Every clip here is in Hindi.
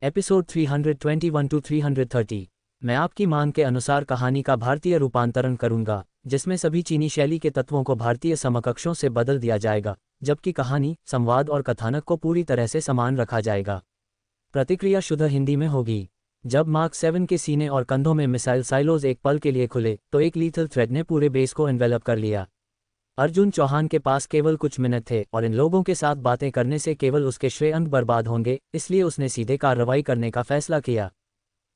Episode 321 to 330। मैं आपकी मांग के अनुसार कहानी का भारतीय रूपांतरण करूंगा, जिसमें सभी चीनी शैली के तत्वों को भारतीय समकक्षों से बदल दिया जाएगा, जबकि कहानी, संवाद और कथानक को पूरी तरह से समान रखा जाएगा। प्रतिक्रिया शुद्ध हिंदी में होगी। जब मार्क 7 के सीने और कंधों में मिसाइल साइलोज एक पल के लिए खुले, तो एक लीथल थ्रेड ने पूरे बेस को एनवेलप कर लिया। अर्जुन चौहान के पास केवल कुछ मिनट थे और इन लोगों के साथ बातें करने से केवल उसके श्रेय अंक बर्बाद होंगे, इसलिए उसने सीधे कार्रवाई करने का फैसला किया।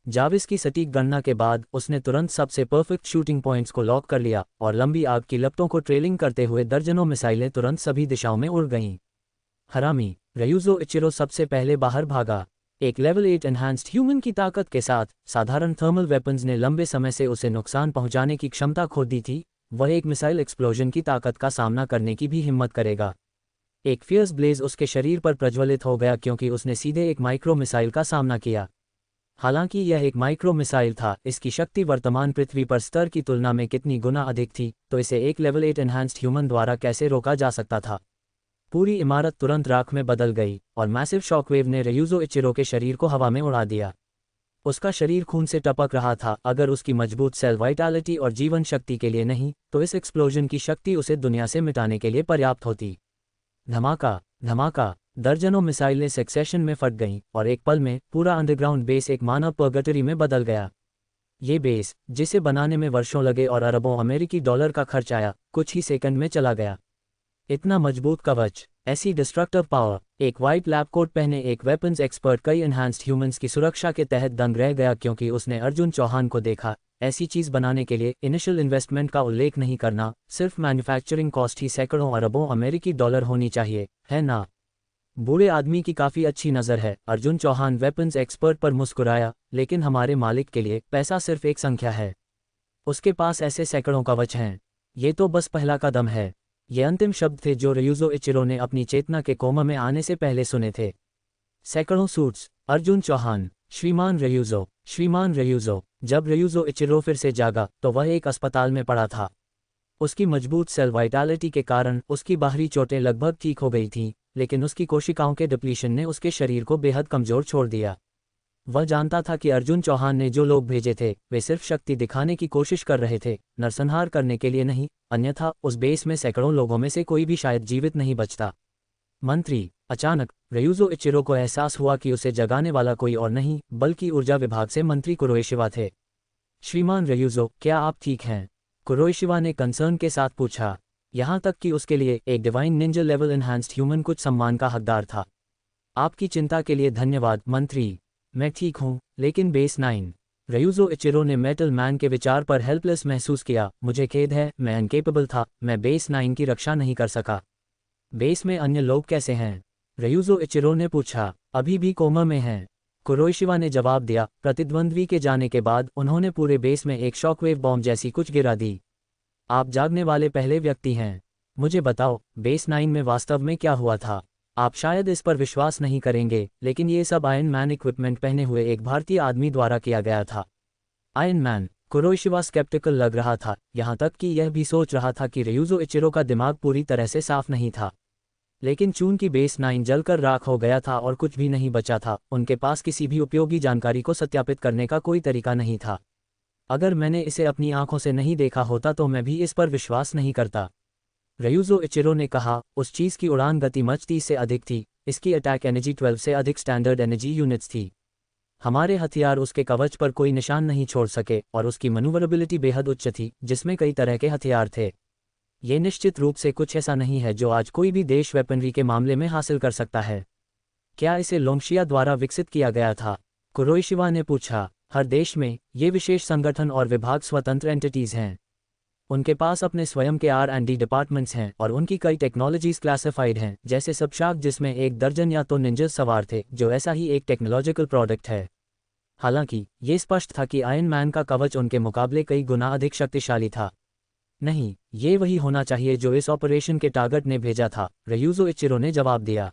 जाविस की सटीक गणना के बाद उसने तुरंत सबसे परफेक्ट शूटिंग पॉइंट्स को लॉक कर लिया और लंबी आग की लपटों को ट्रेलिंग करते हुए दर्जनों मिसाइलें तुरंत सभी दिशाओं में उड़ गईं। हरामी रयूजो इचिरो सबसे पहले बाहर भागा। एक लेवल 8 एनहांस्ड ह्यूमन की ताकत के साथ साधारण थर्मल वेपन्स ने लंबे समय से उसे नुकसान पहुंचाने की क्षमता खो दी थी। वह एक मिसाइल एक्सप्लोजन की ताकत का सामना करने की भी हिम्मत करेगा। एक फियर्स ब्लेज उसके शरीर पर प्रज्वलित हो गया क्योंकि उसने सीधे एक माइक्रो मिसाइल का सामना किया। हालांकि यह एक माइक्रो मिसाइल था, इसकी शक्ति वर्तमान पृथ्वी पर स्तर की तुलना में कितनी गुना अधिक थी, तो इसे एक लेवल 8 एनहांस्ड ह्यूमन द्वारा कैसे रोका जा सकता था। पूरी इमारत तुरंत राख में बदल गई और मैसिव शॉकवेव ने रयूजो इचिरो के शरीर को हवा में उड़ा दिया। उसका शरीर खून से टपक रहा था। अगर उसकी मजबूत सेल वाइटैलिटी और जीवन शक्ति के लिए नहीं, तो इस एक्सप्लोजन की शक्ति उसे दुनिया से मिटाने के लिए पर्याप्त होती। धमाका धमाका, दर्जनों मिसाइलें सक्सेशन में फट गईं और एक पल में पूरा अंडरग्राउंड बेस एक मानव पर्गेटरी में बदल गया। ये बेस, जिसे बनाने में वर्षों लगे और अरबों अमेरिकी डॉलर का खर्च आया, कुछ ही सेकंड में चला गया। इतना मजबूत कवच, ऐसी डिस्ट्रक्टिव पावर। एक वाइट लैब कोट पहने एक वेपन्स एक्सपर्ट कई एनहांस्ड ह्यूमंस की सुरक्षा के तहत दंग रह गया क्योंकि उसने अर्जुन चौहान को देखा। ऐसी चीज बनाने के लिए इनिशियल इन्वेस्टमेंट का उल्लेख नहीं करना, सिर्फ मैन्युफैक्चरिंग कॉस्ट ही सैकड़ों अरबों अमेरिकी डॉलर होनी चाहिए, है ना। बूढ़े आदमी की काफी अच्छी नज़र है। अर्जुन चौहान वेपन्स एक्सपर्ट पर मुस्कुराया, लेकिन हमारे मालिक के लिए पैसा सिर्फ एक संख्या है। उसके पास ऐसे सैकड़ों कवच हैं। ये तो बस पहला कदम है। ये अंतिम शब्द थे जो रयूजो इचिरो ने अपनी चेतना के कोमा में आने से पहले सुने थे। सैकड़ों सूट्स। अर्जुन चौहान, श्रीमान रयूजो, श्रीमान रयूजो। जब रयूजो इचिरो फिर से जागा, तो वह एक अस्पताल में पड़ा था। उसकी मजबूत सेल वाइटैलिटी के कारण उसकी बाहरी चोटें लगभग ठीक हो गई थीं, लेकिन उसकी कोशिकाओं के डिप्लीशन ने उसके शरीर को बेहद कमजोर छोड़ दिया। वह जानता था कि अर्जुन चौहान ने जो लोग भेजे थे, वे सिर्फ शक्ति दिखाने की कोशिश कर रहे थे, नरसंहार करने के लिए नहीं, अन्यथा उस बेस में सैकड़ों लोगों में से कोई भी शायद जीवित नहीं बचता। मंत्री। अचानक रयूजो इचिरो को एहसास हुआ कि उसे जगाने वाला कोई और नहीं, बल्कि ऊर्जा विभाग से मंत्री कुरोइशिवा थे। श्रीमान रयूजो, क्या आप ठीक हैं? कुरोइशिवा ने कंसर्न के साथ पूछा। यहाँ तक कि उसके लिए एक divine Ninja level enhanced human कुछ सम्मान का हकदार था। आपकी चिंता के लिए धन्यवाद मंत्री। मैं ठीक हूँ, लेकिन बेस 9। रयूजो इचिरो ने मेटल मैन के विचार पर हेल्पलेस महसूस किया। मुझे खेद है, मैं अनकेपेबल था, मैं बेस 9 की रक्षा नहीं कर सका। बेस में अन्य लोग कैसे हैं? रयूजो इचिरो ने पूछा। अभी भी कोमा में हैं, कुरोइशिवा ने जवाब दिया। प्रतिद्वंद्वी के जाने के बाद उन्होंने पूरे बेस में एक शॉकवेव बॉम्ब जैसी कुछ गिरा दी। आप जागने वाले पहले व्यक्ति हैं। मुझे बताओ, बेस 9 में वास्तव में क्या हुआ था? आप शायद इस पर विश्वास नहीं करेंगे, लेकिन ये सब आयरन मैन इक्विपमेंट पहने हुए एक भारतीय आदमी द्वारा किया गया था। Iron man? कुरोइशिवा स्केप्टिकल लग रहा था, यहाँ तक कि यह भी सोच रहा था कि रयूजो इचिरो का दिमाग पूरी तरह से साफ नहीं था। लेकिन चूंकि बेस 9 जलकर राख हो गया था और कुछ भी नहीं बचा था, उनके पास किसी भी उपयोगी जानकारी को सत्यापित करने का कोई तरीका नहीं था। अगर मैंने इसे अपनी आंखों से नहीं देखा होता तो मैं भी इस पर विश्वास नहीं करता, रयूजो इचिरो ने कहा। उस चीज़ की उड़ान गति मच 30 से अधिक थी, इसकी अटैक एनर्जी 12 से अधिक स्टैंडर्ड एनर्जी यूनिट्स थी। हमारे हथियार उसके कवच पर कोई निशान नहीं छोड़ सके और उसकी मनूवरेबिलिटी बेहद उच्च थी, जिसमें कई तरह के हथियार थे। ये निश्चित रूप से कुछ ऐसा नहीं है जो आज कोई भी देश वेपनरी के मामले में हासिल कर सकता है। क्या इसे लोंगशिया द्वारा विकसित किया गया था? कुरोइशिवा ने पूछा। हर देश में ये विशेष संगठन और विभाग स्वतंत्र एंटिटीज हैं। उनके पास अपने स्वयं के R&D डिपार्टमेंट्स हैं और उनकी कई टेक्नोलॉजीज क्लासिफाइड हैं, जैसे सबशाक जिसमें एक दर्जन या तो निंजस सवार थे, जो ऐसा ही एक टेक्नोलॉजिकल प्रोडक्ट है। हालांकि ये स्पष्ट था कि आयरन मैन का कवच उनके मुकाबले कई गुना अधिक शक्तिशाली था। नहीं, ये वही होना चाहिए जो इस ऑपरेशन के टारगेट ने भेजा था, रयूजो इचिरो ने जवाब दिया।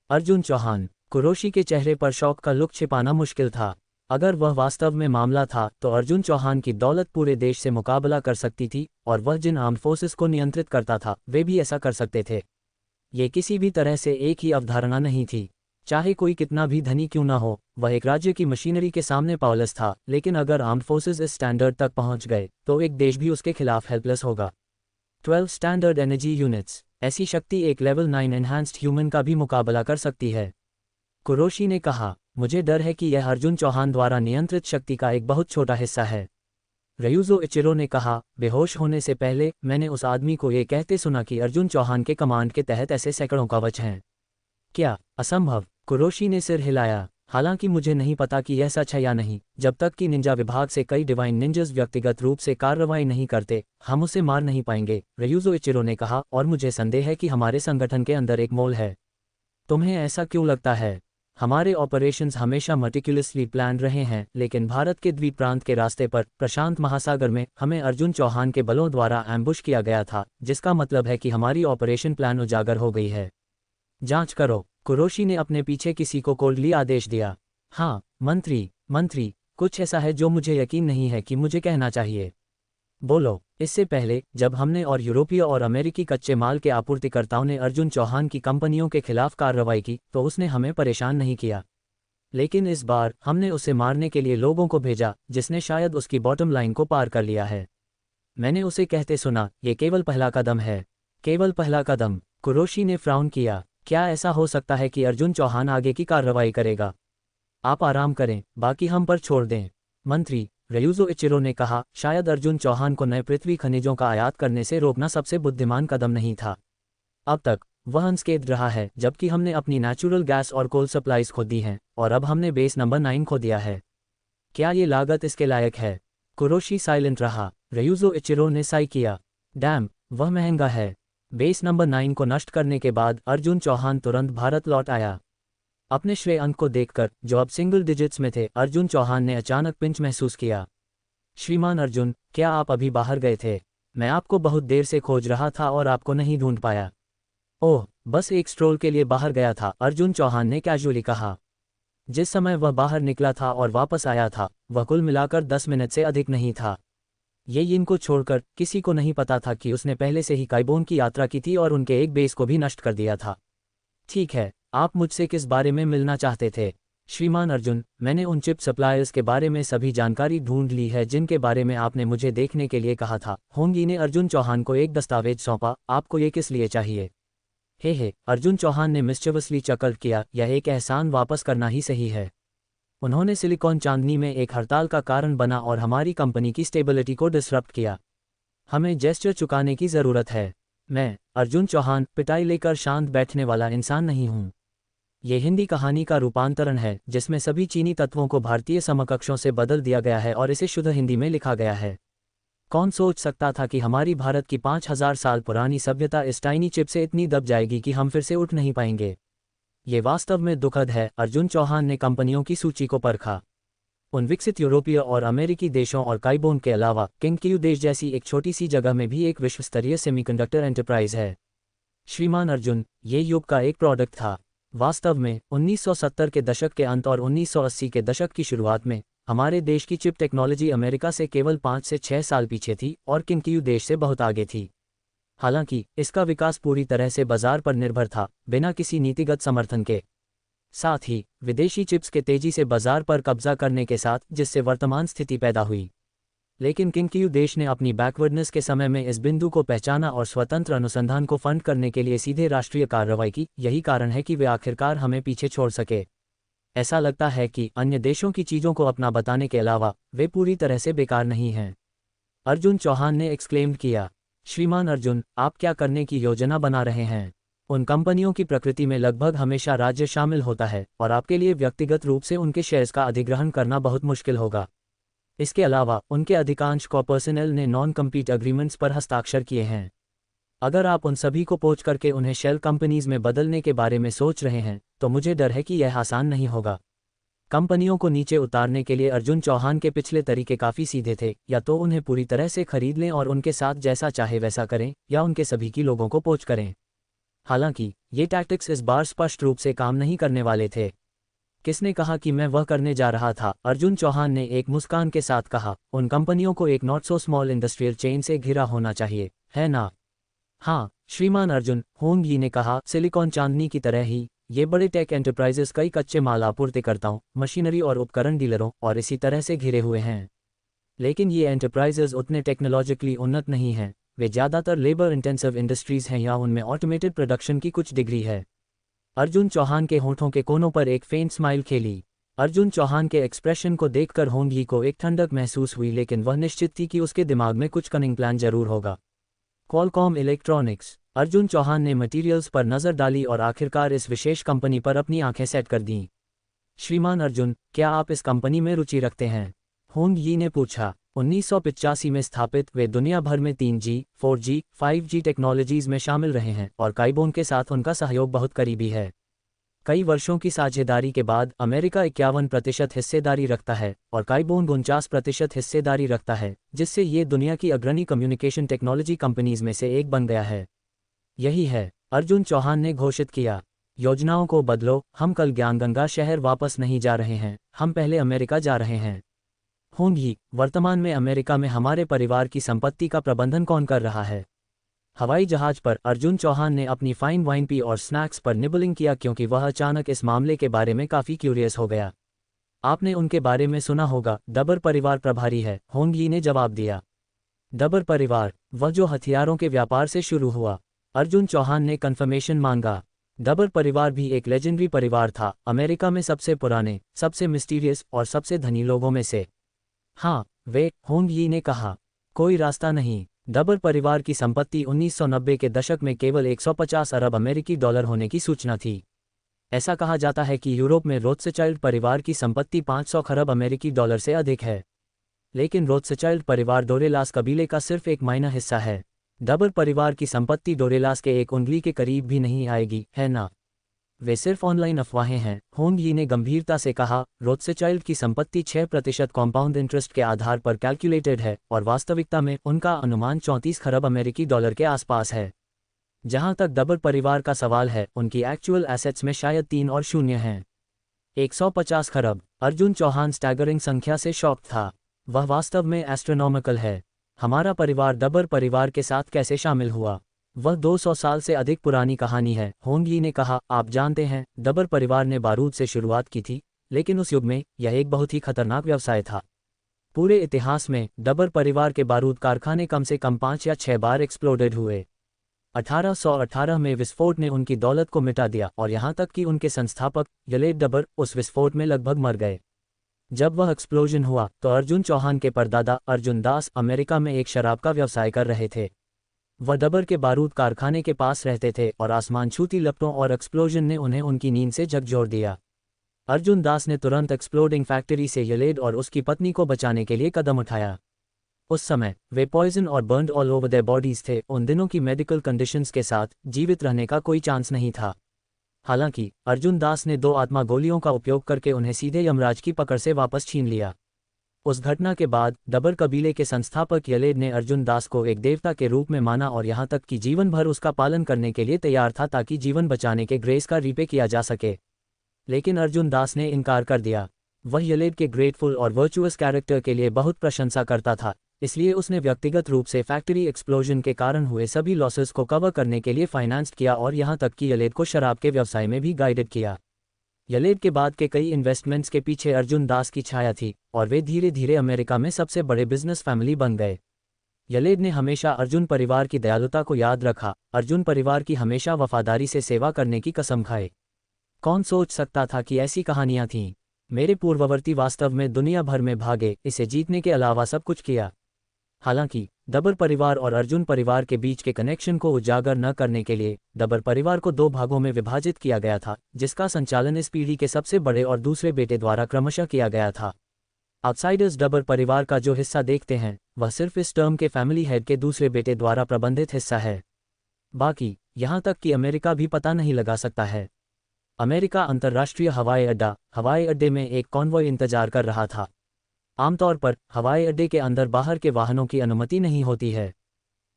अर्जुन चौहान। कुरोशी के चेहरे पर शौक का लुक छिपाना मुश्किल था। अगर वह वास्तव में मामला था, तो अर्जुन चौहान की दौलत पूरे देश से मुकाबला कर सकती थी, और वह जिन आर्म्ड फोर्सेस को नियंत्रित करता था, वे भी ऐसा कर सकते थे। ये किसी भी तरह से एक ही अवधारणा नहीं थी। चाहे कोई कितना भी धनी क्यों ना हो, वह एक राज्य की मशीनरी के सामने पावरलेस था, लेकिन अगर आर्म्ड फोर्सेस इस स्टैंडर्ड तक पहुंच गए तो एक देश भी उसके खिलाफ हेल्पलेस होगा। 12 स्टैंडर्ड एनर्जी यूनिट्स, ऐसी शक्ति एक लेवल 9 एनहांस्ड ह्यूमन का भी मुकाबला कर सकती है। कुरोशी ने कहा, मुझे डर है कि यह अर्जुन चौहान द्वारा नियंत्रित शक्ति का एक बहुत छोटा हिस्सा है। रयूजो इचिरो ने कहा, बेहोश होने से पहले मैंने उस आदमी को ये कहते सुना कि अर्जुन चौहान के कमांड के तहत ऐसे सैकड़ों कवच हैं। क्या असंभव? कुरोशी ने सिर हिलाया। हालांकि मुझे नहीं पता कि यह सच है या नहीं, जब तक कि निंजा विभाग से कई डिवाइन निंजर्स व्यक्तिगत रूप से कार्रवाई नहीं करते, हम उसे मार नहीं पाएंगे, रयूजो इचिरो ने कहा, और मुझे संदेह है कि हमारे संगठन के अंदर एक मोल है। तुम्हें ऐसा क्यों लगता है? हमारे ऑपरेशंस हमेशा मटिकुलसली प्लान रहे हैं, लेकिन भारत के द्वीप प्रांत के रास्ते पर प्रशांत महासागर में हमें अर्जुन चौहान के बलों द्वारा एम्बुश किया गया था, जिसका मतलब है कि हमारी ऑपरेशन प्लान उजागर हो गई है। जांच करो। कुरोशी ने अपने पीछे किसी को कोल्डली आदेश दिया। हाँ मंत्री, कुछ ऐसा है जो मुझे यकीन नहीं है कि मुझे कहना चाहिए। बोलो। इससे पहले जब हमने और यूरोपीय और अमेरिकी कच्चे माल के आपूर्तिकर्ताओं ने अर्जुन चौहान की कंपनियों के खिलाफ कार्रवाई की तो उसने हमें परेशान नहीं किया, लेकिन इस बार हमने उसे मारने के लिए लोगों को भेजा जिसने शायद उसकी बॉटम लाइन को पार कर लिया है। मैंने उसे कहते सुना, ये केवल पहला कदम है। केवल पहला कदम? कुरोशी ने फ्राउन किया। क्या ऐसा हो सकता है कि अर्जुन चौहान आगे की कार्रवाई करेगा? आप आराम करें, बाकी हम पर छोड़ दें। मंत्री, रयूजो इचिरो ने कहा, शायद अर्जुन चौहान को नए पृथ्वी खनिजों का आयात करने से रोकना सबसे बुद्धिमान कदम नहीं था। अब तक वह अनस्केथ रहा है, जबकि हमने अपनी नेचुरल गैस और कोल सप्लाईज खो दी हैं, और अब हमने बेस नंबर 9 खो दिया है। क्या ये लागत इसके लायक है? कुरोशी साइलेंट रहा। रयूजो इचिरो ने साई किया। डैम, वह महंगा है। बेस नंबर 9 को नष्ट करने के बाद अर्जुन चौहान तुरंत भारत लौट आया। अपने श्रेय अंक को देखकर, जो अब सिंगल डिजिट्स में थे, अर्जुन चौहान ने अचानक पिंच महसूस किया। श्रीमान अर्जुन, क्या आप अभी बाहर गए थे? मैं आपको बहुत देर से खोज रहा था और आपको नहीं ढूंढ पाया। ओह, बस एक स्ट्रोल के लिए बाहर गया था, अर्जुन चौहान ने कैजुअली कहा। जिस समय वह बाहर निकला था और वापस आया था, वह कुल मिलाकर 10 मिनट से अधिक नहीं था। ये इनको छोड़कर किसी को नहीं पता था कि उसने पहले से ही काइबोन की यात्रा की थी और उनके एक बेस को भी नष्ट कर दिया था। ठीक है, आप मुझसे किस बारे में मिलना चाहते थे? श्रीमान अर्जुन, मैंने उन चिप सप्लायर्स के बारे में सभी जानकारी ढूंढ ली है जिनके बारे में आपने मुझे देखने के लिए कहा था। होंगी ने अर्जुन चौहान को एक दस्तावेज सौंपा। आपको ये किस लिए चाहिए? हे, अर्जुन चौहान ने मिस्चिवसली चकल किया, यह एक एहसान वापस करना ही सही है। उन्होंने सिलिकॉन चांदनी में एक हड़ताल का कारण बना और हमारी कंपनी की स्टेबिलिटी को डिसरप्ट किया। हमें जेस्चर चुकाने की ज़रूरत है। मैं, अर्जुन चौहान, पिटाई लेकर शांत बैठने वाला इंसान नहीं हूँ। ये हिंदी कहानी का रूपांतरण है जिसमें सभी चीनी तत्वों को भारतीय समकक्षों से बदल दिया गया है और इसे शुद्ध हिंदी में लिखा गया है। कौन सोच सकता था कि हमारी भारत की 5000 साल पुरानी सभ्यता इस टाइनी चिप से इतनी दब जाएगी कि हम फिर से उठ नहीं पाएंगे। ये वास्तव में दुखद है। अर्जुन चौहान ने कंपनियों की सूची को परखा। उन विकसित यूरोपीय और अमेरिकी देशों और काइबोन के अलावा किंगकियू देश जैसी एक छोटी सी जगह में भी एक विश्वस्तरीय सेमीकंडक्टर एंटरप्राइज है। श्रीमान अर्जुन, ये युग का एक प्रोडक्ट था। वास्तव में 1970 के दशक के अंत और 1980 के दशक की शुरुआत में हमारे देश की चिप टेक्नोलॉजी अमेरिका से केवल 5 से 6 साल पीछे थी और किंगकियू देश से बहुत आगे थी। हालांकि इसका विकास पूरी तरह से बाजार पर निर्भर था, बिना किसी नीतिगत समर्थन के। साथ ही विदेशी चिप्स के तेजी से बाजार पर कब्जा करने के साथ, जिससे वर्तमान स्थिति पैदा हुई। लेकिन किंगकियू देश ने अपनी बैकवर्डनेस के समय में इस बिंदु को पहचाना और स्वतंत्र अनुसंधान को फंड करने के लिए सीधे राष्ट्रीय कार्रवाई की। यही कारण है कि वे आखिरकार हमें पीछे छोड़ सके। ऐसा लगता है कि अन्य देशों की चीज़ों को अपना बताने के अलावा वे पूरी तरह से बेकार नहीं हैं, अर्जुन चौहान ने एक्सक्लेम्ड किया। श्रीमान अर्जुन, आप क्या करने की योजना बना रहे हैं? उन कंपनियों की प्रकृति में लगभग हमेशा राज्य शामिल होता है और आपके लिए व्यक्तिगत रूप से उनके शेयर्स का अधिग्रहण करना बहुत मुश्किल होगा। इसके अलावा उनके अधिकांश को-पर्सनल ने नॉन कम्पीट एग्रीमेंट्स पर हस्ताक्षर किए हैं। अगर आप उन सभी को पोच करके उन्हें शेल कंपनीज में बदलने के बारे में सोच रहे हैं, तो मुझे डर है कि यह आसान नहीं होगा। कंपनियों को नीचे उतारने के लिए अर्जुन चौहान के पिछले तरीके काफ़ी सीधे थे, या तो उन्हें पूरी तरह से खरीद लें और उनके साथ जैसा चाहे वैसा करें, या उनके सभी की लोगों को पोच करें। हालांकि ये टैक्टिक्स इस बार स्पष्ट रूप से काम नहीं करने वाले थे। किसने कहा कि मैं वह करने जा रहा था? अर्जुन चौहान ने एक मुस्कान के साथ कहा, उन कंपनियों को एक not so small industrial chain से घिरा होना चाहिए, है ना? हाँ श्रीमान अर्जुन, होंग यी ने कहा, सिलिकॉन चांदनी की तरह ही ये बड़े टेक एंटरप्राइजेस कई कच्चे माल आपूर्तिकर्ताओं, मशीनरी और उपकरण डीलरों और इसी तरह से घिरे हुए हैं। लेकिन ये एंटरप्राइजेस उतने टेक्नोलॉजिकली उन्नत नहीं हैं, वे ज़्यादातर लेबर इंटेंसिव इंडस्ट्रीज़ हैं या उनमें ऑटोमेटेड प्रोडक्शन की कुछ डिग्री है। अर्जुन चौहान के होंठों के कोनों पर एक फेंट स्माइल खेली। अर्जुन चौहान के एक्सप्रेशन को देखकर होंग ही को एक ठंडक महसूस हुई, लेकिन वह निश्चित थी कि उसके दिमाग में कुछ कनिंग प्लान जरूर होगा। Qualcomm electronics. अर्जुन चौहान ने मटीरियल्स पर नज़र डाली और आखिरकार इस विशेष कंपनी पर अपनी आंखें सेट कर दीं। श्रीमान अर्जुन, क्या आप इस कंपनी में रुचि रखते हैं? होंग यी ने पूछा। 1985 में स्थापित, वे दुनिया भर में 3G, 4G, 5G टेक्नोलॉजीज़ में शामिल रहे हैं और काइबोन के साथ उनका सहयोग बहुत करीबी है। कई वर्षों की साझेदारी के बाद अमेरिका 51% हिस्सेदारी रखता है और काइबोन 49% हिस्सेदारी रखता है, जिससे ये दुनिया की अग्रणी कम्युनिकेशन टेक्नोलॉजी कंपनीज में से एक बन गया है। यही है, अर्जुन चौहान ने घोषित किया। योजनाओं को बदलो, हम कल ज्ञानगंगा शहर वापस नहीं जा रहे हैं, हम पहले अमेरिका जा रहे हैं। होंग ही, वर्तमान में अमेरिका में हमारे परिवार की संपत्ति का प्रबंधन कौन कर रहा है? हवाई जहाज पर अर्जुन चौहान ने अपनी फाइन वाइन पी और स्नैक्स पर निबलिंग किया क्योंकि वह अचानक इस मामले के बारे में काफ़ी क्यूरियस हो गया। आपने उनके बारे में सुना होगा, डबर परिवार प्रभारी है, होंग ही ने जवाब दिया। डबर परिवार, वह जो हथियारों के व्यापार से शुरू हुआ? अर्जुन चौहान ने कन्फर्मेशन मांगा। डबर परिवार भी एक लेजेंडरी परिवार था, अमेरिका में सबसे पुराने, सबसे मिस्टीरियस और सबसे धनी लोगों में से। हाँ, वे, होंग यी ने कहा। कोई रास्ता नहीं। डबर परिवार की संपत्ति 1990 के दशक में केवल 150 अरब अमेरिकी डॉलर होने की सूचना थी। ऐसा कहा जाता है कि यूरोप में रोथस्चाइल्ड परिवार की संपत्ति 500 खरब अमेरिकी डॉलर से अधिक है। लेकिन रोथस्चाइल्ड परिवार डोरेलास कबीले का सिर्फ एक माइनर हिस्सा है। डबर परिवार की संपत्ति डोरेलास के एक उंगली के करीब भी नहीं आएगी, है ना? वे सिर्फ ऑनलाइन अफवाहें हैं, होंग यी ने गंभीरता से कहा। रोथस्चाइल्ड की संपत्ति 6% कॉम्पाउंड इंटरेस्ट के आधार पर कैलकुलेटेड है और वास्तविकता में उनका अनुमान 34 खरब अमेरिकी डॉलर के आसपास है। जहां तक डबर परिवार का सवाल है, उनकी एक्चुअल एसेट्स में शायद 3 और 0 हैं। 150 खरब। अर्जुन चौहान स्टैगरिंग संख्या से शॉक था। वह वास्तव में एस्ट्रोनॉमिकल है। हमारा परिवार डबर परिवार के साथ कैसे शामिल हुआ? वह 200 साल से अधिक पुरानी कहानी है, होंग यी ने कहा। आप जानते हैं, डबर परिवार ने बारूद से शुरुआत की थी, लेकिन उस युग में यह एक बहुत ही खतरनाक व्यवसाय था। पूरे इतिहास में डबर परिवार के बारूद कारखाने कम से कम 5 या 6 बार एक्सप्लोडेड हुए। 1818 में विस्फोट ने उनकी दौलत को मिटा दिया और यहाँ तक कि उनके संस्थापक यलेड डबर उस विस्फोट में लगभग मर गए। जब वह एक्सप्लोजन हुआ तो अर्जुन चौहान के परदादा अर्जुन दास अमेरिका में एक शराब का व्यवसाय कर रहे थे। वह डबर के बारूद कारखाने के पास रहते थे और आसमान छूती लपटों और एक्सप्लोजन ने उन्हें उनकी नींद से झकझोर दिया। अर्जुन दास ने तुरंत एक्सप्लोडिंग फैक्ट्री से यलेड और उसकी पत्नी को बचाने के लिए कदम उठाया। उस समय वे पॉइजन और burned all over their bodies थे। उन दिनों की मेडिकल कंडीशंस के साथ जीवित रहने का कोई चांस नहीं था। हालांकि अर्जुन दास ने 2 आत्मा गोलियों का उपयोग करके उन्हें सीधे यमराज की पकड़ से वापस छीन लिया। उस घटना के बाद डबर कबीले के संस्थापक यलेड ने अर्जुन दास को एक देवता के रूप में माना और यहाँ तक कि जीवन भर उसका पालन करने के लिए तैयार था ताकि जीवन बचाने के ग्रेस का रीपे किया जा सके। लेकिन अर्जुन दास ने इनकार कर दिया। वह यलेड के ग्रेटफुल और वर्चुअस कैरेक्टर के लिए बहुत प्रशंसा करता था, इसलिए उसने व्यक्तिगत रूप से फैक्ट्री एक्सप्लोजन के कारण हुए सभी लॉसेस को कवर करने के लिए फाइनेंस किया और यहाँ तक कि यलेड को शराब के व्यवसाय में भी गाइडेड किया। यलेड के बाद के कई इन्वेस्टमेंट्स के पीछे अर्जुन दास की छाया थी और वे धीरे धीरे अमेरिका में सबसे बड़े बिजनेस फैमिली बन गए। यलेड ने हमेशा अर्जुन परिवार की दयालुता को याद रखा, अर्जुन परिवार की हमेशा वफादारी से सेवा करने की कसम खाए। कौन सोच सकता था कि ऐसी कहानियां थीं? मेरे पूर्ववर्ती वास्तव में दुनिया भर में भागे, इसे जीतने के अलावा सब कुछ किया। हालांकि डबर परिवार और अर्जुन परिवार के बीच के कनेक्शन को उजागर न करने के लिए डबर परिवार को 2 भागों में विभाजित किया गया था, जिसका संचालन इस पीढ़ी के सबसे बड़े और दूसरे बेटे द्वारा क्रमशः किया गया था। आउटसाइडर्स डबर परिवार का जो हिस्सा देखते हैं, वह सिर्फ इस टर्म के फैमिली हेड के दूसरे बेटे द्वारा प्रबंधित हिस्सा है। बाकी, यहाँ तक कि अमेरिका भी पता नहीं लगा सकता है। अमेरिका अंतर्राष्ट्रीय हवाई अड्डे में एक कॉन्वॉय इंतजार कर रहा था। आमतौर पर हवाई अड्डे के अंदर बाहर के वाहनों की अनुमति नहीं होती है।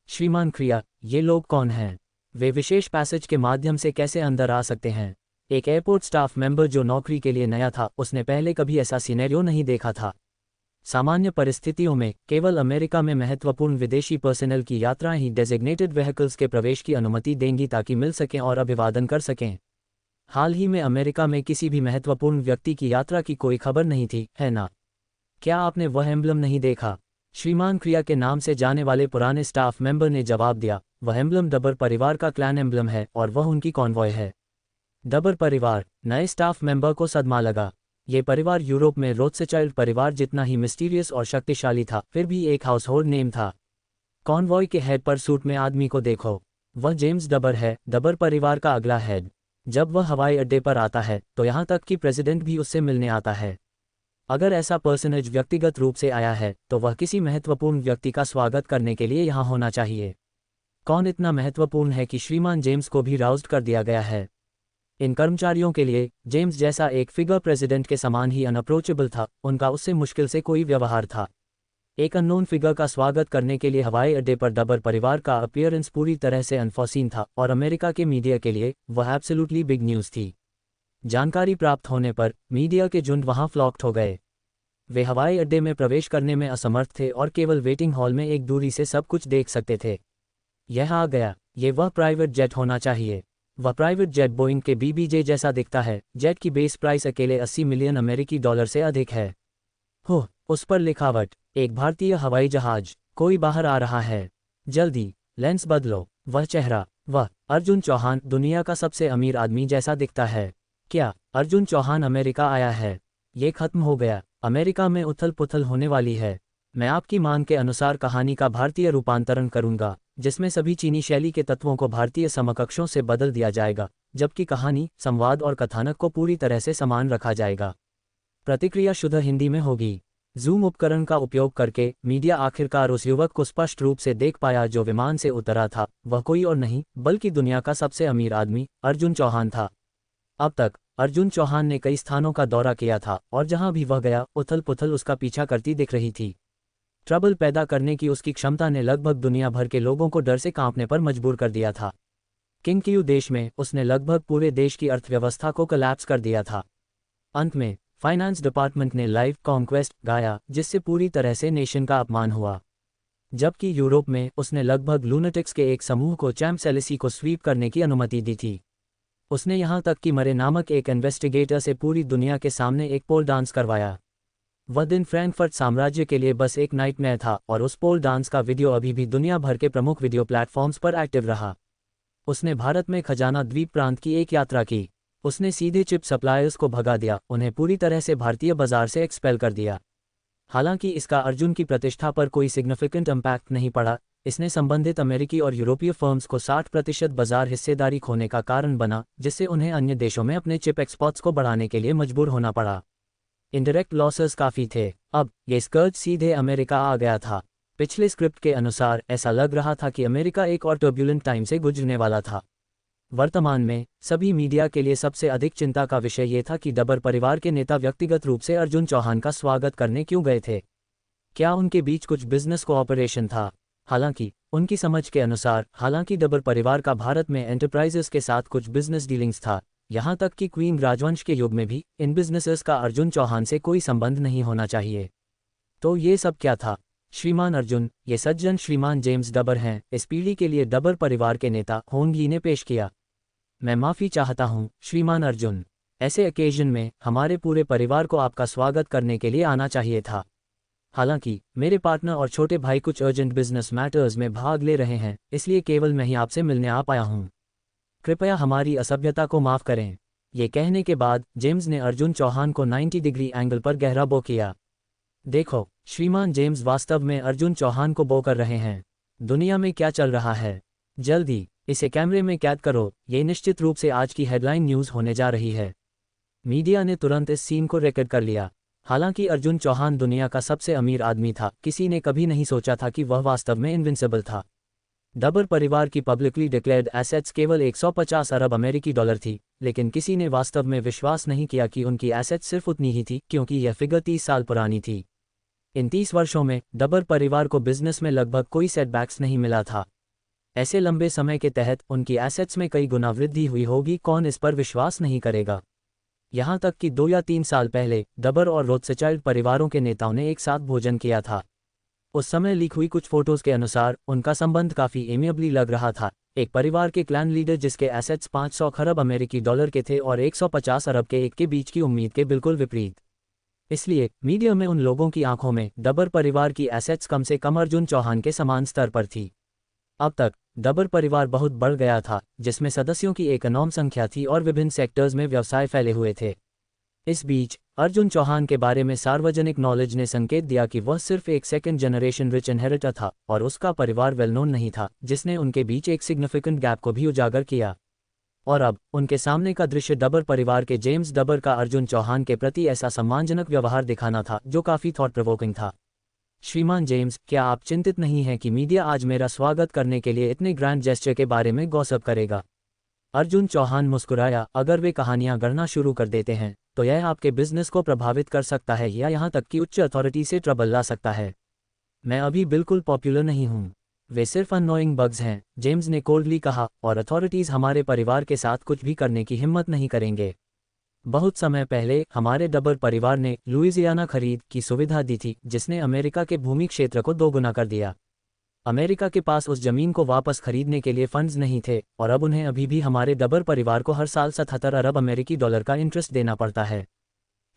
श्रीमान क्रिया, ये लोग कौन हैं? वे विशेष पैसेज के माध्यम से कैसे अंदर आ सकते हैं? एक एयरपोर्ट स्टाफ मेंबर जो नौकरी के लिए नया था, उसने पहले कभी ऐसा सिनेरियो नहीं देखा था। सामान्य परिस्थितियों में केवल अमेरिका में महत्वपूर्ण विदेशी पर्सनल की यात्राएं ही डेजिग्नेटेड व्हीकल्स के प्रवेश की अनुमति देंगी ताकि मिल सकें और अभिवादन कर सकें। हाल ही में अमेरिका में किसी भी महत्वपूर्ण व्यक्ति की यात्रा की कोई खबर नहीं थी, है ना? क्या आपने वह एम्ब्लम नहीं देखा? श्रीमान क्रिया के नाम से जाने वाले पुराने स्टाफ मेंबर ने जवाब दिया, वह एम्ब्लम डबर परिवार का क्लैन एम्ब्लम है और वह उनकी कॉन्वॉय है। डबर परिवार। नए स्टाफ मेंबर को सदमा लगा। ये परिवार यूरोप में रोथस्चाइल्ड परिवार जितना ही मिस्टीरियस और शक्तिशाली था, फिर भी एक हाउसहोल्ड नेम था। कॉन्वॉय के हेड पर सूट में आदमी को देखो, वह जेम्स डबर है, डबर परिवार का अगला हेड। जब वह हवाई अड्डे पर आता है तो यहाँ तक कि प्रेसिडेंट भी उससे मिलने आता है। अगर ऐसा पर्सनज व्यक्तिगत रूप से आया है तो वह किसी महत्वपूर्ण व्यक्ति का स्वागत करने के लिए यहाँ होना चाहिए। कौन इतना महत्वपूर्ण है कि श्रीमान जेम्स को भी राउज्ड कर दिया गया है? इन कर्मचारियों के लिए जेम्स जैसा एक फिगर प्रेसिडेंट के समान ही अनअप्रोचेबल था, उनका उससे मुश्किल से कोई व्यवहार था। एक अननोन फिगर का स्वागत करने के लिए हवाई अड्डे पर डबर परिवार का अपीयरेंस पूरी तरह से अनफोर्सीन था और अमेरिका के मीडिया के लिए वह एब्सोल्युटली बिग न्यूज़ थी। जानकारी प्राप्त होने पर मीडिया के झुंड वहां फ्लॉक्ट हो गए। वे हवाई अड्डे में प्रवेश करने में असमर्थ थे और केवल वेटिंग हॉल में एक दूरी से सब कुछ देख सकते थे। यह आ गया, ये वह प्राइवेट जेट होना चाहिए। वह प्राइवेट जेट बोइंग के बीबीजे जैसा दिखता है। जेट की बेस प्राइस अकेले 80 मिलियन अमेरिकी डॉलर से अधिक है। हो, उस पर लिखावट, एक भारतीय हवाई जहाज, कोई बाहर आ रहा है, जल्दी लेंस बदलो। वह चेहरा, वह अर्जुन चौहान दुनिया का सबसे अमीर आदमी जैसा दिखता है। क्या अर्जुन चौहान अमेरिका आया है? ये खत्म हो गया। अमेरिका में उथल पुथल होने वाली है। मैं आपकी मांग के अनुसार कहानी का भारतीय रूपांतरण करूंगा, जिसमें सभी चीनी शैली के तत्वों को भारतीय समकक्षों से बदल दिया जाएगा, जबकि कहानी, संवाद और कथानक को पूरी तरह से समान रखा जाएगा। प्रतिक्रिया शुद्ध हिंदी में होगी। जूम उपकरण का उपयोग करके मीडिया आखिरकार उस युवक को स्पष्ट रूप से देख पाया जो विमान से उतरा था। वह कोई और नहीं बल्कि दुनिया का सबसे अमीर आदमी अर्जुन चौहान था। अब तक अर्जुन चौहान ने कई स्थानों का दौरा किया था और जहां भी वह गया उथल पुथल उसका पीछा करती दिख रही थी। ट्रबल पैदा करने की उसकी क्षमता ने लगभग दुनिया भर के लोगों को डर से कांपने पर मजबूर कर दिया था। किंगक्यू देश में उसने लगभग पूरे देश की अर्थव्यवस्था को कोलैप्स कर दिया था। अंत में फाइनेंस डिपार्टमेंट ने लाइव कॉन्क्वेस्ट गाया, जिससे पूरी तरह से नेशन का अपमान हुआ। जबकि यूरोप में उसने लगभग लूनेटिक्स के एक समूह को चैम्प्स एलिसी को स्वीप करने की अनुमति दी थी। उसने यहां तक कि मरे नामक एक इन्वेस्टिगेटर से पूरी दुनिया के सामने एक पोल डांस करवाया। वह दिन फ्रैंकफर्ट साम्राज्य के लिए बस एक नाइटमेयर था और उस पोल डांस का वीडियो अभी भी दुनिया भर के प्रमुख वीडियो प्लेटफॉर्म्स पर एक्टिव रहा। उसने भारत में खजाना द्वीप प्रांत की एक यात्रा की। उसने सीधे चिप सप्लायर्स को भगा दिया, उन्हें पूरी तरह से भारतीय बाजार से एक्सपेल कर दिया। हालांकि इसका अर्जुन की प्रतिष्ठा पर कोई सिग्निफिकेंट इम्पैक्ट नहीं पड़ा। इसने संबंधित अमेरिकी और यूरोपीय फर्म्स को 60% बाजार हिस्सेदारी खोने का कारण बना, जिससे उन्हें अन्य देशों में अपने चिप एक्सपोर्ट्स को बढ़ाने के लिए मजबूर होना पड़ा। इनडायरेक्ट लॉसेस काफ़ी थे। अब ये स्कर्ज सीधे अमेरिका आ गया था। पिछले स्क्रिप्ट के अनुसार ऐसा लग रहा था कि अमेरिका एक और टर्ब्यूलेंट टाइम से गुजरने वाला था। वर्तमान में सभी मीडिया के लिए सबसे अधिक चिंता का विषय ये था कि डबर परिवार के नेता व्यक्तिगत रूप से अर्जुन चौहान का स्वागत करने क्यों गए थे। क्या उनके बीच कुछ बिजनेस कोऑपरेशन था? हालांकि उनकी समझ के अनुसार डबर परिवार का भारत में एंटरप्राइजेस के साथ कुछ बिजनेस डीलिंग्स था। यहाँ तक कि क्वीन राजवंश के युग में भी इन बिजनेसेस का अर्जुन चौहान से कोई संबंध नहीं होना चाहिए। तो ये सब क्या था? श्रीमान अर्जुन, ये सज्जन श्रीमान जेम्स डबर हैं, इस पीढ़ी के लिए डबर परिवार के नेता होंगी ने पेश किया। मैं माफ़ी चाहता हूँ श्रीमान अर्जुन, ऐसे ओकेजन में हमारे पूरे परिवार को आपका स्वागत करने के लिए आना चाहिए था। हालांकि मेरे पार्टनर और छोटे भाई कुछ अर्जेंट बिजनेस मैटर्स में भाग ले रहे हैं, इसलिए केवल मैं ही आपसे मिलने आ पाया हूँ। कृपया हमारी असभ्यता को माफ़ करें। ये कहने के बाद जेम्स ने अर्जुन चौहान को 90 डिग्री एंगल पर गहरा बो किया। देखो, श्रीमान जेम्स वास्तव में अर्जुन चौहान को बो कर रहे हैं। दुनिया में क्या चल रहा है? जल्दी इसे कैमरे में कैद करो। ये निश्चित रूप से आज की हेडलाइन न्यूज़ होने जा रही है। मीडिया ने तुरंत इस सीन को रिकॉर्ड कर लिया। हालांकि अर्जुन चौहान दुनिया का सबसे अमीर आदमी था, किसी ने कभी नहीं सोचा था कि वह वास्तव में इनविंसिबल था। डबर परिवार की पब्लिकली डिक्लेयर्ड एसेट्स केवल 150 अरब अमेरिकी डॉलर थी, लेकिन किसी ने वास्तव में विश्वास नहीं किया कि उनकी एसेट्स सिर्फ उतनी ही थी, क्योंकि यह फिगर 30 साल पुरानी थी। इन 30 वर्षों में डबर परिवार को बिजनेस में लगभग कोई सेटबैक्स नहीं मिला था। ऐसे लंबे समय के तहत उनकी एसेट्स में कई गुना वृद्धि हुई होगी, कौन इस पर विश्वास नहीं करेगा। यहाँ तक कि 2 या 3 साल पहले डबर और रोथस्चाइल्ड परिवारों के नेताओं ने एक साथ भोजन किया था। उस समय लीक हुई कुछ फोटोज के अनुसार उनका संबंध काफ़ी एमिएबली लग रहा था। एक परिवार के क्लैन लीडर जिसके एसेट्स 500 खरब अमेरिकी डॉलर के थे और 150 अरब के एक के बीच की उम्मीद के बिल्कुल विपरीत। इसलिए मीडिया में उन लोगों की आंखों में डबर परिवार की एसेट्स कम से कम अर्जुन चौहान के समान स्तर पर थी। अब तक डबर परिवार बहुत बढ़ गया था, जिसमें सदस्यों की एक अनोम संख्या थी और विभिन्न सेक्टर्स में व्यवसाय फैले हुए थे। इस बीच अर्जुन चौहान के बारे में सार्वजनिक नॉलेज ने संकेत दिया कि वह सिर्फ एक सेकंड जनरेशन रिच इनहेरिटर था और उसका परिवार वेल नोन नहीं था, जिसने उनके बीच एक सिग्निफिकेंट गैप को भी उजागर किया। और अब उनके सामने का दृश्य डबर परिवार के जेम्स डबर का अर्जुन चौहान के प्रति ऐसा सम्मानजनक व्यवहार दिखाना था जो काफी थॉट प्रोवोकिंग था। श्रीमान जेम्स, क्या आप चिंतित नहीं हैं कि मीडिया आज मेरा स्वागत करने के लिए इतने ग्रैंड जेस्चर के बारे में गॉसिप करेगा? अर्जुन चौहान मुस्कुराया। अगर वे कहानियां गढ़ना शुरू कर देते हैं तो यह आपके बिजनेस को प्रभावित कर सकता है या यहां तक कि उच्च अथॉरिटी से ट्रबल ला सकता है। मैं अभी बिल्कुल पॉपुलर नहीं हूं, वे सिर्फ अननोइंग बग्स हैं, जेम्स ने कोल्डली कहा, और अथॉरिटीज हमारे परिवार के साथ कुछ भी करने की हिम्मत नहीं करेंगे। बहुत समय पहले हमारे डबर परिवार ने लुइजियाना खरीद की सुविधा दी थी, जिसने अमेरिका के भूमि क्षेत्र को दोगुना कर दिया। अमेरिका के पास उस जमीन को वापस खरीदने के लिए फंड्स नहीं थे और अब उन्हें अभी भी हमारे डबर परिवार को हर साल 77 अरब अमेरिकी डॉलर का इंटरेस्ट देना पड़ता है।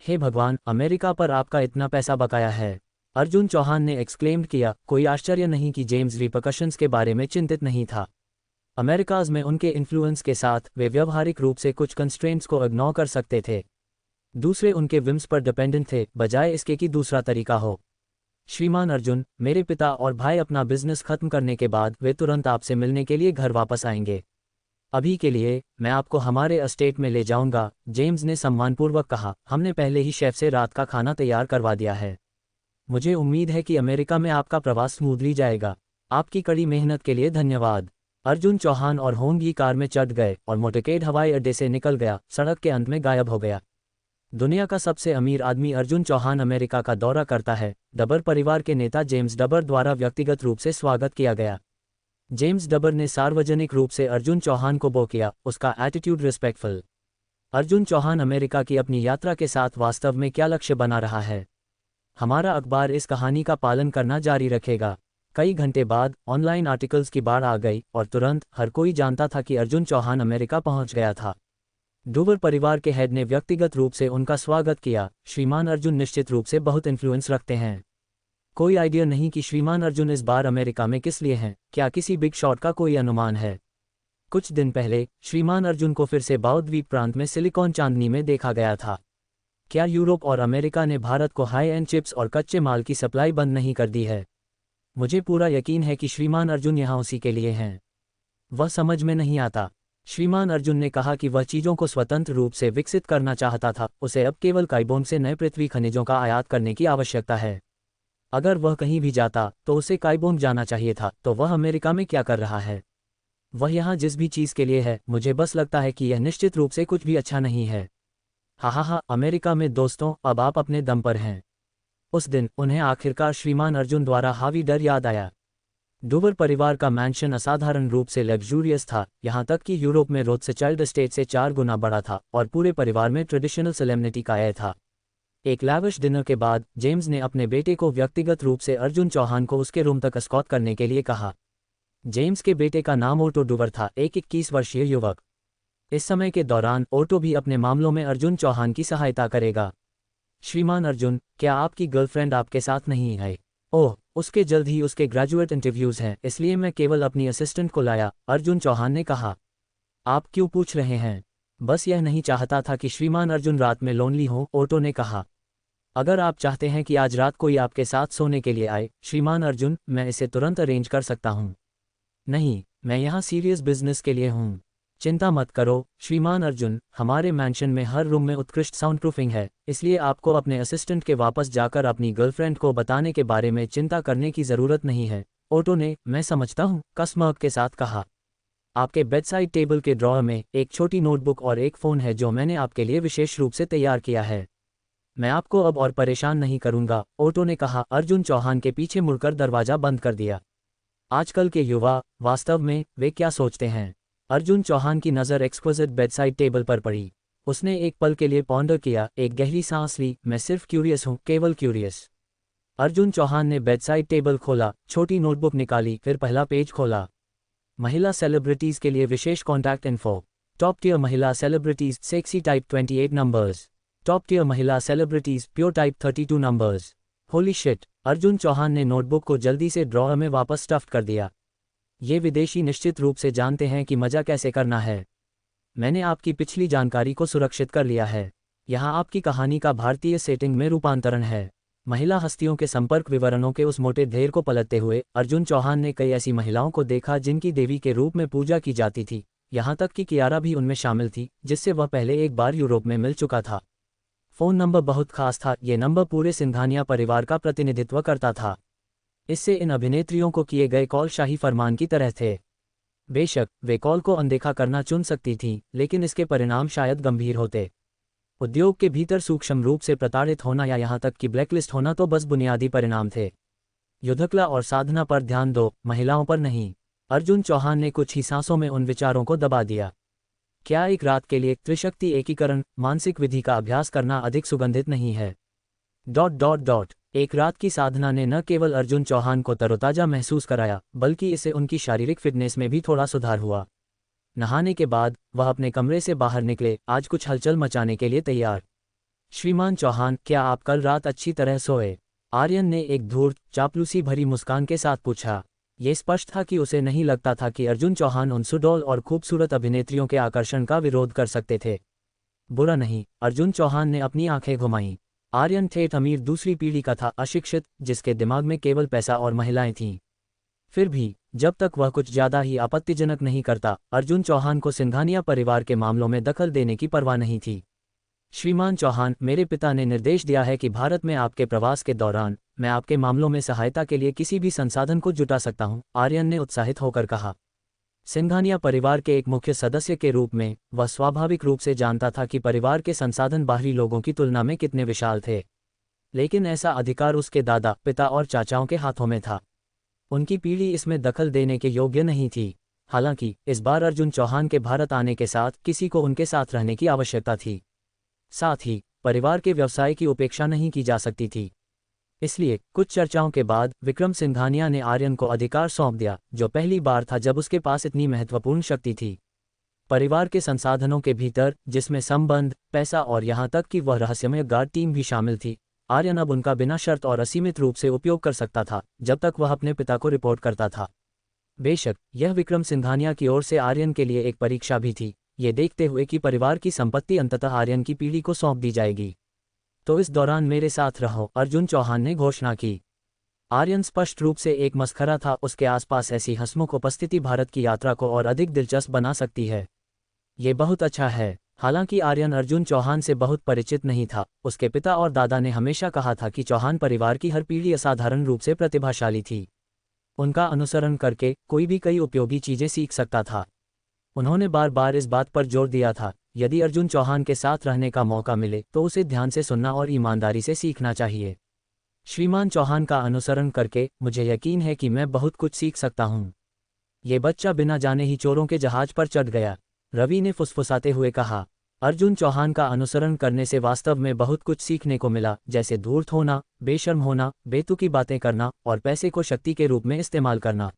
हे भगवान, अमेरिका पर आपका इतना पैसा बकाया है, अर्जुन चौहान ने एक्सक्लेम्ड किया। कोई आश्चर्य नहीं कि जेम्स रिपरकशंस के बारे में चिंतित नहीं था। अमेरिकाज में उनके इन्फ्लुएंस के साथ वे व्यावहारिक रूप से कुछ कंस्ट्रेंट्स को इग्नोर कर सकते थे, दूसरे उनके विम्स पर डिपेंडेंट थे, बजाय इसके कि दूसरा तरीका हो। श्रीमान अर्जुन, मेरे पिता और भाई अपना बिजनेस खत्म करने के बाद वे तुरंत आपसे मिलने के लिए घर वापस आएंगे। अभी के लिए मैं आपको हमारे एस्टेट में ले जाऊंगा, जेम्स ने सम्मानपूर्वक कहा। हमने पहले ही शेफ से रात का खाना तैयार करवा दिया है। मुझे उम्मीद है कि अमेरिका में आपका प्रवास स्मूथली जाएगा। आपकी कड़ी मेहनत के लिए धन्यवाद। अर्जुन चौहान और होंगी कार में चढ़ गए और मोटरकेड हवाई अड्डे से निकल गया, सड़क के अंत में गायब हो गया। दुनिया का सबसे अमीर आदमी अर्जुन चौहान अमेरिका का दौरा करता है। डबर परिवार के नेता जेम्स डबर द्वारा व्यक्तिगत रूप से स्वागत किया गया। जेम्स डबर ने सार्वजनिक रूप से अर्जुन चौहान को बो किया, उसका attitude respectful. Arjun Chauhan America की अपनी यात्रा के साथ वास्तव में क्या लक्ष्य बना रहा है? हमारा अखबार इस कहानी का पालन करना जारी रखेगा। कई घंटे बाद ऑनलाइन आर्टिकल्स की बाढ़ आ गई और तुरंत हर कोई जानता था कि अर्जुन चौहान अमेरिका पहुंच गया था। डुवर परिवार के हेड ने व्यक्तिगत रूप से उनका स्वागत किया। श्रीमान अर्जुन निश्चित रूप से बहुत इन्फ्लुएंस रखते हैं। कोई आइडिया नहीं कि श्रीमान अर्जुन इस बार अमेरिका में किस लिए हैं। क्या किसी बिग शॉट का कोई अनुमान है? कुछ दिन पहले श्रीमान अर्जुन को फिर से बाओ द्वीप प्रांत में सिलिकॉन चांदनी में देखा गया था। क्या यूरोप और अमेरिका ने भारत को हाई एंड चिप्स और कच्चे माल की सप्लाई बंद नहीं कर दी है? मुझे पूरा यकीन है कि श्रीमान अर्जुन यहाँ उसी के लिए हैं। वह समझ में नहीं आता। श्रीमान अर्जुन ने कहा कि वह चीज़ों को स्वतंत्र रूप से विकसित करना चाहता था, उसे अब केवल काइबोन से नए पृथ्वी खनिजों का आयात करने की आवश्यकता है। अगर वह कहीं भी जाता तो उसे काइबोन जाना चाहिए था, तो वह अमेरिका में क्या कर रहा है? वह यहाँ जिस भी चीज़ के लिए है, मुझे बस लगता है कि यह निश्चित रूप से कुछ भी अच्छा नहीं है। हा, अमेरिका में दोस्तों, अब आप अपने दम पर हैं। उस दिन उन्हें आखिरकार श्रीमान अर्जुन द्वारा हावी डर याद आया। डुवर परिवार का मैंशन असाधारण रूप से लग्जूरियस था, यहाँ तक कि यूरोप में रोथस्चाइल्ड एस्टेट से 4 गुना बड़ा था और पूरे परिवार में ट्रेडिशनल सोलेमनिटी का एयर था। एक लैविश डिनर के बाद जेम्स ने अपने बेटे को व्यक्तिगत रूप से अर्जुन चौहान को उसके रूम तक एस्कॉर्ट करने के लिए कहा। जेम्स के बेटे का नाम ओटो डुवर था, एक 21 वर्षीय युवक। इस समय के दौरान ओटो भी अपने मामलों में अर्जुन चौहान की सहायता करेगा। श्रीमान अर्जुन, क्या आपकी गर्लफ्रेंड आपके साथ नहीं है? ओह, उसके जल्द ही उसके ग्रेजुएट इंटरव्यूज हैं, इसलिए मैं केवल अपनी असिस्टेंट को लाया, अर्जुन चौहान ने कहा। आप क्यों पूछ रहे हैं? बस यह नहीं चाहता था कि श्रीमान अर्जुन रात में लोनली हो, ओटो ने कहा। अगर आप चाहते हैं कि आज रात कोई आपके साथ सोने के लिए आए, श्रीमान अर्जुन, मैं इसे तुरंत अरेंज कर सकता हूँ। नहीं, मैं यहाँ सीरियस बिजनेस के लिए हूँ। चिंता मत करो श्रीमान अर्जुन, हमारे मैंशन में हर रूम में उत्कृष्ट साउंड प्रूफिंग है, इसलिए आपको अपने असिस्टेंट के वापस जाकर अपनी गर्लफ्रेंड को बताने के बारे में चिंता करने की ज़रूरत नहीं है, ओटो ने, मैं समझता हूँ, कसमक के साथ कहा। आपके बेडसाइड टेबल के ड्रॉअर में एक छोटी नोटबुक और एक फ़ोन है जो मैंने आपके लिए विशेष रूप से तैयार किया है। मैं आपको अब और परेशान नहीं करूँगा, ओटो ने कहा। अर्जुन चौहान के पीछे मुड़कर दरवाज़ा बंद कर दिया। आजकल के युवा, वास्तव में, वे क्या सोचते हैं? अर्जुन चौहान की नज़र एक्सक्विजिट बेडसाइड टेबल पर पड़ी। उसने एक पल के लिए पॉन्डर किया, एक गहरी सांस ली। मैं सिर्फ क्यूरियस हूँ, केवल क्यूरियस। अर्जुन चौहान ने बेडसाइड टेबल खोला, छोटी नोटबुक निकाली, फिर पहला पेज खोला। महिला सेलिब्रिटीज के लिए विशेष कॉन्टैक्ट इन्फो। टॉप टियर महिला celebrities sexy type 28 numbers. Top tier महिला celebrities pure type 32 numbers. Holy shit, Arjun Chauhan ने नोटबुक को जल्दी से ड्रॉअर में वापस स्टफ कर दिया। ये विदेशी निश्चित रूप से जानते हैं कि मजा कैसे करना है। मैंने आपकी पिछली जानकारी को सुरक्षित कर लिया है। यहाँ आपकी कहानी का भारतीय सेटिंग में रूपांतरण है। महिला हस्तियों के संपर्क विवरणों के उस मोटे ढेर को पलटते हुए अर्जुन चौहान ने कई ऐसी महिलाओं को देखा जिनकी देवी के रूप में पूजा की जाती थी, यहाँ तक कि कियारा भी उनमें शामिल थी, जिससे वह पहले एक बार यूरोप में मिल चुका था। फ़ोन नंबर बहुत खास था। ये नंबर पूरे सिंघानिया परिवार का प्रतिनिधित्व करता था। इससे इन अभिनेत्रियों को किए गए कॉल शाही फरमान की तरह थे। बेशक वे कॉल को अनदेखा करना चुन सकती थीं, लेकिन इसके परिणाम शायद गंभीर होते। उद्योग के भीतर सूक्ष्म रूप से प्रताड़ित होना या यहाँ तक कि ब्लैकलिस्ट होना तो बस बुनियादी परिणाम थे। युद्धकला और साधना पर ध्यान दो, महिलाओं पर नहीं। अर्जुन चौहान ने कुछ ही सांसों में उन विचारों को दबा दिया। क्या एक रात के लिए त्रिशक्ति एकीकरण मानसिक विधि का अभ्यास करना अधिक सुगंधित नहीं है? ... एक रात की साधना ने न केवल अर्जुन चौहान को तरोताजा महसूस कराया, बल्कि इससे उनकी शारीरिक फिटनेस में भी थोड़ा सुधार हुआ। नहाने के बाद वह अपने कमरे से बाहर निकले, आज कुछ हलचल मचाने के लिए तैयार। श्रीमान चौहान, क्या आप कल रात अच्छी तरह सोए? आर्यन ने एक धूर्त चापलूसी भरी मुस्कान के साथ पूछा। ये स्पष्ट था कि उसे नहीं लगता था कि अर्जुन चौहान उन सुडौल और खूबसूरत अभिनेत्रियों के आकर्षण का विरोध कर सकते थे। बुरा नहीं, अर्जुन चौहान ने अपनी आंखें घुमाईं। आर्यन ठेठ अमीर दूसरी पीढ़ी का था, अशिक्षित, जिसके दिमाग में केवल पैसा और महिलाएं थीं। फिर भी जब तक वह कुछ ज्यादा ही आपत्तिजनक नहीं करता, अर्जुन चौहान को सिंघानिया परिवार के मामलों में दखल देने की परवाह नहीं थी। श्रीमान चौहान, मेरे पिता ने निर्देश दिया है कि भारत में आपके प्रवास के दौरान मैं आपके मामलों में सहायता के लिए किसी भी संसाधन को जुटा सकता हूं, आर्यन ने उत्साहित होकर कहा। सिंघानिया परिवार के एक मुख्य सदस्य के रूप में वह स्वाभाविक रूप से जानता था कि परिवार के संसाधन बाहरी लोगों की तुलना में कितने विशाल थे, लेकिन ऐसा अधिकार उसके दादा, पिता और चाचाओं के हाथों में था। उनकी पीढ़ी इसमें दखल देने के योग्य नहीं थी। हालांकि इस बार अर्जुन चौहान के भारत आने के साथ किसी को उनके साथ रहने की आवश्यकता थी। साथ ही परिवार के व्यवसाय की उपेक्षा नहीं की जा सकती थी। इसलिए कुछ चर्चाओं के बाद विक्रम सिंघानिया ने आर्यन को अधिकार सौंप दिया, जो पहली बार था जब उसके पास इतनी महत्वपूर्ण शक्ति थी। परिवार के संसाधनों के भीतर, जिसमें संबंध, पैसा और यहाँ तक कि वह रहस्यमय गार्ड टीम भी शामिल थी, आर्यन अब उनका बिना शर्त और असीमित रूप से उपयोग कर सकता था, जब तक वह अपने पिता को रिपोर्ट करता था। बेशक यह विक्रम सिंघानिया की ओर से आर्यन के लिए एक परीक्षा भी थी, ये देखते हुए कि परिवार की संपत्ति अंततः आर्यन की पीढ़ी को सौंप दी जाएगी। तो इस दौरान मेरे साथ रहो, अर्जुन चौहान ने घोषणा की। आर्यन स्पष्ट रूप से एक मस्खरा था। उसके आसपास ऐसी हंसमुख उपस्थिति भारत की यात्रा को और अधिक दिलचस्प बना सकती है। ये बहुत अच्छा है। हालांकि आर्यन अर्जुन चौहान से बहुत परिचित नहीं था, उसके पिता और दादा ने हमेशा कहा था कि चौहान परिवार की हर पीढ़ी असाधारण रूप से प्रतिभाशाली थी। उनका अनुसरण करके कोई भी कई उपयोगी चीजें सीख सकता था। उन्होंने बार बार इस बात पर जोर दिया था, यदि अर्जुन चौहान के साथ रहने का मौका मिले तो उसे ध्यान से सुनना और ईमानदारी से सीखना चाहिए। श्रीमान चौहान का अनुसरण करके मुझे यकीन है कि मैं बहुत कुछ सीख सकता हूँ। ये बच्चा बिना जाने ही चोरों के जहाज पर चढ़ गया, रवि ने फुसफुसाते हुए कहा। अर्जुन चौहान का अनुसरण करने से वास्तव में बहुत कुछ सीखने को मिला, जैसे धूर्त होना, बेशर्म होना, बेतुकी बातें करना और पैसे को शक्ति के रूप में इस्तेमाल करना।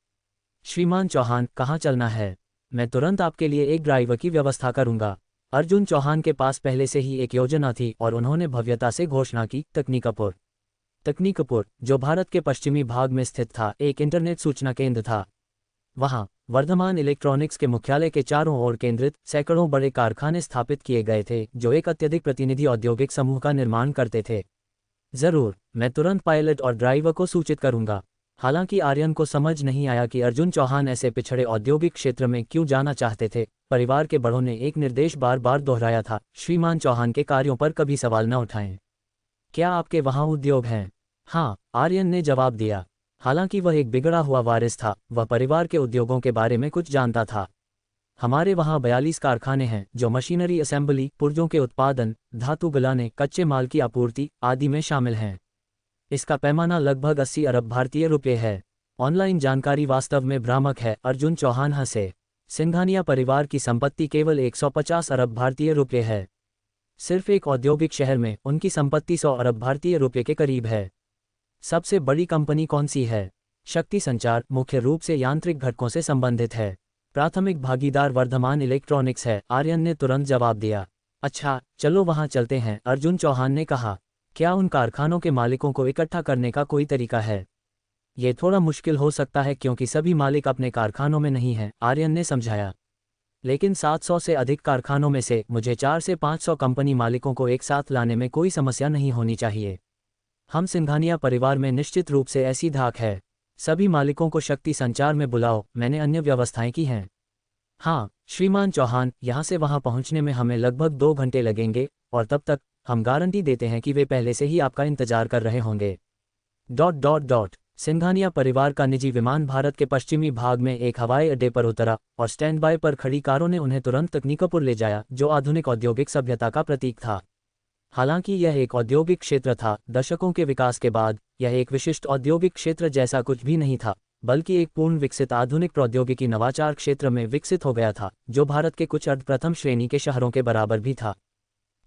श्रीमान चौहान, कहाँ चलना है? मैं तुरंत आपके लिए एक ड्राइवर की व्यवस्था करूंगा। अर्जुन चौहान के पास पहले से ही एक योजना थी और उन्होंने भव्यता से घोषणा की। तकनीकपुर, जो भारत के पश्चिमी भाग में स्थित था, एक इंटरनेट सूचना केंद्र था। वहां वर्धमान इलेक्ट्रॉनिक्स के मुख्यालय के चारों ओर केंद्रित सैकड़ों बड़े कारखाने स्थापित किए गए थे, जो एक अत्यधिक प्रतिनिधि औद्योगिक समूह का निर्माण करते थे। जरूर, मैं तुरंत पायलट और ड्राइवर को सूचित करूंगा। हालांकि आर्यन को समझ नहीं आया कि अर्जुन चौहान ऐसे पिछड़े औद्योगिक क्षेत्र में क्यों जाना चाहते थे। परिवार के बड़ों ने एक निर्देश बार बार दोहराया था, श्रीमान चौहान के कार्यों पर कभी सवाल न उठाएं। क्या आपके वहां उद्योग हैं? हाँ, आर्यन ने जवाब दिया। हालांकि वह एक बिगड़ा हुआ वारिस था, वह परिवार के उद्योगों के बारे में कुछ जानता था। हमारे वहाँ 42 कारखाने हैं, जो मशीनरी असेंबली, पुर्जों के उत्पादन, धातु गलाने, कच्चे माल की आपूर्ति आदि में शामिल हैं। इसका पैमाना लगभग 80 अरब भारतीय रुपये है। ऑनलाइन जानकारी वास्तव में भ्रामक है, अर्जुन चौहान हंसे। सिंघानिया परिवार की संपत्ति केवल 150 अरब भारतीय रुपये है। सिर्फ एक औद्योगिक शहर में उनकी संपत्ति 100 अरब भारतीय रुपये के करीब है। सबसे बड़ी कंपनी कौन सी है? शक्ति संचार, मुख्य रूप से यांत्रिक घटकों से संबंधित है। प्राथमिक भागीदार वर्धमान इलेक्ट्रॉनिक्स है, आर्यन ने तुरंत जवाब दिया। अच्छा, चलो वहां चलते हैं, अर्जुन चौहान ने कहा। क्या उन कारखानों के मालिकों को इकट्ठा करने का कोई तरीका है? ये थोड़ा मुश्किल हो सकता है क्योंकि सभी मालिक अपने कारखानों में नहीं हैं, आर्यन ने समझाया। लेकिन 700 से अधिक कारखानों में से मुझे 4 से 500 कंपनी मालिकों को एक साथ लाने में कोई समस्या नहीं होनी चाहिए। हम सिंघानिया परिवार में निश्चित रूप से ऐसी धाक है। सभी मालिकों को शक्ति संचार में बुलाओ, मैंने अन्य व्यवस्थाएं की हैं। हाँ श्रीमान चौहान, यहाँ से वहाँ पहुँचने में हमें लगभग 2 घंटे लगेंगे, और तब तक हम गारंटी देते हैं कि वे पहले से ही आपका इंतजार कर रहे होंगे। सिंघानिया परिवार का निजी विमान भारत के पश्चिमी भाग में एक हवाई अड्डे पर उतरा और स्टैंड बाय पर खड़ी कारों ने उन्हें तुरंत तकनीकपुर ले जाया, जो आधुनिक औद्योगिक सभ्यता का प्रतीक था। हालांकि यह एक औद्योगिक क्षेत्र था, दशकों के विकास के बाद यह एक विशिष्ट औद्योगिक क्षेत्र जैसा कुछ भी नहीं था, बल्कि एक पूर्ण विकसित आधुनिक प्रौद्योगिकी नवाचार क्षेत्र में विकसित हो गया था, जो भारत के कुछ अर्धप्रथम श्रेणी के शहरों के बराबर भी था।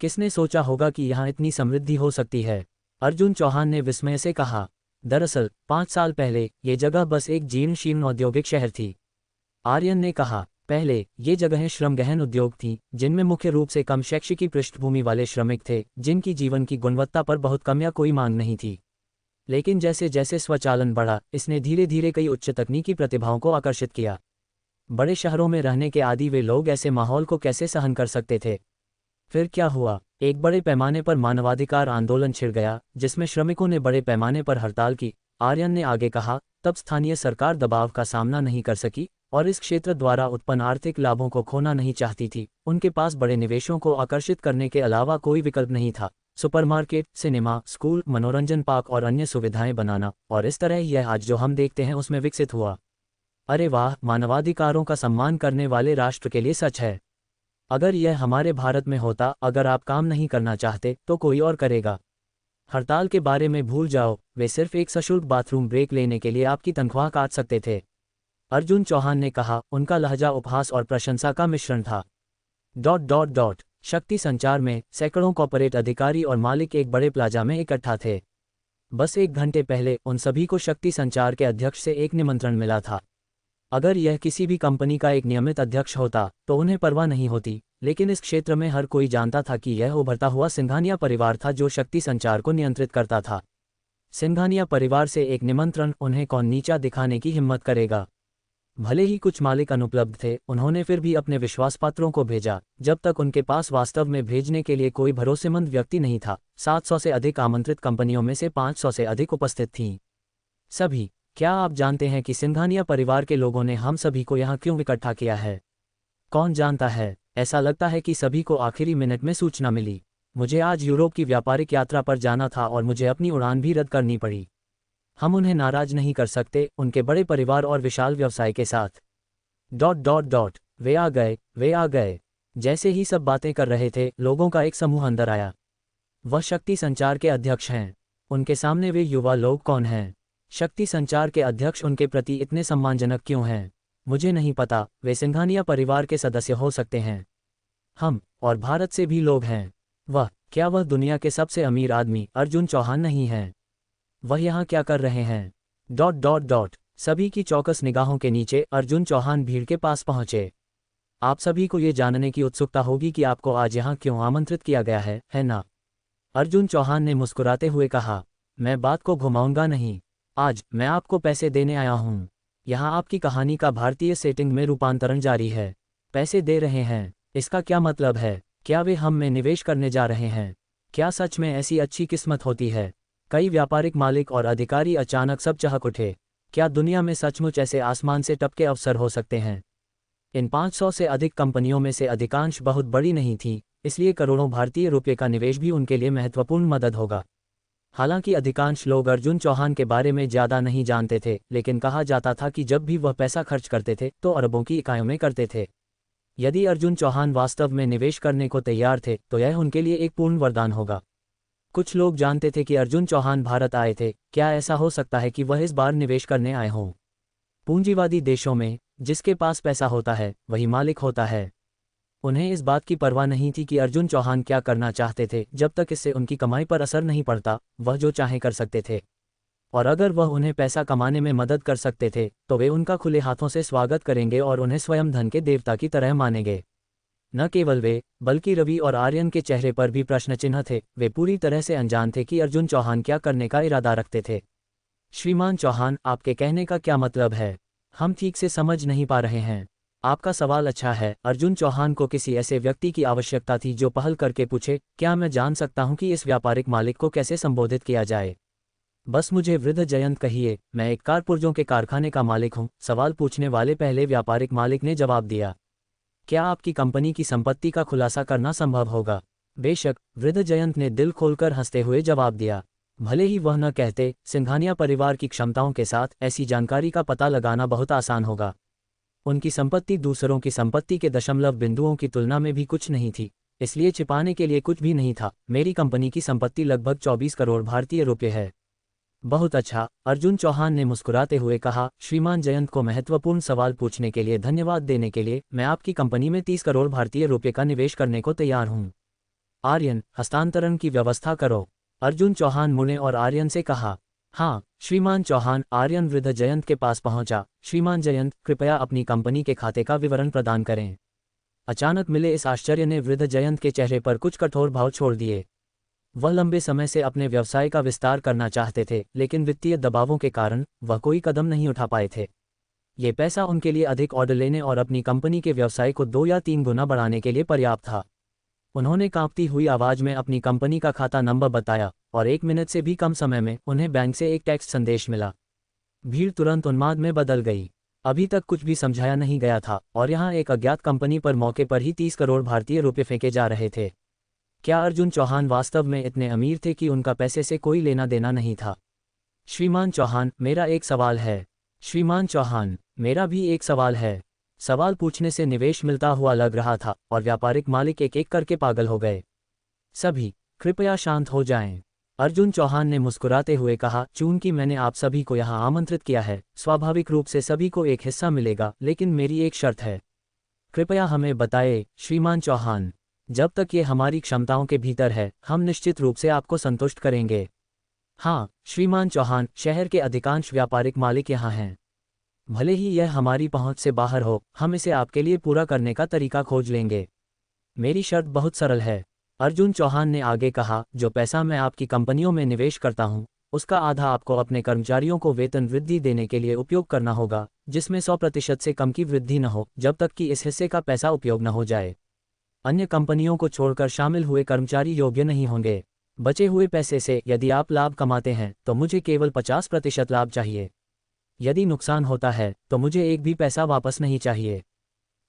किसने सोचा होगा कि यहाँ इतनी समृद्धि हो सकती है? अर्जुन चौहान ने विस्मय से कहा। दरअसल 5 साल पहले ये जगह बस एक जीर्ण शीर्ण औद्योगिक शहर थी, आर्यन ने कहा। पहले ये जगहें श्रमगहन उद्योग थीं, जिनमें मुख्य रूप से कम शैक्षिकी पृष्ठभूमि वाले श्रमिक थे, जिनकी जीवन की गुणवत्ता पर बहुत कम या कोई मांग नहीं थी। लेकिन जैसे जैसे स्वचालन बढ़ा, इसने धीरे धीरे कई उच्च तकनीकी प्रतिभाओं को आकर्षित किया। बड़े शहरों में रहने के आदी वे लोग ऐसे माहौल को कैसे सहन कर सकते थे? फिर क्या हुआ? एक बड़े पैमाने पर मानवाधिकार आंदोलन छिड़ गया, जिसमें श्रमिकों ने बड़े पैमाने पर हड़ताल की, आर्यन ने आगे कहा। तब स्थानीय सरकार दबाव का सामना नहीं कर सकी और इस क्षेत्र द्वारा उत्पन्न आर्थिक लाभों को खोना नहीं चाहती थी। उनके पास बड़े निवेशों को आकर्षित करने के अलावा कोई विकल्प नहीं था। सुपरमार्केट, सिनेमा, स्कूल, मनोरंजन पार्क और अन्य सुविधाएं बनाना, और इस तरह यह आज जो हम देखते हैं उसमें विकसित हुआ। अरे वाह, मानवाधिकारों का सम्मान करने वाले राष्ट्र के लिए सच है। अगर यह हमारे भारत में होता, अगर आप काम नहीं करना चाहते तो कोई और करेगा। हड़ताल के बारे में भूल जाओ, वे सिर्फ एक सशुल्क बाथरूम ब्रेक लेने के लिए आपकी तनख्वाह काट सकते थे, अर्जुन चौहान ने कहा। उनका लहजा उपहास और प्रशंसा का मिश्रण था। शक्ति संचार में सैकड़ों कॉर्पोरेट अधिकारी और मालिक एक बड़े प्लाजा में इकट्ठा थे। बस 1 घंटे पहले उन सभी को शक्ति संचार के अध्यक्ष से एक निमंत्रण मिला था। अगर यह किसी भी कंपनी का एक नियमित अध्यक्ष होता तो उन्हें परवाह नहीं होती, लेकिन इस क्षेत्र में हर कोई जानता था कि यह उभरता हुआ सिंघानिया परिवार था जो शक्ति संचार को नियंत्रित करता था। सिंघानिया परिवार से एक निमंत्रण, उन्हें कौन नीचा दिखाने की हिम्मत करेगा? भले ही कुछ मालिक अनुपलब्ध थे, उन्होंने फिर भी अपने विश्वासपात्रों को भेजा, जब तक उनके पास वास्तव में भेजने के लिए कोई भरोसेमंद व्यक्ति नहीं था। 700 से अधिक आमंत्रित कंपनियों में से 500 से अधिक उपस्थित थीं। सभी। क्या आप जानते हैं कि सिंघानिया परिवार के लोगों ने हम सभी को यहाँ क्यों इकट्ठा किया है? कौन जानता है? ऐसा लगता है कि सभी को आखिरी मिनट में सूचना मिली। मुझे आज यूरोप की व्यापारिक यात्रा पर जाना था और मुझे अपनी उड़ान भी रद्द करनी पड़ी। हम उन्हें नाराज नहीं कर सकते, उनके बड़े परिवार और विशाल व्यवसाय के साथ। वे आ गए। जैसे ही सब बातें कर रहे थे, लोगों का एक समूह अंदर आया। वह शक्ति संचार के अध्यक्ष हैं। उनके सामने वे युवा लोग कौन हैं? शक्ति संचार के अध्यक्ष उनके प्रति इतने सम्मानजनक क्यों हैं? मुझे नहीं पता। वे सिंघानिया परिवार के सदस्य हो सकते हैं। हम और भारत से भी लोग हैं। क्या वह दुनिया के सबसे अमीर आदमी अर्जुन चौहान नहीं हैं? वह यहाँ क्या कर रहे हैं? सभी की चौकस निगाहों के नीचे अर्जुन चौहान भीड़ के पास पहुंचे। आप सभी को ये जानने की उत्सुकता होगी कि आपको आज यहाँ क्यों आमंत्रित किया गया है ना? अर्जुन चौहान ने मुस्कुराते हुए कहा। मैं बात को घुमाऊंगा नहीं। आज मैं आपको पैसे देने आया हूँ। यहाँ आपकी कहानी का भारतीय सेटिंग में रूपांतरण जारी है। पैसे दे रहे हैं, इसका क्या मतलब है? क्या वे हम में निवेश करने जा रहे हैं? क्या सच में ऐसी अच्छी किस्मत होती है? कई व्यापारिक मालिक और अधिकारी अचानक सब चहक उठे। क्या दुनिया में सचमुच ऐसे आसमान से टपके अवसर हो सकते हैं? इन 500 से अधिक कंपनियों में से अधिकांश बहुत बड़ी नहीं थीं, इसलिए करोड़ों भारतीय रुपये का निवेश भी उनके लिए महत्वपूर्ण मदद होगा। हालांकि अधिकांश लोग अर्जुन चौहान के बारे में ज़्यादा नहीं जानते थे, लेकिन कहा जाता था कि जब भी वह पैसा खर्च करते थे तो अरबों की इकाइयों में करते थे। यदि अर्जुन चौहान वास्तव में निवेश करने को तैयार थे तो यह उनके लिए एक पूर्ण वरदान होगा। कुछ लोग जानते थे कि अर्जुन चौहान भारत आए थे। क्या ऐसा हो सकता है कि वह इस बार निवेश करने आए हों? पूंजीवादी देशों में जिसके पास पैसा होता है वही मालिक होता है। उन्हें इस बात की परवाह नहीं थी कि अर्जुन चौहान क्या करना चाहते थे, जब तक इससे उनकी कमाई पर असर नहीं पड़ता, वह जो चाहे कर सकते थे। और अगर वह उन्हें पैसा कमाने में मदद कर सकते थे तो वे उनका खुले हाथों से स्वागत करेंगे और उन्हें स्वयं धन के देवता की तरह मानेंगे। न केवल वे, बल्कि रवि और आर्यन के चेहरे पर भी प्रश्न चिन्ह थे। वे पूरी तरह से अनजान थे कि अर्जुन चौहान क्या करने का इरादा रखते थे। श्रीमान चौहान, आपके कहने का क्या मतलब है? हम ठीक से समझ नहीं पा रहे हैं। आपका सवाल अच्छा है। अर्जुन चौहान को किसी ऐसे व्यक्ति की आवश्यकता थी जो पहल करके पूछे, क्या मैं जान सकता हूं कि इस व्यापारिक मालिक को कैसे संबोधित किया जाए? बस मुझे वृद्ध जयंत कहिए, मैं एक कार पुर्जों के कारखाने का मालिक हूं। सवाल पूछने वाले पहले व्यापारिक मालिक ने जवाब दिया। क्या आपकी कंपनी की संपत्ति का खुलासा करना संभव होगा? बेशक, वृद्ध जयंत ने दिल खोलकर हंसते हुए जवाब दिया। भले ही वह न कहते, सिंघानिया परिवार की क्षमताओं के साथ ऐसी जानकारी का पता लगाना बहुत आसान होगा। उनकी संपत्ति दूसरों की संपत्ति के दशमलव बिंदुओं की तुलना में भी कुछ नहीं थी, इसलिए छिपाने के लिए कुछ भी नहीं था। मेरी कंपनी की संपत्ति लगभग 24 करोड़ भारतीय रुपये है। बहुत अच्छा, अर्जुन चौहान ने मुस्कुराते हुए कहा। श्रीमान जयंत को महत्वपूर्ण सवाल पूछने के लिए धन्यवाद देने के लिए मैं आपकी कंपनी में 30 करोड़ भारतीय रुपये का निवेश करने को तैयार हूं। आर्यन, हस्तांतरण की व्यवस्था करो। अर्जुन चौहान मुड़े और आर्यन से कहा। हाँ श्रीमान चौहान। आर्यन वृद्ध जयंत के पास पहुंचा। श्रीमान जयंत, कृपया अपनी कंपनी के खाते का विवरण प्रदान करें। अचानक मिले इस आश्चर्य ने वृद्ध जयंत के चेहरे पर कुछ कठोर भाव छोड़ दिए। वह लंबे समय से अपने व्यवसाय का विस्तार करना चाहते थे, लेकिन वित्तीय दबावों के कारण वह कोई कदम नहीं उठा पाए थे। ये पैसा उनके लिए अधिक ऑर्डर लेने और अपनी कंपनी के व्यवसाय को 2 या 3 गुना बढ़ाने के लिए पर्याप्त था। उन्होंने कांपती हुई आवाज में अपनी कंपनी का खाता नंबर बताया और 1 मिनट से भी कम समय में उन्हें बैंक से एक टेक्स्ट संदेश मिला। भीड़ तुरंत उन्माद में बदल गई। अभी तक कुछ भी समझाया नहीं गया था और यहाँ एक अज्ञात कंपनी पर मौके पर ही 30 करोड़ भारतीय रुपये फेंके जा रहे थे। क्या अर्जुन चौहान वास्तव में इतने अमीर थे कि उनका पैसे से कोई लेना देना नहीं था? श्रीमान चौहान, मेरा एक सवाल है। श्रीमान चौहान, मेरा भी एक सवाल है। सवाल पूछने से निवेश मिलता हुआ लग रहा था और व्यापारिक मालिक एक एक करके पागल हो गए। सभी कृपया शांत हो जाएं। अर्जुन चौहान ने मुस्कुराते हुए कहा, चूंकि मैंने आप सभी को यहाँ आमंत्रित किया है, स्वाभाविक रूप से सभी को एक हिस्सा मिलेगा, लेकिन मेरी एक शर्त है। कृपया हमें बताएं श्रीमान चौहान। जब तक ये हमारी क्षमताओं के भीतर है, हम निश्चित रूप से आपको संतुष्ट करेंगे। हाँ श्रीमान चौहान, शहर के अधिकांश व्यापारिक मालिक यहाँ हैं। भले ही यह हमारी पहुंच से बाहर हो, हम इसे आपके लिए पूरा करने का तरीका खोज लेंगे। मेरी शर्त बहुत सरल है। अर्जुन चौहान ने आगे कहा, जो पैसा मैं आपकी कंपनियों में निवेश करता हूं, उसका आधा आपको अपने कर्मचारियों को वेतन वृद्धि देने के लिए उपयोग करना होगा, जिसमें 100% से कम की वृद्धि न हो जब तक कि इस हिस्से का पैसा उपयोग न हो जाए। अन्य कंपनियों को छोड़कर शामिल हुए कर्मचारी योग्य नहीं होंगे। बचे हुए पैसे से यदि आप लाभ कमाते हैं तो मुझे केवल 50% लाभ चाहिए। यदि नुकसान होता है तो मुझे एक भी पैसा वापस नहीं चाहिए।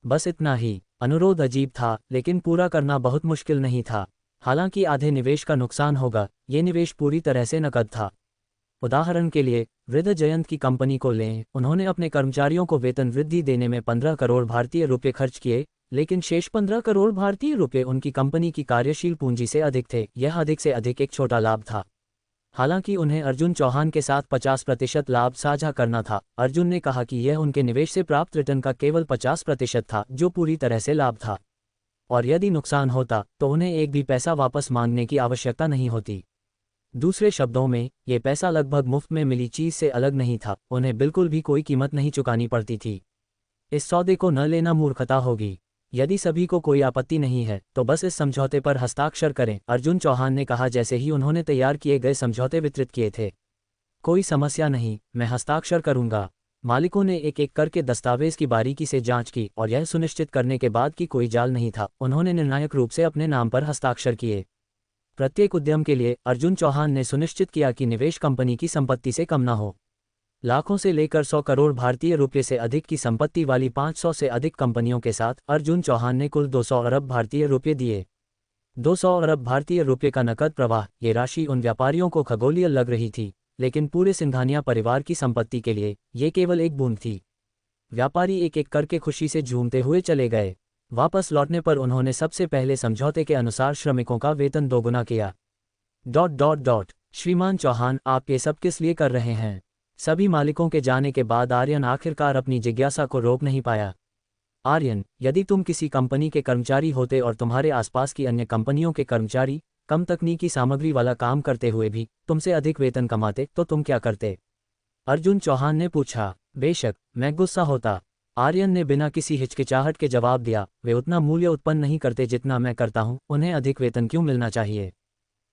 बस इतना ही। अनुरोध अजीब था, लेकिन पूरा करना बहुत मुश्किल नहीं था। हालांकि आधे निवेश का नुकसान होगा, ये निवेश पूरी तरह से नकद था। उदाहरण के लिए, वृद्ध जयंत की कंपनी को लें। उन्होंने अपने कर्मचारियों को वेतन वृद्धि देने में 15 करोड़ भारतीय रुपये खर्च किए, लेकिन शेष 15 करोड़ भारतीय रुपये उनकी कंपनी की कार्यशील पूंजी से अधिक थे। यह अधिक से अधिक एक छोटा लाभ था। हालांकि उन्हें अर्जुन चौहान के साथ 50% लाभ साझा करना था। अर्जुन ने कहा कि यह उनके निवेश से प्राप्त रिटर्न का केवल 50% था, जो पूरी तरह से लाभ था। और यदि नुकसान होता तो उन्हें एक भी पैसा वापस मांगने की आवश्यकता नहीं होती। दूसरे शब्दों में, ये पैसा लगभग मुफ्त में मिली चीज से अलग नहीं था। उन्हें बिल्कुल भी कोई कीमत नहीं चुकानी पड़ती थी। इस सौदे को न लेना मूर्खता होगी। यदि सभी को कोई आपत्ति नहीं है तो बस इस समझौते पर हस्ताक्षर करें, अर्जुन चौहान ने कहा जैसे ही उन्होंने तैयार किए गए समझौते वितरित किए थे। कोई समस्या नहीं, मैं हस्ताक्षर करूंगा। मालिकों ने एक एक करके दस्तावेज की बारीकी से जांच की और यह सुनिश्चित करने के बाद कि कोई जाल नहीं था, उन्होंने निर्णायक रूप से अपने नाम पर हस्ताक्षर किए। प्रत्येक उद्यम के लिए अर्जुन चौहान ने सुनिश्चित किया कि निवेश कंपनी की संपत्ति से कम न हो। लाखों से लेकर 100 करोड़ भारतीय रुपये से अधिक की संपत्ति वाली 500 से अधिक कंपनियों के साथ अर्जुन चौहान ने कुल 200 अरब भारतीय रुपये दिए। 200 अरब भारतीय रुपये का नकद प्रवाह। ये राशि उन व्यापारियों को खगोलीय लग रही थी, लेकिन पूरे सिंघानिया परिवार की संपत्ति के लिए ये केवल एक बूंद थी। व्यापारी एक एक करके खुशी से झूमते हुए चले गए। वापस लौटने पर उन्होंने सबसे पहले समझौते के अनुसार श्रमिकों का वेतन दोगुना किया। ... श्रीमान चौहान, आप ये सब किस लिए कर रहे हैं? सभी मालिकों के जाने के बाद आर्यन आखिरकार अपनी जिज्ञासा को रोक नहीं पाया। आर्यन, यदि तुम किसी कंपनी के कर्मचारी होते और तुम्हारे आसपास की अन्य कंपनियों के कर्मचारी कम तकनीकी सामग्री वाला काम करते हुए भी तुमसे अधिक वेतन कमाते तो तुम क्या करते? अर्जुन चौहान ने पूछा। बेशक मैं गुस्सा होता, आर्यन ने बिना किसी हिचकिचाहट के जवाब दिया। वे उतना मूल्य उत्पन्न नहीं करते जितना मैं करता हूँ, उन्हें अधिक वेतन क्यों मिलना चाहिए?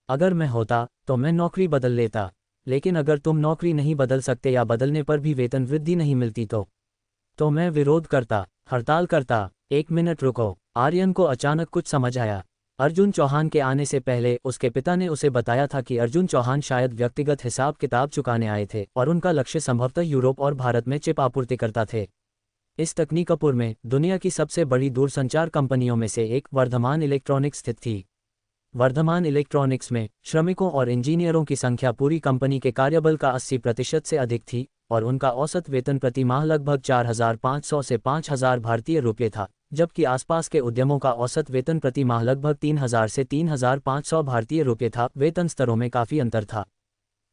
अगर मैं होता तो मैं नौकरी बदल लेता, लेकिन अगर तुम नौकरी नहीं बदल सकते या बदलने पर भी वेतन वृद्धि नहीं मिलती तो मैं विरोध करता, हड़ताल करता। एक मिनट रुको, आर्यन को अचानक कुछ समझ आया। अर्जुन चौहान के आने से पहले उसके पिता ने उसे बताया था कि अर्जुन चौहान शायद व्यक्तिगत हिसाब किताब चुकाने आए थे और उनका लक्ष्य संभवतः यूरोप और भारत में चिप आपूर्तिकर्ता थे। इस तकनीकपुर में दुनिया की सबसे बड़ी दूरसंचार कंपनियों में से एक वर्धमान इलेक्ट्रॉनिक्स स्थित थी। वर्धमान इलेक्ट्रॉनिक्स में श्रमिकों और इंजीनियरों की संख्या पूरी कंपनी के कार्यबल का 80% से अधिक थी और उनका औसत वेतन प्रति माह लगभग 4,500 से 5,000 भारतीय रुपये था, जबकि आसपास के उद्यमों का औसत वेतन प्रति माह लगभग 3,000 से 3,500 भारतीय रुपये था। वेतन स्तरों में काफ़ी अंतर था।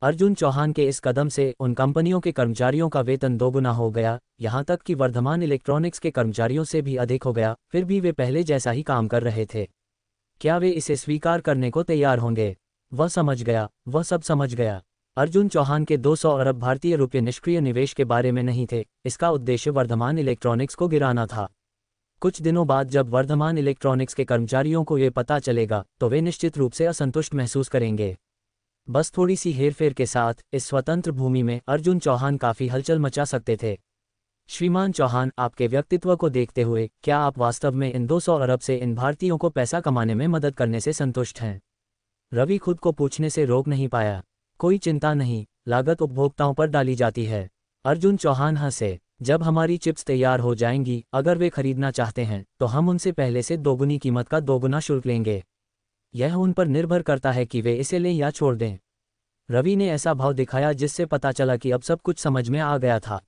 अर्जुन चौहान के इस कदम से उन कंपनियों के कर्मचारियों का वेतन दोगुना हो गया, यहाँ तक कि वर्धमान इलेक्ट्रॉनिक्स के कर्मचारियों से भी अधिक हो गया। फिर भी वे पहले जैसा ही काम कर रहे थे। क्या वे इसे स्वीकार करने को तैयार होंगे? वह समझ गया, वह सब समझ गया। अर्जुन चौहान के 200 अरब भारतीय रुपये निष्क्रिय निवेश के बारे में नहीं थे, इसका उद्देश्य वर्धमान इलेक्ट्रॉनिक्स को गिराना था। कुछ दिनों बाद जब वर्धमान इलेक्ट्रॉनिक्स के कर्मचारियों को ये पता चलेगा तो वे निश्चित रूप से असंतुष्ट महसूस करेंगे। बस थोड़ी सी हेरफेर के साथ इस स्वतंत्र भूमि में अर्जुन चौहान काफ़ी हलचल मचा सकते थे। श्रीमान चौहान, आपके व्यक्तित्व को देखते हुए क्या आप वास्तव में इन 200 अरब से इन भारतीयों को पैसा कमाने में मदद करने से संतुष्ट हैं? रवि खुद को पूछने से रोक नहीं पाया। कोई चिंता नहीं, लागत उपभोक्ताओं पर डाली जाती है। अर्जुन चौहान हंसे। जब हमारी चिप्स तैयार हो जाएंगी, अगर वे खरीदना चाहते हैं तो हम उनसे पहले से दोगुनी कीमत का दोगुना शुल्क लेंगे। यह उन पर निर्भर करता है कि वे इसे लें या छोड़ दें। रवि ने ऐसा भाव दिखाया जिससे पता चला कि अब सब कुछ समझ में आ गया था।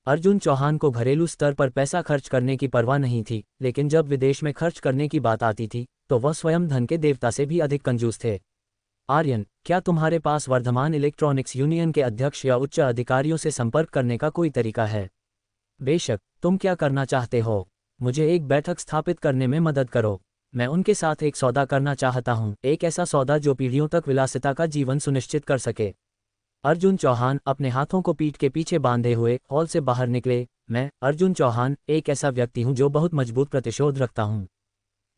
अर्जुन चौहान को घरेलू स्तर पर पैसा खर्च करने की परवाह नहीं थी, लेकिन जब विदेश में खर्च करने की बात आती थी तो वह स्वयं धन के देवता से भी अधिक कंजूस थे। आर्यन, क्या तुम्हारे पास वर्धमान इलेक्ट्रॉनिक्स यूनियन के अध्यक्ष या उच्च अधिकारियों से संपर्क करने का कोई तरीका है? बेशक। तुम क्या करना चाहते हो? मुझे एक बैठक स्थापित करने में मदद करो। मैं उनके साथ एक सौदा करना चाहता हूँ, एक ऐसा सौदा जो पीढ़ियों तक विलासिता का जीवन सुनिश्चित कर सके। अर्जुन चौहान अपने हाथों को पीठ के पीछे बांधे हुए हॉल से बाहर निकले। मैं, अर्जुन चौहान, एक ऐसा व्यक्ति हूँ जो बहुत मजबूत प्रतिशोध रखता हूँ।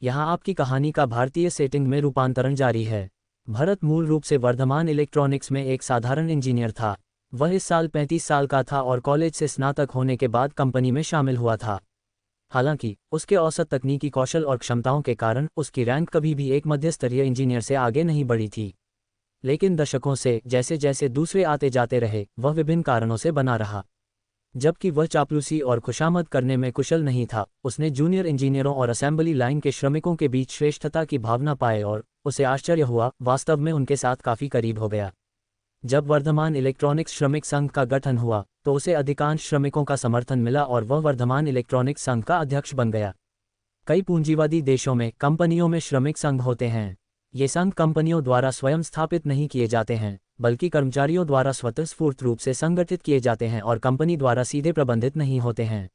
यहाँ आपकी कहानी का भारतीय सेटिंग में रूपांतरण जारी है। भरत मूल रूप से वर्धमान इलेक्ट्रॉनिक्स में एक साधारण इंजीनियर था। वह इस साल 35 साल का था और कॉलेज से स्नातक होने के बाद कंपनी में शामिल हुआ था। हालांकि उसके औसत तकनीकी कौशल और क्षमताओं के कारण उसकी रैंक कभी भी एक मध्य स्तरीय इंजीनियर से आगे नहीं बढ़ी थी। लेकिन दशकों से जैसे जैसे दूसरे आते जाते रहे, वह विभिन्न कारणों से बना रहा। जबकि वह चापलूसी और खुशामद करने में कुशल नहीं था, उसने जूनियर इंजीनियरों और असेंबली लाइन के श्रमिकों के बीच श्रेष्ठता की भावना पाए और उसे आश्चर्य हुआ, वास्तव में उनके साथ काफ़ी करीब हो गया। जब वर्धमान इलेक्ट्रॉनिक्स श्रमिक संघ का गठन हुआ तो उसे अधिकांश श्रमिकों का समर्थन मिला और वह वर्धमान इलेक्ट्रॉनिक्स संघ का अध्यक्ष बन गया। कई पूंजीवादी देशों में कंपनियों में श्रमिक संघ होते हैं। ये संघ कंपनियों द्वारा स्वयं स्थापित नहीं किए जाते हैं, बल्कि कर्मचारियों द्वारा स्वतःस्फूर्त रूप से संगठित किए जाते हैं और कंपनी द्वारा सीधे प्रबंधित नहीं होते हैं।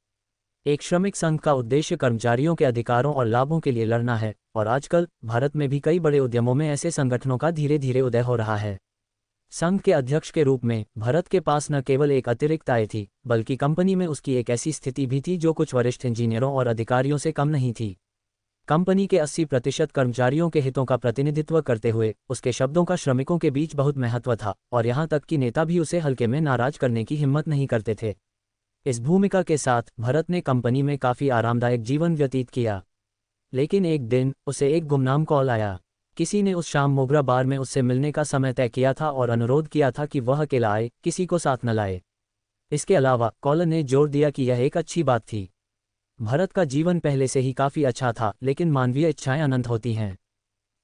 एक श्रमिक संघ का उद्देश्य कर्मचारियों के अधिकारों और लाभों के लिए लड़ना है, और आजकल भारत में भी कई बड़े उद्यमों में ऐसे संगठनों का धीरे धीरे उदय हो रहा है। संघ के अध्यक्ष के रूप में भरत के पास न केवल एक अतिरिक्त आय थी, बल्कि कंपनी में उसकी एक ऐसी स्थिति भी थी जो कुछ वरिष्ठ इंजीनियरों और अधिकारियों से कम नहीं थी। कंपनी के 80% कर्मचारियों के हितों का प्रतिनिधित्व करते हुए उसके शब्दों का श्रमिकों के बीच बहुत महत्व था, और यहाँ तक कि नेता भी उसे हल्के में नाराज करने की हिम्मत नहीं करते थे। इस भूमिका के साथ भरत ने कंपनी में काफ़ी आरामदायक जीवन व्यतीत किया। लेकिन एक दिन उसे एक गुमनाम कॉल आया। किसी ने उस शाम मोगरा बार में उससे मिलने का समय तय किया था और अनुरोध किया था कि वह अकेला आए, किसी को साथ न लाए। इसके अलावा कॉलर ने जोर दिया कि यह एक अच्छी बात थी। भरत का जीवन पहले से ही काफ़ी अच्छा था, लेकिन मानवीय इच्छाएं अनंत होती हैं।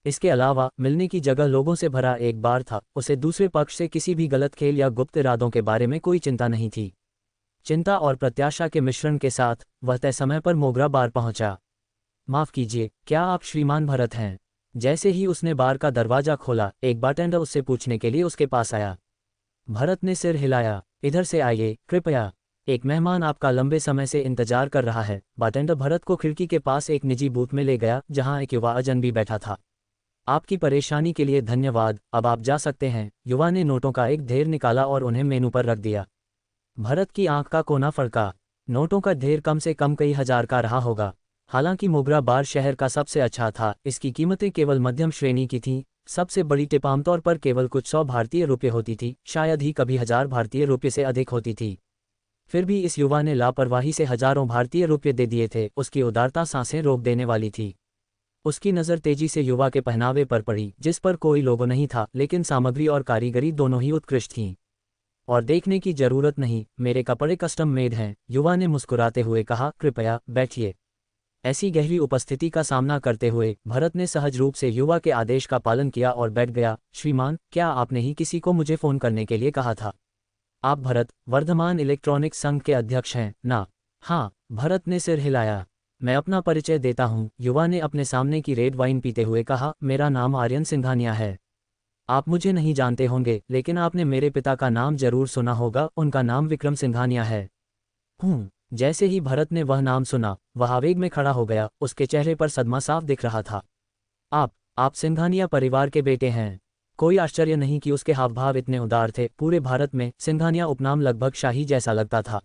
इसके अलावा मिलने की जगह लोगों से भरा एक बार था। उसे दूसरे पक्ष से किसी भी गलत खेल या गुप्त इरादों के बारे में कोई चिंता नहीं थी। चिंता और प्रत्याशा के मिश्रण के साथ वह तय समय पर मोगरा बार पहुंचा। माफ़ कीजिए, क्या आप श्रीमान भरत हैं? जैसे ही उसने बार का दरवाजा खोला, एक बारटेंडर उससे पूछने के लिए उसके पास आया। भरत ने सिर हिलाया। इधर से आइए कृपया, एक मेहमान आपका लंबे समय से इंतजार कर रहा है। बारटेंडर भरत को खिड़की के पास एक निजी बूथ में ले गया, जहां एक युवा अजनबी बैठा था। आपकी परेशानी के लिए धन्यवाद, अब आप जा सकते हैं। युवा ने नोटों का एक ढेर निकाला और उन्हें मेनू पर रख दिया। भरत की आंख का कोना फड़का। नोटों का ढेर कम से कम कई हजार का रहा होगा। हालांकि मोगरा बार शहर का सबसे अच्छा था, इसकी कीमतें केवल मध्यम श्रेणी की थीं। सबसे बड़ी टिप आमतौर पर केवल कुछ 100 भारतीय रुपये होती थी, शायद ही कभी 1000 भारतीय रुपये से अधिक होती थी। फिर भी इस युवा ने लापरवाही से हजारों भारतीय रुपये दे दिए थे। उसकी उदारता सांसें रोक देने वाली थी। उसकी नज़र तेजी से युवा के पहनावे पर पड़ी, जिस पर कोई लोगो नहीं था, लेकिन सामग्री और कारीगरी दोनों ही उत्कृष्ट थीं। और देखने की जरूरत नहीं, मेरे कपड़े कस्टम मेड हैं, युवा ने मुस्कुराते हुए कहा। कृपया बैठिए। ऐसी गहरी उपस्थिति का सामना करते हुए भरत ने सहज रूप से युवा के आदेश का पालन किया और बैठ गया। श्रीमान, क्या आपने ही किसी को मुझे फ़ोन करने के लिए कहा था? आप भरत, वर्धमान इलेक्ट्रॉनिक्स संघ के अध्यक्ष हैं ना? हाँ, भरत ने सिर हिलाया। मैं अपना परिचय देता हूँ, युवा ने अपने सामने की रेड वाइन पीते हुए कहा। मेरा नाम आर्यन सिंघानिया है। आप मुझे नहीं जानते होंगे, लेकिन आपने मेरे पिता का नाम जरूर सुना होगा। उनका नाम विक्रम सिंघानिया है। जैसे ही भरत ने वह नाम सुना, वह आवेग में खड़ा हो गया। उसके चेहरे पर सदमा साफ दिख रहा था। आप सिंघानिया परिवार के बेटे हैं। कोई आश्चर्य नहीं कि उसके हाव भाव इतने उदार थे। पूरे भारत में सिंघानिया उपनाम लगभग शाही जैसा लगता था।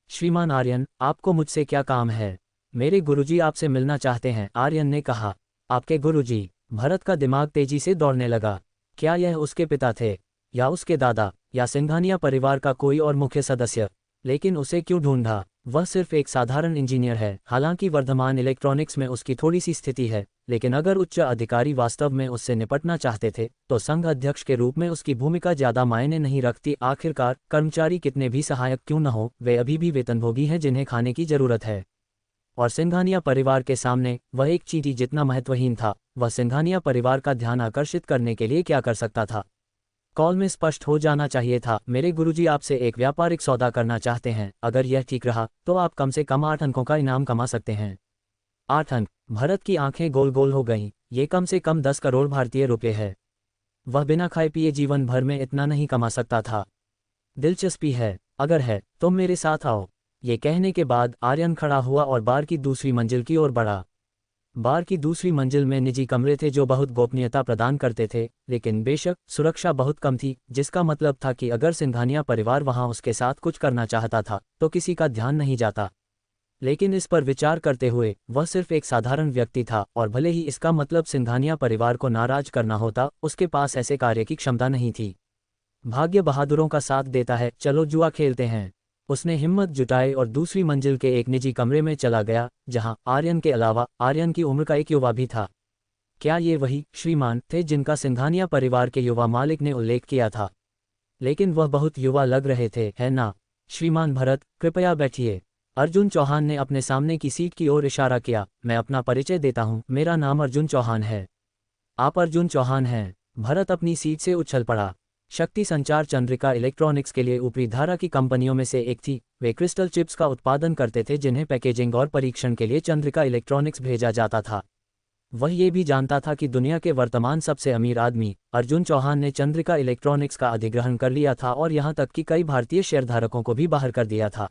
श्रीमान आर्यन, आपको मुझसे क्या काम है? मेरे गुरुजी आपसे मिलना चाहते हैं, आर्यन ने कहा। आपके गुरुजी? भरत का दिमाग तेजी से दौड़ने लगा। क्या यह उसके पिता थे, या उसके दादा, या सिंघानिया परिवार का कोई और मुख्य सदस्य? लेकिन उसे क्यों ढूंढा? वह सिर्फ एक साधारण इंजीनियर है। हालांकि वर्धमान इलेक्ट्रॉनिक्स में उसकी थोड़ी सी स्थिति है, लेकिन अगर उच्च अधिकारी वास्तव में उससे निपटना चाहते थे तो संघ अध्यक्ष के रूप में उसकी भूमिका ज्यादा मायने नहीं रखती। आखिरकार कर्मचारी कितने भी सहायक क्यों न हो, वे अभी भी वेतनभोगी हैं जिन्हें खाने की जरूरत है। और सिंघानिया परिवार के सामने वह एक चींटी जितना महत्वहीन था। वह सिंघानिया परिवार का ध्यान आकर्षित करने के लिए क्या कर सकता था? कॉल में स्पष्ट हो जाना चाहिए था। मेरे गुरुजी आपसे एक व्यापारिक सौदा करना चाहते हैं। अगर यह ठीक रहा तो आप कम से कम 8 अंकों का इनाम कमा सकते हैं। 8 अंक? भरत की आंखें गोल गोल हो गईं। ये कम से कम 10 करोड़ भारतीय रुपये है। वह बिना खाए पिए जीवन भर में इतना नहीं कमा सकता था। दिलचस्पी है? अगर है तो मेरे साथ आओ। ये कहने के बाद आर्यन खड़ा हुआ और बार की दूसरी मंजिल की ओर बढ़ा। बार की दूसरी मंजिल में निजी कमरे थे जो बहुत गोपनीयता प्रदान करते थे, लेकिन बेशक सुरक्षा बहुत कम थी, जिसका मतलब था कि अगर सिंघानिया परिवार वहां उसके साथ कुछ करना चाहता था तो किसी का ध्यान नहीं जाता। लेकिन इस पर विचार करते हुए वह सिर्फ एक साधारण व्यक्ति था, और भले ही इसका मतलब सिंघानिया परिवार को नाराज करना होता, उसके पास ऐसे कार्य की क्षमता नहीं थी। भाग्य बहादुरों का साथ देता है, चलो जुआ खेलते हैं। उसने हिम्मत जुटाई और दूसरी मंजिल के एक निजी कमरे में चला गया, जहां आर्यन के अलावा आर्यन की उम्र का एक युवा भी था। क्या ये वही श्रीमान थे जिनका सिंघानिया परिवार के युवा मालिक ने उल्लेख किया था? लेकिन वह बहुत युवा लग रहे थे, है ना? श्रीमान भरत, कृपया बैठिए। अर्जुन चौहान ने अपने सामने की सीट की ओर इशारा किया। मैं अपना परिचय देता हूँ, मेरा नाम अर्जुन चौहान है। आप अर्जुन चौहान हैं? भरत अपनी सीट से उछल पड़ा। शक्ति संचार चंद्रिका इलेक्ट्रॉनिक्स के लिए ऊपरी धारा की कंपनियों में से एक थी। वे क्रिस्टल चिप्स का उत्पादन करते थे जिन्हें पैकेजिंग और परीक्षण के लिए चंद्रिका इलेक्ट्रॉनिक्स भेजा जाता था। वह ये भी जानता था कि दुनिया के वर्तमान सबसे अमीर आदमी अर्जुन चौहान ने चंद्रिका इलेक्ट्रॉनिक्स का अधिग्रहण कर लिया था, और यहाँ तक कि कई भारतीय शेयरधारकों को भी बाहर कर दिया था।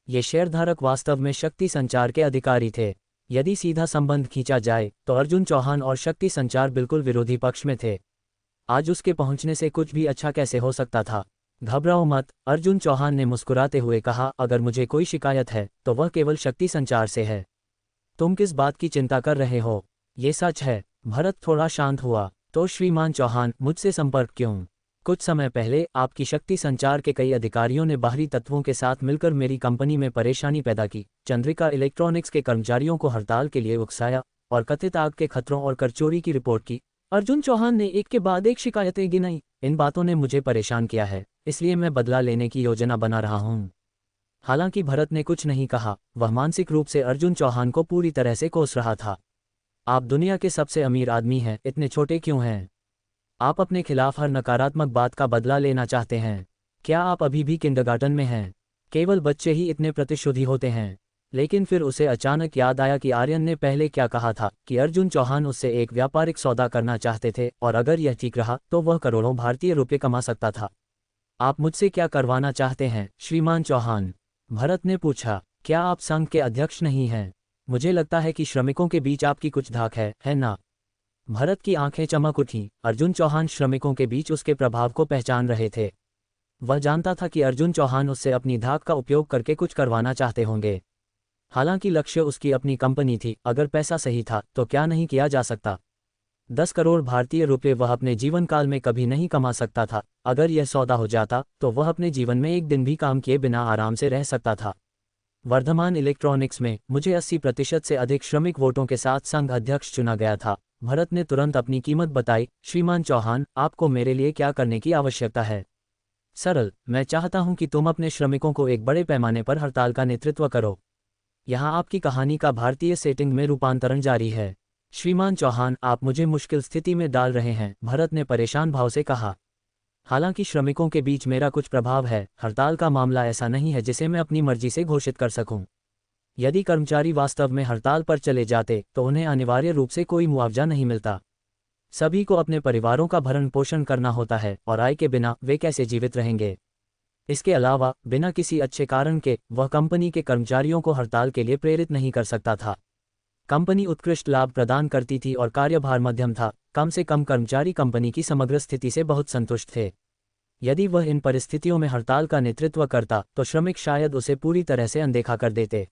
ये शेयरधारक वास्तव में शक्ति संचार के अधिकारी थे। यदि सीधा संबंध खींचा जाए तो अर्जुन चौहान और शक्ति संचार बिल्कुल विरोधी पक्ष में थे। आज उसके पहुंचने से कुछ भी अच्छा कैसे हो सकता था? घबराओ मत, अर्जुन चौहान ने मुस्कुराते हुए कहा। अगर मुझे कोई शिकायत है तो वह केवल शक्ति संचार से है। तुम किस बात की चिंता कर रहे हो? ये सच है। भरत थोड़ा शांत हुआ। तो श्रीमान चौहान, मुझसे संपर्क क्यों? कुछ समय पहले आपकी शक्ति संचार के कई अधिकारियों ने बाहरी तत्वों के साथ मिलकर मेरी कंपनी में परेशानी पैदा की, चंद्रिका इलेक्ट्रॉनिक्स के कर्मचारियों को हड़ताल के लिए उकसाया और कथित आग के खतरों और कर चोरी की रिपोर्ट की। अर्जुन चौहान ने एक के बाद एक शिकायतें गिनाई। इन बातों ने मुझे परेशान किया है, इसलिए मैं बदला लेने की योजना बना रहा हूँ। हालांकि भरत ने कुछ नहीं कहा। वह मानसिक रूप से अर्जुन चौहान को पूरी तरह से कोस रहा था। आप दुनिया के सबसे अमीर आदमी हैं, इतने छोटे क्यों हैं? आप अपने खिलाफ हर नकारात्मक बात का बदला लेना चाहते हैं। क्या आप अभी भी किंडरगार्टन में हैं? केवल बच्चे ही इतने प्रतिशोधी होते हैं। लेकिन फिर उसे अचानक याद आया कि आर्यन ने पहले क्या कहा था, कि अर्जुन चौहान उससे एक व्यापारिक सौदा करना चाहते थे, और अगर यह ठीक रहा तो वह करोड़ों भारतीय रुपये कमा सकता था। आप मुझसे क्या करवाना चाहते हैं, श्रीमान चौहान? भरत ने पूछा। क्या आप संघ के अध्यक्ष नहीं हैं? मुझे लगता है कि श्रमिकों के बीच आपकी कुछ धाक है ना? भरत की आंखें चमक उठीं। अर्जुन चौहान श्रमिकों के बीच उसके प्रभाव को पहचान रहे थे। वह जानता था कि अर्जुन चौहान उससे अपनी धाक का उपयोग करके कुछ करवाना चाहते होंगे। हालांकि लक्ष्य उसकी अपनी कंपनी थी, अगर पैसा सही था तो क्या नहीं किया जा सकता। 10 करोड़ भारतीय रुपये वह अपने जीवन काल में कभी नहीं कमा सकता था। अगर यह सौदा हो जाता तो वह अपने जीवन में एक दिन भी काम किए बिना आराम से रह सकता था। वर्धमान इलेक्ट्रॉनिक्स में मुझे 80% से अधिक श्रमिक वोटों के साथ संघ अध्यक्ष चुना गया था। भरत ने तुरंत अपनी कीमत बताई। श्रीमान चौहान, आपको मेरे लिए क्या करने की आवश्यकता है? सरल, मैं चाहता हूं कि तुम अपने श्रमिकों को एक बड़े पैमाने पर हड़ताल का नेतृत्व करो। यहाँ आपकी कहानी का भारतीय सेटिंग में रूपांतरण जारी है। श्रीमान चौहान, आप मुझे मुश्किल स्थिति में डाल रहे हैं, भरत ने परेशान भाव से कहा। हालांकि श्रमिकों के बीच मेरा कुछ प्रभाव है, हड़ताल का मामला ऐसा नहीं है जिसे मैं अपनी मर्जी से घोषित कर सकूं। यदि कर्मचारी वास्तव में हड़ताल पर चले जाते तो उन्हें अनिवार्य रूप से कोई मुआवजा नहीं मिलता। सभी को अपने परिवारों का भरण पोषण करना होता है और आय के बिना वे कैसे जीवित रहेंगे। इसके अलावा बिना किसी अच्छे कारण के वह कंपनी के कर्मचारियों को हड़ताल के लिए प्रेरित नहीं कर सकता था। कंपनी उत्कृष्ट लाभ प्रदान करती थी और कार्यभार मध्यम था। कम से कम कर्मचारी कंपनी की समग्र स्थिति से बहुत संतुष्ट थे। यदि वह इन परिस्थितियों में हड़ताल का नेतृत्व करता तो श्रमिक शायद उसे पूरी तरह से अनदेखा कर देते।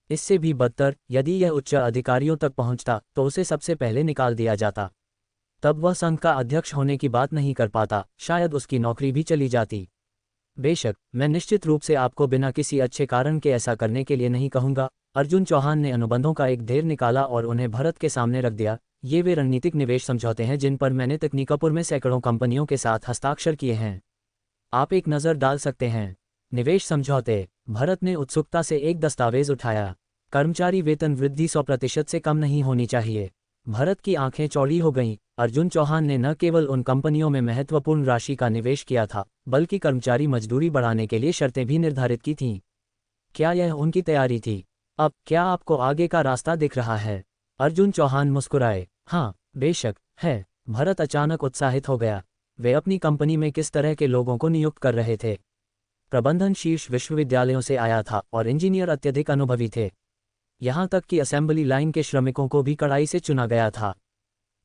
इससे भी बदतर, यदि यह उच्च अधिकारियों तक पहुंचता तो उसे सबसे पहले निकाल दिया जाता। तब वह संघ का अध्यक्ष होने की बात नहीं कर पाता, शायद उसकी नौकरी भी चली जाती। बेशक, मैं निश्चित रूप से आपको बिना किसी अच्छे कारण के ऐसा करने के लिए नहीं कहूंगा। अर्जुन चौहान ने अनुबंधों का एक ढेर निकाला और उन्हें भरत के सामने रख दिया। ये वे रणनीतिक निवेश समझौते हैं जिन पर मैंने तकनीकापुर में सैकड़ों कंपनियों के साथ हस्ताक्षर किए हैं। आप एक नज़र डाल सकते हैं। निवेश समझौते। भरत ने उत्सुकता से एक दस्तावेज उठाया। कर्मचारी वेतन वृद्धि 100% से कम नहीं होनी चाहिए। भरत की आंखें चौड़ी हो गईं। अर्जुन चौहान ने न केवल उन कंपनियों में महत्वपूर्ण राशि का निवेश किया था, बल्कि कर्मचारी मजदूरी बढ़ाने के लिए शर्तें भी निर्धारित की थीं। क्या यह उनकी तैयारी थी? अब क्या आपको आगे का रास्ता दिख रहा है? अर्जुन चौहान मुस्कुराए। हाँ, बेशक है। भरत अचानक उत्साहित हो गया। वे अपनी कंपनी में किस तरह के लोगों को नियुक्त कर रहे थे? प्रबंधन शीर्ष विश्वविद्यालयों से आया था और इंजीनियर अत्यधिक अनुभवी थे। यहाँ तक कि असेंबली लाइन के श्रमिकों को भी कड़ाई से चुना गया था।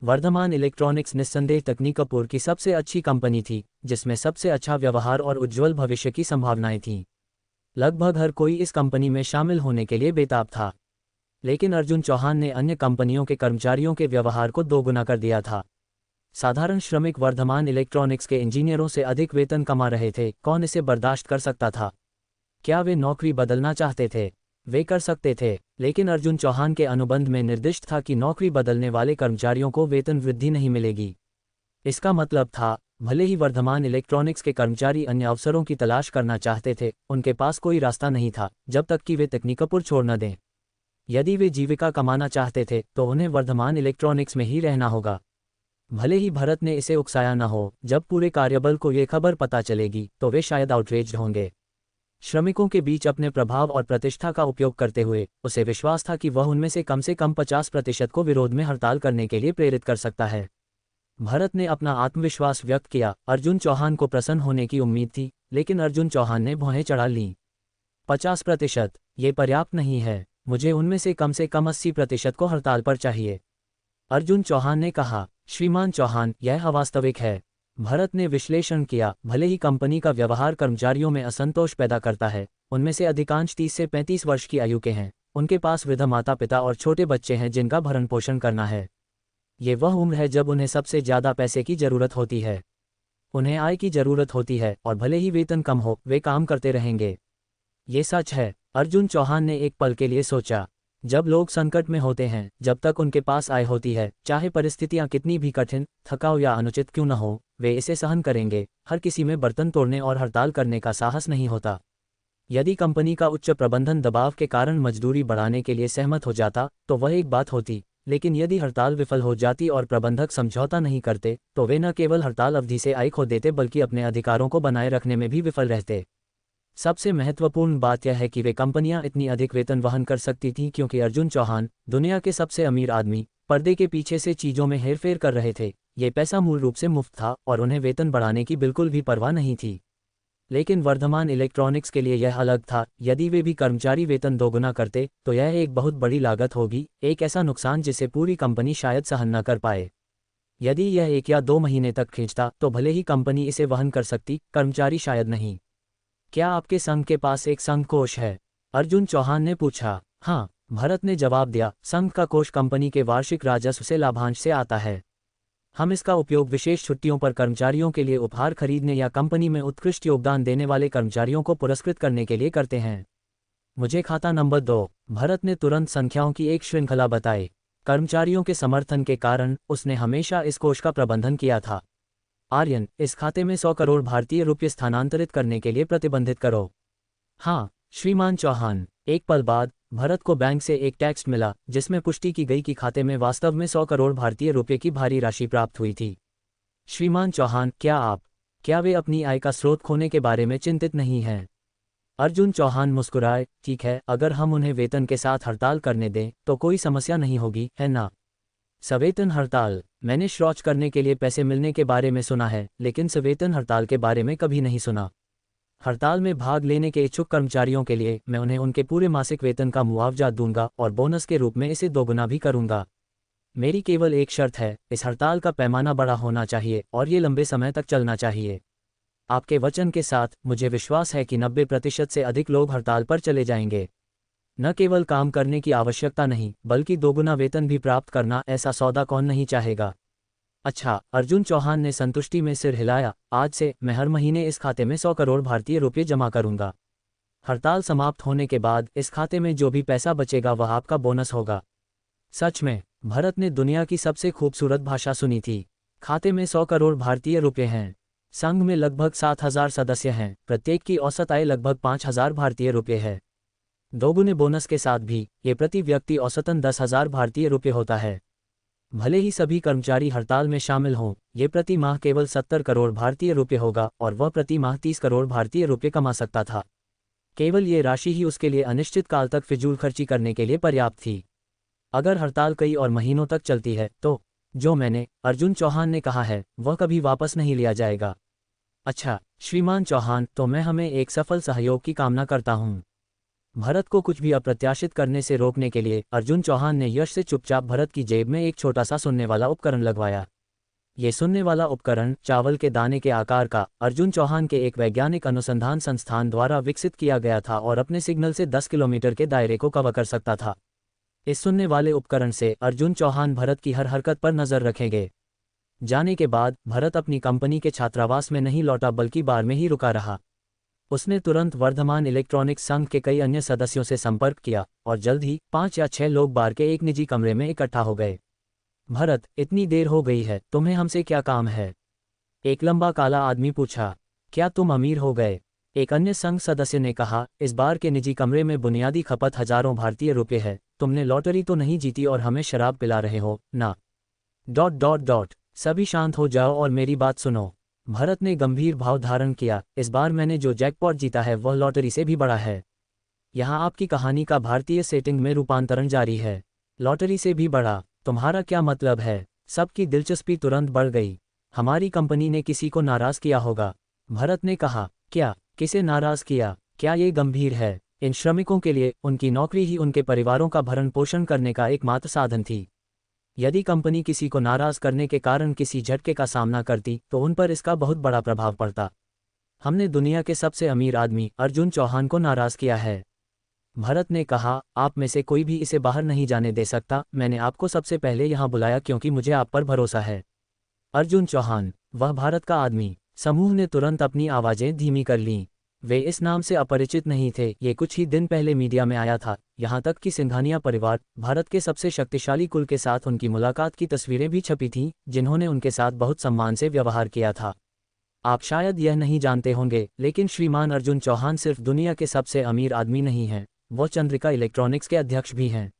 वर्धमान इलेक्ट्रॉनिक्स निस्संदेह तकनीकापुर की सबसे अच्छी कंपनी थी, जिसमें सबसे अच्छा व्यवहार और उज्ज्वल भविष्य की संभावनाएं थीं। लगभग हर कोई इस कंपनी में शामिल होने के लिए बेताब था। लेकिन अर्जुन चौहान ने अन्य कंपनियों के कर्मचारियों के व्यवहार को दोगुना कर दिया था। साधारण श्रमिक वर्धमान इलेक्ट्रॉनिक्स के इंजीनियरों से अधिक वेतन कमा रहे थे। कौन इसे बर्दाश्त कर सकता था? क्या वे नौकरी बदलना चाहते थे? वे कर सकते थे, लेकिन अर्जुन चौहान के अनुबंध में निर्दिष्ट था कि नौकरी बदलने वाले कर्मचारियों को वेतन वृद्धि नहीं मिलेगी। इसका मतलब था, भले ही वर्धमान इलेक्ट्रॉनिक्स के कर्मचारी अन्य अवसरों की तलाश करना चाहते थे, उनके पास कोई रास्ता नहीं था जब तक कि वे तकनीकापुर छोड़ न दें। यदि वे जीविका कमाना चाहते थे तो उन्हें वर्धमान इलेक्ट्रॉनिक्स में ही रहना होगा। भले ही भरत ने इसे उकसाया न हो, जब पूरे कार्यबल को ये खबर पता चलेगी तो वे शायद आउटरेज्ड होंगे। श्रमिकों के बीच अपने प्रभाव और प्रतिष्ठा का उपयोग करते हुए उसे विश्वास था कि वह उनमें से कम 50% को विरोध में हड़ताल करने के लिए प्रेरित कर सकता है। भरत ने अपना आत्मविश्वास व्यक्त किया। अर्जुन चौहान को प्रसन्न होने की उम्मीद थी, लेकिन अर्जुन चौहान ने भौहें चढ़ा लीं। 50%? ये पर्याप्त नहीं है। मुझे उनमें से कम 80% को हड़ताल पर चाहिए। अर्जुन चौहान ने कहा। श्रीमान चौहान, यह अवास्तविक है। भरत ने विश्लेषण किया। भले ही कंपनी का व्यवहार कर्मचारियों में असंतोष पैदा करता है, उनमें से अधिकांश 30 से 35 वर्ष की आयु के हैं। उनके पास वृद्ध माता पिता और छोटे बच्चे हैं जिनका भरण पोषण करना है। ये वह उम्र है जब उन्हें सबसे ज़्यादा पैसे की ज़रूरत होती है। उन्हें आय की ज़रूरत होती है और भले ही वेतन कम हो, वे काम करते रहेंगे। ये सच है। अर्जुन चौहान ने एक पल के लिए सोचा। जब लोग संकट में होते हैं, जब तक उनके पास आय होती है, चाहे परिस्थितियां कितनी भी कठिन, थकाऊ या अनुचित क्यों न हो, वे इसे सहन करेंगे। हर किसी में बर्तन तोड़ने और हड़ताल करने का साहस नहीं होता। यदि कंपनी का उच्च प्रबंधन दबाव के कारण मजदूरी बढ़ाने के लिए सहमत हो जाता तो वह एक बात होती, लेकिन यदि हड़ताल विफल हो जाती और प्रबंधक समझौता नहीं करते तो वे न केवल हड़ताल अवधि से आय खो देते बल्कि अपने अधिकारों को बनाए रखने में भी विफल रहते। सबसे महत्वपूर्ण बात यह है कि वे कंपनियां इतनी अधिक वेतन वहन कर सकती थीं क्योंकि अर्जुन चौहान, दुनिया के सबसे अमीर आदमी, पर्दे के पीछे से चीज़ों में हेरफेर कर रहे थे। ये पैसा मूल रूप से मुफ्त था और उन्हें वेतन बढ़ाने की बिल्कुल भी परवाह नहीं थी। लेकिन वर्धमान इलेक्ट्रॉनिक्स के लिए यह अलग था। यदि वे भी कर्मचारी वेतन दोगुना करते तो यह एक बहुत बड़ी लागत होगी, एक ऐसा नुकसान जिसे पूरी कंपनी शायद सहन न कर पाए। यदि यह 1 या 2 महीने तक खींचता तो भले ही कंपनी इसे वहन कर सकती, कर्मचारी शायद नहीं। क्या आपके संघ के पास एक संघ कोष है? अर्जुन चौहान ने पूछा। हाँ, भरत ने जवाब दिया, संघ का कोष कंपनी के वार्षिक राजस्व से लाभांश से आता है। हम इसका उपयोग विशेष छुट्टियों पर कर्मचारियों के लिए उपहार खरीदने या कंपनी में उत्कृष्ट योगदान देने वाले कर्मचारियों को पुरस्कृत करने के लिए करते हैं। मुझे खाता नंबर 2। भरत ने तुरंत संख्याओं की एक श्रृंखला बताई। कर्मचारियों के समर्थन के कारण उसने हमेशा इस कोष का प्रबंधन किया था। आर्यन, इस खाते में 100 करोड़ भारतीय रुपये स्थानांतरित करने के लिए प्रतिबंधित करो। हाँ, श्रीमान चौहान। एक पल बाद भरत को बैंक से एक टेक्स्ट मिला जिसमें पुष्टि की गई कि खाते में वास्तव में 100 करोड़ भारतीय रुपये की भारी राशि प्राप्त हुई थी। श्रीमान चौहान, क्या वे अपनी आय का स्रोत खोने के बारे में चिंतित नहीं हैं? अर्जुन चौहान मुस्कुराए, ठीक है, अगर हम उन्हें वेतन के साथ हड़ताल करने दें तो कोई समस्या नहीं होगी, है ना? सवेतन हड़ताल? मैंने शौच करने के लिए पैसे मिलने के बारे में सुना है, लेकिन सवेतन हड़ताल के बारे में कभी नहीं सुना। हड़ताल में भाग लेने के इच्छुक कर्मचारियों के लिए मैं उन्हें उनके पूरे मासिक वेतन का मुआवजा दूंगा और बोनस के रूप में इसे दोगुना भी करूंगा। मेरी केवल एक शर्त है, इस हड़ताल का पैमाना बड़ा होना चाहिए और ये लंबे समय तक चलना चाहिए। आपके वचन के साथ मुझे विश्वास है कि 90% से अधिक लोग हड़ताल पर चले जाएंगे। न केवल काम करने की आवश्यकता नहीं, बल्कि दोगुना वेतन भी प्राप्त करना, ऐसा सौदा कौन नहीं चाहेगा? अच्छा, अर्जुन चौहान ने संतुष्टि में सिर हिलाया, आज से मैं हर महीने इस खाते में 100 करोड़ भारतीय रुपये जमा करूंगा। हड़ताल समाप्त होने के बाद इस खाते में जो भी पैसा बचेगा वह आपका बोनस होगा। सच में? भरत ने दुनिया की सबसे खूबसूरत भाषा सुनी थी। खाते में 100 करोड़ भारतीय रुपये हैं। संघ में लगभग 7,000 सदस्य हैं, प्रत्येक की औसत आय लगभग 5,000 भारतीय रुपये है। दोगुने बोनस के साथ भी ये प्रति व्यक्ति औसतन 10,000 भारतीय रुपये होता है। भले ही सभी कर्मचारी हड़ताल में शामिल हों, ये प्रति माह केवल 70 करोड़ भारतीय रुपये होगा और वह प्रति माह 30 करोड़ भारतीय रुपये कमा सकता था। केवल ये राशि ही उसके लिए अनिश्चित काल तक फिजूल खर्ची करने के लिए पर्याप्त थी। अगर हड़ताल कई और महीनों तक चलती है तो जो मैंने, अर्जुन चौहान ने कहा है, वह कभी वापस नहीं लिया जाएगा। अच्छा श्रीमान चौहान, तो मैं हमें एक सफल सहयोग की कामना करता हूँ। भरत को कुछ भी अप्रत्याशित करने से रोकने के लिए अर्जुन चौहान ने यश से चुपचाप भरत की जेब में एक छोटा सा सुनने वाला उपकरण लगवाया। ये सुनने वाला उपकरण चावल के दाने के आकार का, अर्जुन चौहान के एक वैज्ञानिक अनुसंधान संस्थान द्वारा विकसित किया गया था और अपने सिग्नल से 10 किलोमीटर के दायरे को कवर कर सकता था। इस सुनने वाले उपकरण से अर्जुन चौहान भरत की हर हरकत पर नजर रखेंगे। जाने के बाद भरत अपनी कंपनी के छात्रावास में नहीं लौटा बल्कि बार में ही रुका रहा। उसने तुरंत वर्धमान इलेक्ट्रॉनिक्स संघ के कई अन्य सदस्यों से संपर्क किया और जल्द ही 5 या 6 लोग बार के एक निजी कमरे में इकट्ठा हो गए। भरत, इतनी देर हो गई है, तुम्हें हमसे क्या काम है? एक लंबा काला आदमी पूछा। क्या तुम अमीर हो गए? एक अन्य संघ सदस्य ने कहा, इस बार के निजी कमरे में बुनियादी खपत हजारों भारतीय रुपये है। तुमने लॉटरी तो नहीं जीती और हमें शराब पिला रहे हो ना? ... सभी शांत हो जाओ और मेरी बात सुनो। भरत ने गंभीर भाव धारण किया, इस बार मैंने जो जैकपॉट जीता है वह लॉटरी से भी बड़ा है। यहाँ आपकी कहानी का भारतीय सेटिंग में रूपांतरण जारी है। लॉटरी से भी बड़ा? तुम्हारा क्या मतलब है? सबकी दिलचस्पी तुरंत बढ़ गई। हमारी कंपनी ने किसी को नाराज किया होगा। भरत ने कहा। क्या? किसे नाराज किया? क्या ये गंभीर है? इन श्रमिकों के लिए उनकी नौकरी ही उनके परिवारों का भरण पोषण करने का एकमात्र साधन थी। यदि कंपनी किसी को नाराज करने के कारण किसी झटके का सामना करती तो उन पर इसका बहुत बड़ा प्रभाव पड़ता। हमने दुनिया के सबसे अमीर आदमी अर्जुन चौहान को नाराज किया है। भरत ने कहा, आप में से कोई भी इसे बाहर नहीं जाने दे सकता। मैंने आपको सबसे पहले यहाँ बुलाया क्योंकि मुझे आप पर भरोसा है। अर्जुन चौहान, वह भारत का आदमी। समूह ने तुरंत अपनी आवाजें धीमी कर लीं। वे इस नाम से अपरिचित नहीं थे। ये कुछ ही दिन पहले मीडिया में आया था। यहाँ तक कि सिंघानिया परिवार, भारत के सबसे शक्तिशाली कुल के साथ उनकी मुलाकात की तस्वीरें भी छपी थीं, जिन्होंने उनके साथ बहुत सम्मान से व्यवहार किया था। आप शायद यह नहीं जानते होंगे, लेकिन श्रीमान अर्जुन चौहान सिर्फ दुनिया के सबसे अमीर आदमी नहीं हैं, वह चंद्रिका इलेक्ट्रॉनिक्स के अध्यक्ष भी हैं।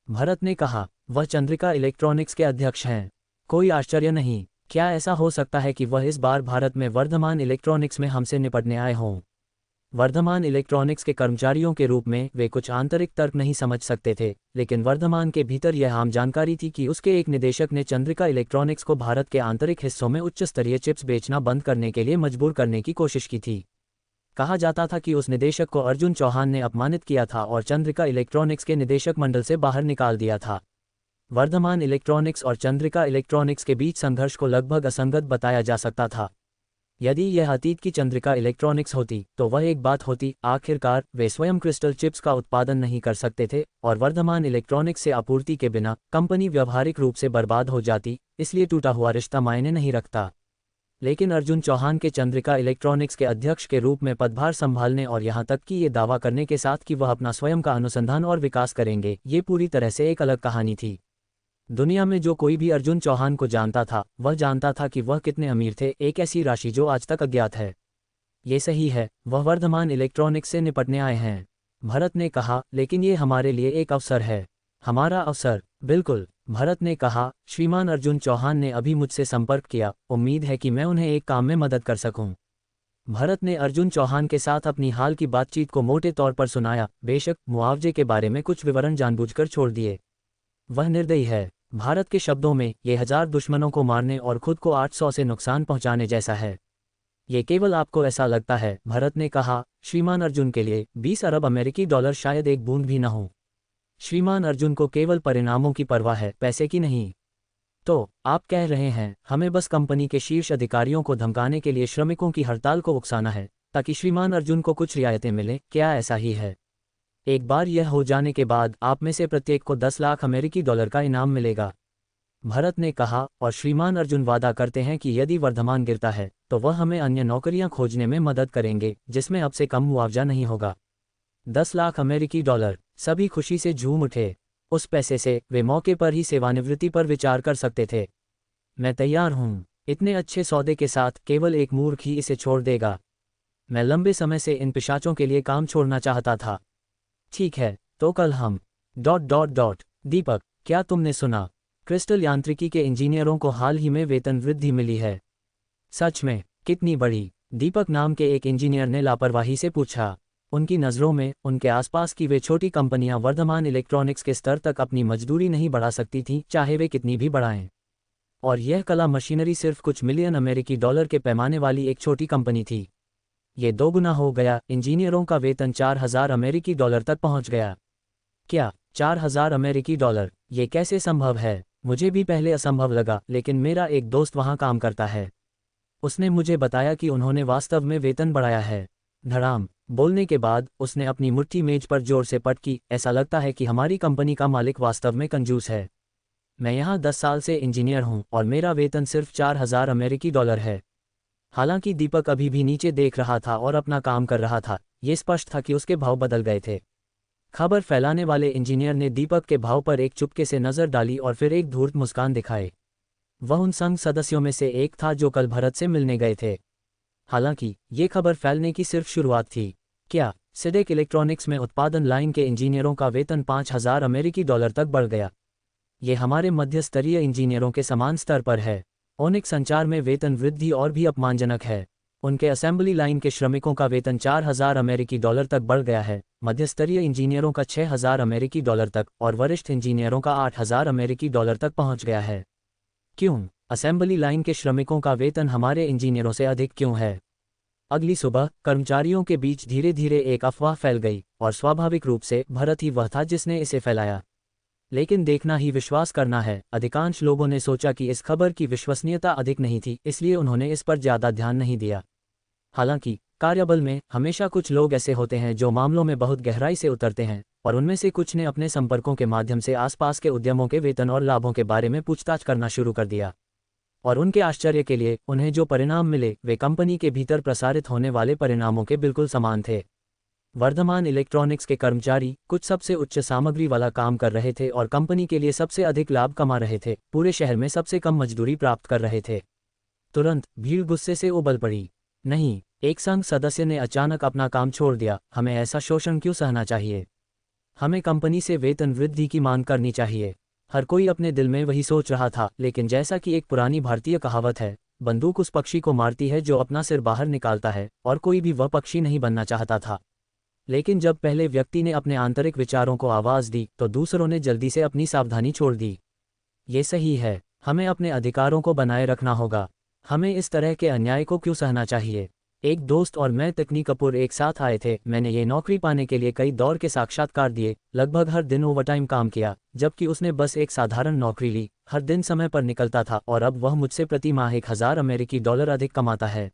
भरत ने कहा, वह चंद्रिका इलेक्ट्रॉनिक्स के अध्यक्ष हैं? कोई आश्चर्य नहीं। क्या ऐसा हो सकता है कि वह इस बार भारत में वर्धमान इलेक्ट्रॉनिक्स में हमसे निपटने आए हों? वर्धमान इलेक्ट्रॉनिक्स के कर्मचारियों के रूप में वे कुछ आंतरिक तर्क नहीं समझ सकते थे, लेकिन वर्धमान के भीतर यह आम जानकारी थी कि उसके एक निदेशक ने चंद्रिका इलेक्ट्रॉनिक्स को भारत के आंतरिक हिस्सों में उच्च स्तरीय चिप्स बेचना बंद करने के लिए मजबूर करने की कोशिश की थी। कहा जाता था कि उस निदेशक को अर्जुन चौहान ने अपमानित किया था और चंद्रिका इलेक्ट्रॉनिक्स के निदेशक मंडल से बाहर निकाल दिया था। वर्धमान इलेक्ट्रॉनिक्स और चंद्रिका इलेक्ट्रॉनिक्स के बीच संघर्ष को लगभग असंगत बताया जा सकता था। यदि यह अतीत की चंद्रिका इलेक्ट्रॉनिक्स होती तो वह एक बात होती, आखिरकार वे स्वयं क्रिस्टल चिप्स का उत्पादन नहीं कर सकते थे और वर्धमान इलेक्ट्रॉनिक्स से आपूर्ति के बिना कंपनी व्यावहारिक रूप से बर्बाद हो जाती, इसलिए टूटा हुआ रिश्ता मायने नहीं रखता। लेकिन अर्जुन चौहान के चंद्रिका इलेक्ट्रॉनिक्स के अध्यक्ष के रूप में पदभार संभालने और यहां तक कि ये दावा करने के साथ कि वह अपना स्वयं का अनुसंधान और विकास करेंगे, ये पूरी तरह से एक अलग कहानी थी। दुनिया में जो कोई भी अर्जुन चौहान को जानता था वह जानता था कि वह कितने अमीर थे, एक ऐसी राशि जो आज तक अज्ञात है। ये सही है, वह वर्धमान इलेक्ट्रॉनिक्स से निपटने आए हैं, भरत ने कहा, लेकिन ये हमारे लिए एक अवसर है। हमारा अवसर? बिल्कुल, भरत ने कहा। श्रीमान अर्जुन चौहान ने अभी मुझसे संपर्क किया, उम्मीद है कि मैं उन्हें एक काम में मदद कर सकूं। भरत ने अर्जुन चौहान के साथ अपनी हाल की बातचीत को मोटे तौर पर सुनाया, बेशक मुआवजे के बारे में कुछ विवरण जानबूझकर छोड़ दिए। वह निर्दयी है। भारत के शब्दों में ये 1000 दुश्मनों को मारने और खुद को 800 से नुकसान पहुंचाने जैसा है। ये केवल आपको ऐसा लगता है, भरत ने कहा। श्रीमान अर्जुन के लिए 20 अरब अमेरिकी डॉलर शायद एक बूंद भी न हो। श्रीमान अर्जुन को केवल परिणामों की परवाह है, पैसे की नहीं। तो आप कह रहे हैं हमें बस कंपनी के शीर्ष अधिकारियों को धमकाने के लिए श्रमिकों की हड़ताल को उकसाना है ताकि श्रीमान अर्जुन को कुछ रियायतें मिलें, क्या ऐसा ही है? एक बार यह हो जाने के बाद आप में से प्रत्येक को 10 लाख अमेरिकी डॉलर का इनाम मिलेगा, भरत ने कहा। और श्रीमान अर्जुन वादा करते हैं कि यदि वर्धमान गिरता है तो वह हमें अन्य नौकरियां खोजने में मदद करेंगे जिसमें अब से कम मुआवजा नहीं होगा। 10 लाख अमेरिकी डॉलर! सभी खुशी से झूम उठे। उस पैसे से वे मौके पर ही सेवानिवृत्ति पर विचार कर सकते थे। मैं तैयार हूं। इतने अच्छे सौदे के साथ केवल एक मूर्ख ही इसे छोड़ देगा। मैं लंबे समय से इन पिशाचों के लिए काम छोड़ना चाहता था। ठीक है, तो कल हम... दीपक, क्या तुमने सुना? क्रिस्टल यांत्रिकी के इंजीनियरों को हाल ही में वेतन वृद्धि मिली है। सच में? कितनी बड़ी? दीपक नाम के एक इंजीनियर ने लापरवाही से पूछा। उनकी नज़रों में उनके आसपास की वे छोटी कंपनियां वर्धमान इलेक्ट्रॉनिक्स के स्तर तक अपनी मजदूरी नहीं बढ़ा सकती थीं, चाहे वे कितनी भी बढ़ाएं। और यह कला मशीनरी सिर्फ कुछ मिलियन अमेरिकी डॉलर के पैमाने वाली एक छोटी कंपनी थी। ये दोगुना हो गया। इंजीनियरों का वेतन 4000 अमेरिकी डॉलर तक पहुंच गया। क्या 4000 अमेरिकी डॉलर? ये कैसे संभव है? मुझे भी पहले असंभव लगा, लेकिन मेरा एक दोस्त वहां काम करता है। उसने मुझे बताया कि उन्होंने वास्तव में वेतन बढ़ाया है। धड़ाम बोलने के बाद उसने अपनी मुट्ठी मेज पर जोर से पटकी। ऐसा लगता है कि हमारी कंपनी का मालिक वास्तव में कंजूस है। मैं यहाँ 10 साल से इंजीनियर हूँ और मेरा वेतन सिर्फ 4000 अमेरिकी डॉलर है। हालांकि दीपक अभी भी नीचे देख रहा था और अपना काम कर रहा था। ये स्पष्ट था कि उसके भाव बदल गए थे। खबर फैलाने वाले इंजीनियर ने दीपक के भाव पर एक चुपके से नजर डाली और फिर एक धूर्त मुस्कान दिखाए। वह उन संघ सदस्यों में से एक था जो कल भरत से मिलने गए थे। हालांकि ये खबर फैलने की सिर्फ शुरुआत थी। क्या सिडेक इलेक्ट्रॉनिक्स में उत्पादन लाइन के इंजीनियरों का वेतन 5000 अमेरिकी डॉलर तक बढ़ गया? ये हमारे मध्य स्तरीय इंजीनियरों के समान स्तर पर है। ओनिक संचार में वेतन वृद्धि और भी अपमानजनक है। उनके असेंबली लाइन के श्रमिकों का वेतन 4000 अमेरिकी डॉलर तक बढ़ गया है, मध्य स्तरीय इंजीनियरों का 6000 अमेरिकी डॉलर तक और वरिष्ठ इंजीनियरों का 8000 अमेरिकी डॉलर तक पहुंच गया है। क्यों असेंबली लाइन के श्रमिकों का वेतन हमारे इंजीनियरों से अधिक क्यों है? अगली सुबह कर्मचारियों के बीच धीरे धीरे एक अफवाह फैल गई और स्वाभाविक रूप से भरत ही वह था जिसने इसे फैलाया। लेकिन देखना ही विश्वास करना है, अधिकांश लोगों ने सोचा कि इस खबर की विश्वसनीयता अधिक नहीं थी, इसलिए उन्होंने इस पर ज़्यादा ध्यान नहीं दिया। हालांकि कार्यबल में हमेशा कुछ लोग ऐसे होते हैं जो मामलों में बहुत गहराई से उतरते हैं और उनमें से कुछ ने अपने संपर्कों के माध्यम से आसपास के उद्यमों के वेतन और लाभों के बारे में पूछताछ करना शुरू कर दिया। और उनके आश्चर्य के लिए उन्हें जो परिणाम मिले वे कंपनी के भीतर प्रसारित होने वाले परिणामों के बिल्कुल समान थे। वर्धमान इलेक्ट्रॉनिक्स के कर्मचारी कुछ सबसे उच्च सामग्री वाला काम कर रहे थे और कंपनी के लिए सबसे अधिक लाभ कमा रहे थे, पूरे शहर में सबसे कम मजदूरी प्राप्त कर रहे थे। तुरंत भीड़ गुस्से से उबल पड़ी। नहीं, एक संघ सदस्य ने अचानक अपना काम छोड़ दिया। हमें ऐसा शोषण क्यों सहना चाहिए? हमें कंपनी से वेतन वृद्धि की मांग करनी चाहिए। हर कोई अपने दिल में वही सोच रहा था, लेकिन जैसा कि एक पुरानी भारतीय कहावत है, बंदूक उस पक्षी को मारती है जो अपना सिर बाहर निकालता है, और कोई भी वह पक्षी नहीं बनना चाहता था। लेकिन जब पहले व्यक्ति ने अपने आंतरिक विचारों को आवाज़ दी तो दूसरों ने जल्दी से अपनी सावधानी छोड़ दी। ये सही है, हमें अपने अधिकारों को बनाए रखना होगा। हमें इस तरह के अन्याय को क्यों सहना चाहिए? एक दोस्त और मैं तकनी कपूर एक साथ आए थे। मैंने ये नौकरी पाने के लिए कई दौर के साक्षात्कार दिए, लगभग हर दिन ओवरटाइम काम किया, जबकि उसने बस एक साधारण नौकरी ली, हर दिन समय पर निकलता था और अब वह मुझसे प्रति माह $1000 अधिक कमाता है।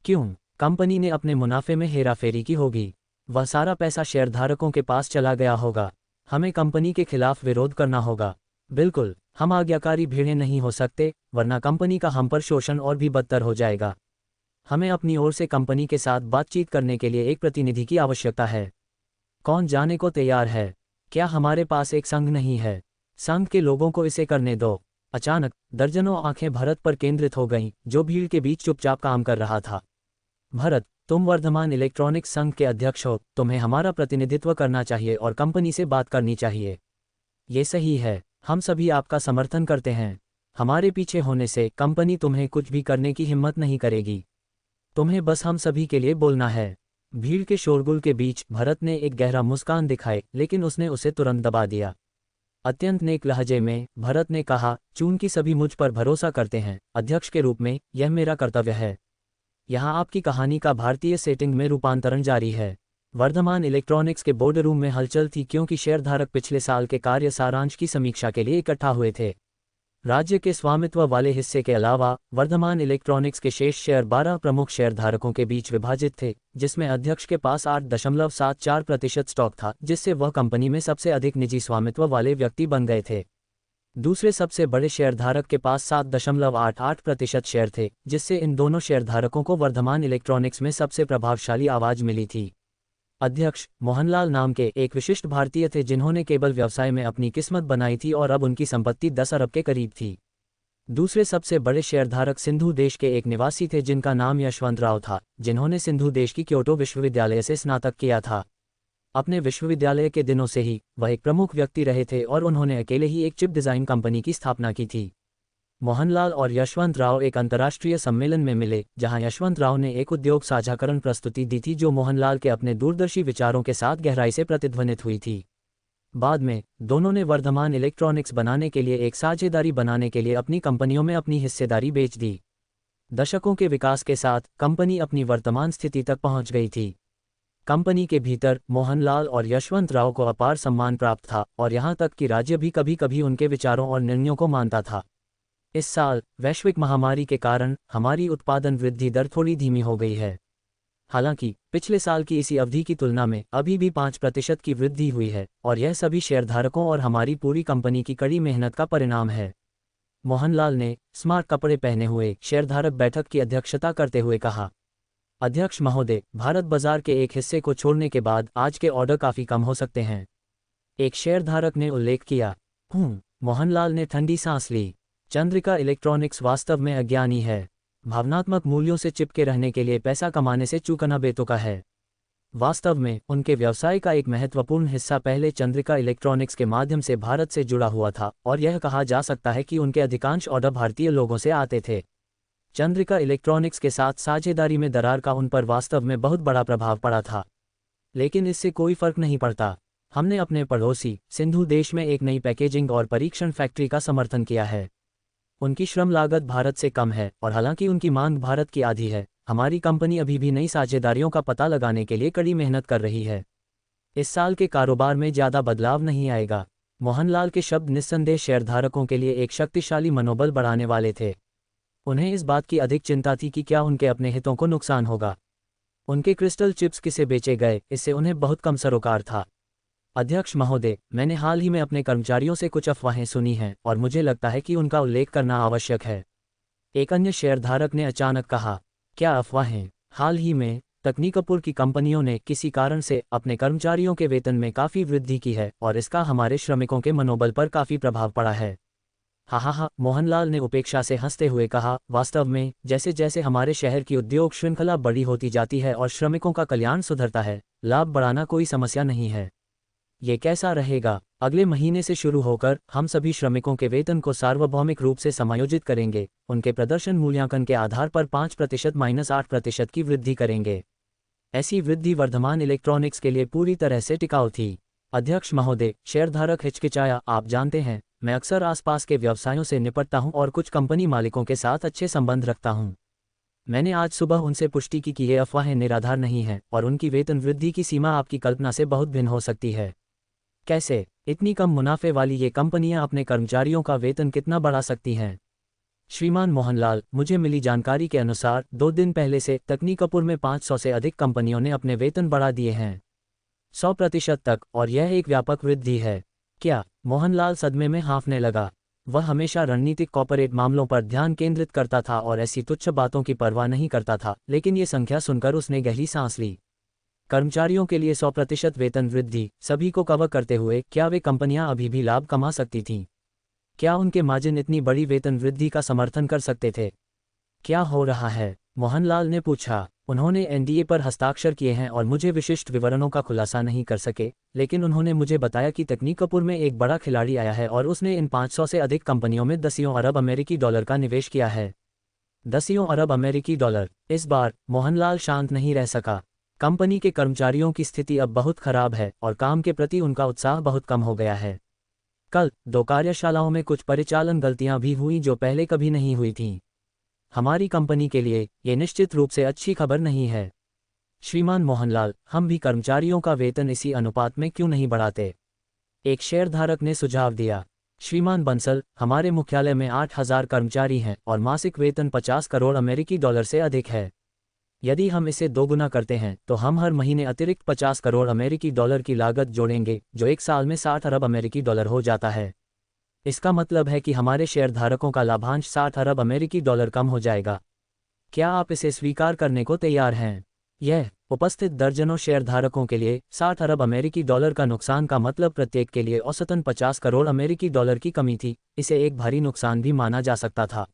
क्यों? कंपनी ने अपने मुनाफे में हेराफेरी की होगी। वह सारा पैसा शेयरधारकों के पास चला गया होगा। हमें कंपनी के खिलाफ विरोध करना होगा। बिल्कुल, हम आज्ञाकारी भीड़ें नहीं हो सकते, वरना कंपनी का हम पर शोषण और भी बदतर हो जाएगा। हमें अपनी ओर से कंपनी के साथ बातचीत करने के लिए एक प्रतिनिधि की आवश्यकता है। कौन जाने को तैयार है? क्या हमारे पास एक संघ नहीं है? संघ के लोगों को इसे करने दो। अचानक दर्जनों आंखें भरत पर केंद्रित हो गईं, जो भीड़ के बीच चुपचाप काम कर रहा था। भरत, तुम वर्धमान इलेक्ट्रॉनिक्स संघ के अध्यक्ष हो, तुम्हें हमारा प्रतिनिधित्व करना चाहिए और कंपनी से बात करनी चाहिए। ये सही है, हम सभी आपका समर्थन करते हैं। हमारे पीछे होने से कंपनी तुम्हें कुछ भी करने की हिम्मत नहीं करेगी। तुम्हें बस हम सभी के लिए बोलना है। भीड़ के शोरगुल के बीच भरत ने एक गहरा मुस्कान दिखाई, लेकिन उसने उसे तुरंत दबा दिया। अत्यंत नेक लहजे में भरत ने कहा, चूंकि सभी मुझ पर भरोसा करते हैं, अध्यक्ष के रूप में यह मेरा कर्तव्य है। यहाँ आपकी कहानी का भारतीय सेटिंग में रूपांतरण जारी है। वर्धमान इलेक्ट्रॉनिक्स के बोर्ड रूम में हलचल थी, क्योंकि शेयरधारक पिछले साल के कार्य सारांश की समीक्षा के लिए इकट्ठा हुए थे। राज्य के स्वामित्व वाले हिस्से के अलावा वर्धमान इलेक्ट्रॉनिक्स के शेष शेयर 12 प्रमुख शेयरधारकों के बीच विभाजित थे, जिसमें अध्यक्ष के पास 8.74% स्टॉक था, जिससे वह कंपनी में सबसे अधिक निजी स्वामित्व वाले व्यक्ति बन गए थे। दूसरे सबसे बड़े शेयरधारक के पास 7.88% शेयर थे, जिससे इन दोनों शेयरधारकों को वर्धमान इलेक्ट्रॉनिक्स में सबसे प्रभावशाली आवाज मिली थी। अध्यक्ष मोहनलाल नाम के एक विशिष्ट भारतीय थे, जिन्होंने केबल व्यवसाय में अपनी किस्मत बनाई थी और अब उनकी संपत्ति 10 अरब के करीब थी। दूसरे सबसे बड़े शेयरधारक सिंधु देश के एक निवासी थे, जिनका नाम यशवंत राव था, जिन्होंने सिंधु देश की क्योटो विश्वविद्यालय से स्नातक किया था। अपने विश्वविद्यालय के दिनों से ही वह एक प्रमुख व्यक्ति रहे थे और उन्होंने अकेले ही एक चिप डिज़ाइन कंपनी की स्थापना की थी। मोहनलाल और यशवंत राव एक अंतर्राष्ट्रीय सम्मेलन में मिले, जहां यशवंत राव ने एक उद्योग साझाकरण प्रस्तुति दी थी, जो मोहनलाल के अपने दूरदर्शी विचारों के साथ गहराई से प्रतिध्वनित हुई थी। बाद में दोनों ने वर्धमान इलेक्ट्रॉनिक्स बनाने के लिए एक साझेदारी बनाने के लिए अपनी कंपनियों में अपनी हिस्सेदारी बेच दी। दशकों के विकास के साथ कंपनी अपनी वर्तमान स्थिति तक पहुंच गई थी। कंपनी के भीतर मोहनलाल और यशवंत राव को अपार सम्मान प्राप्त था, और यहां तक कि राज्य भी कभी कभी उनके विचारों और निर्णयों को मानता था। इस साल वैश्विक महामारी के कारण हमारी उत्पादन वृद्धि दर थोड़ी धीमी हो गई है। हालांकि पिछले साल की इसी अवधि की तुलना में अभी भी 5% की वृद्धि हुई है, और यह सभी शेयरधारकों और हमारी पूरी कंपनी की कड़ी मेहनत का परिणाम है। मोहनलाल ने स्मार्ट कपड़े पहने हुए शेयरधारक बैठक की अध्यक्षता करते हुए कहा। अध्यक्ष महोदय, भारत बाजार के एक हिस्से को छोड़ने के बाद आज के ऑर्डर काफ़ी कम हो सकते हैं, एक शेयरधारक ने उल्लेख किया। मोहनलाल ने ठंडी सांस ली। चंद्रिका इलेक्ट्रॉनिक्स वास्तव में अज्ञानी है। भावनात्मक मूल्यों से चिपके रहने के लिए पैसा कमाने से चूकना बेतुका है। वास्तव में उनके व्यवसाय का एक महत्वपूर्ण हिस्सा पहले चंद्रिका इलेक्ट्रॉनिक्स के माध्यम से भारत से जुड़ा हुआ था, और यह कहा जा सकता है कि उनके अधिकांश ऑर्डर भारतीय लोगों से आते थे। चंद्रिका इलेक्ट्रॉनिक्स के साथ साझेदारी में दरार का उन पर वास्तव में बहुत बड़ा प्रभाव पड़ा था, लेकिन इससे कोई फर्क नहीं पड़ता। हमने अपने पड़ोसी सिंधु देश में एक नई पैकेजिंग और परीक्षण फैक्ट्री का समर्थन किया है। उनकी श्रम लागत भारत से कम है, और हालांकि उनकी मांग भारत की आधी है, हमारी कंपनी अभी भी नई साझेदारियों का पता लगाने के लिए कड़ी मेहनत कर रही है। इस साल के कारोबार में ज़्यादा बदलाव नहीं आएगा। मोहनलाल के शब्द निस्संदेह शेयरधारकों के लिए एक शक्तिशाली मनोबल बढ़ाने वाले थे। उन्हें इस बात की अधिक चिंता थी कि क्या उनके अपने हितों को नुकसान होगा। उनके क्रिस्टल चिप्स किसे बेचे गए, इससे उन्हें बहुत कम सरोकार था। अध्यक्ष महोदय, मैंने हाल ही में अपने कर्मचारियों से कुछ अफवाहें सुनी हैं, और मुझे लगता है कि उनका उल्लेख करना आवश्यक है। एक अन्य शेयरधारक ने अचानक कहा। क्या अफवाहें? हाल ही में तकनी कपूर की कंपनियों ने किसी कारण से अपने कर्मचारियों के वेतन में काफ़ी वृद्धि की है, और इसका हमारे श्रमिकों के मनोबल पर काफ़ी प्रभाव पड़ा है। हा, मोहनलाल ने उपेक्षा से हंसते हुए कहा। वास्तव में जैसे जैसे हमारे शहर की उद्योग श्रृंखला बड़ी होती जाती है और श्रमिकों का कल्याण सुधरता है, लाभ बढ़ाना कोई समस्या नहीं है। ये कैसा रहेगा? अगले महीने से शुरू होकर हम सभी श्रमिकों के वेतन को सार्वभौमिक रूप से समायोजित करेंगे, उनके प्रदर्शन मूल्यांकन के आधार पर 5%-8% की वृद्धि करेंगे। ऐसी वृद्धि वर्धमान इलेक्ट्रॉनिक्स के लिए पूरी तरह से टिकाऊ थी। अध्यक्ष महोदय, शेयरधारक हिचकिचाया। आप जानते हैं, मैं अक्सर आसपास के व्यवसायों से निपटता हूं और कुछ कंपनी मालिकों के साथ अच्छे संबंध रखता हूं। मैंने आज सुबह उनसे पुष्टि की कि ये अफवाहें निराधार नहीं हैं और उनकी वेतन वृद्धि की सीमा आपकी कल्पना से बहुत भिन्न हो सकती है। कैसे? इतनी कम मुनाफे वाली ये कंपनियां अपने कर्मचारियों का वेतन कितना बढ़ा सकती हैं? श्रीमान मोहनलाल, मुझे मिली जानकारी के अनुसार 2 दिन पहले से तकनीकपुर में 500 से अधिक कंपनियों ने अपने वेतन बढ़ा दिए हैं, 100% तक, और यह एक व्यापक वृद्धि है। क्या? मोहनलाल सदमे में हाँफने लगा। वह हमेशा रणनीतिक कॉर्पोरेट मामलों पर ध्यान केंद्रित करता था और ऐसी तुच्छ बातों की परवाह नहीं करता था, लेकिन ये संख्या सुनकर उसने गहरी सांस ली। कर्मचारियों के लिए 100% वेतन वृद्धि, सभी को कवर करते हुए, क्या वे कंपनियां अभी भी लाभ कमा सकती थीं? क्या उनके मार्जिन इतनी बड़ी वेतन वृद्धि का समर्थन कर सकते थे? क्या हो रहा है? मोहनलाल ने पूछा। उन्होंने एनडीए पर हस्ताक्षर किए हैं और मुझे विशिष्ट विवरणों का खुलासा नहीं कर सके, लेकिन उन्होंने मुझे बताया कि तकनीकपुर में एक बड़ा खिलाड़ी आया है और उसने इन 500 से अधिक कंपनियों में दसियों अरब अमेरिकी डॉलर का निवेश किया है। दसियों अरब अमेरिकी डॉलर। इस बार मोहनलाल शांत नहीं रह सका। कंपनी के कर्मचारियों की स्थिति अब बहुत खराब है और काम के प्रति उनका उत्साह बहुत कम हो गया है। कल 2 कार्यशालाओं में कुछ परिचालन गलतियां भी हुई जो पहले कभी नहीं हुई थीं। हमारी कंपनी के लिए ये निश्चित रूप से अच्छी खबर नहीं है। श्रीमान मोहनलाल, हम भी कर्मचारियों का वेतन इसी अनुपात में क्यों नहीं बढ़ाते? एक शेयरधारक ने सुझाव दिया। श्रीमान बंसल, हमारे मुख्यालय में 8,000 कर्मचारी हैं और मासिक वेतन 50 करोड़ अमेरिकी डॉलर से अधिक है। यदि हम इसे दोगुना करते हैं तो हम हर महीने अतिरिक्त 50 करोड़ अमेरिकी डॉलर की लागत जोड़ेंगे, जो एक साल में 60 अरब अमेरिकी डॉलर हो जाता है। इसका मतलब है कि हमारे शेयरधारकों का लाभांश 60 अरब अमेरिकी डॉलर कम हो जाएगा। क्या आप इसे स्वीकार करने को तैयार हैं? यह उपस्थित दर्जनों शेयरधारकों के लिए 60 अरब अमेरिकी डॉलर का नुकसान का मतलब प्रत्येक के लिए औसतन 50 करोड़ अमेरिकी डॉलर की कमी थी। इसे एक भारी नुकसान भी माना जा सकता था।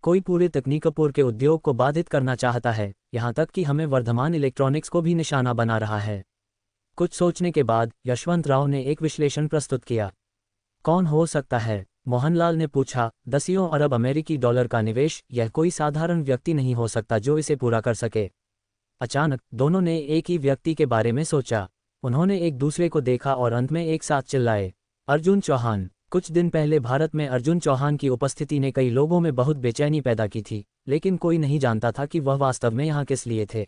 कोई पूरे तकनीकपुर के उद्योग को बाधित करना चाहता है, यहाँ तक कि हमें वर्धमान इलेक्ट्रॉनिक्स को भी निशाना बना रहा है। कुछ सोचने के बाद यशवंत राव ने एक विश्लेषण प्रस्तुत किया। कौन हो सकता है? मोहनलाल ने पूछा। दसियों अरब अमेरिकी डॉलर का निवेश, यह कोई साधारण व्यक्ति नहीं हो सकता जो इसे पूरा कर सके। अचानक दोनों ने एक ही व्यक्ति के बारे में सोचा। उन्होंने एक दूसरे को देखा और अंत में एक साथ चिल्लाए, अर्जुन चौहान। कुछ दिन पहले भारत में अर्जुन चौहान की उपस्थिति ने कई लोगों में बहुत बेचैनी पैदा की थी, लेकिन कोई नहीं जानता था कि वह वास्तव में यहाँ किस लिए थे।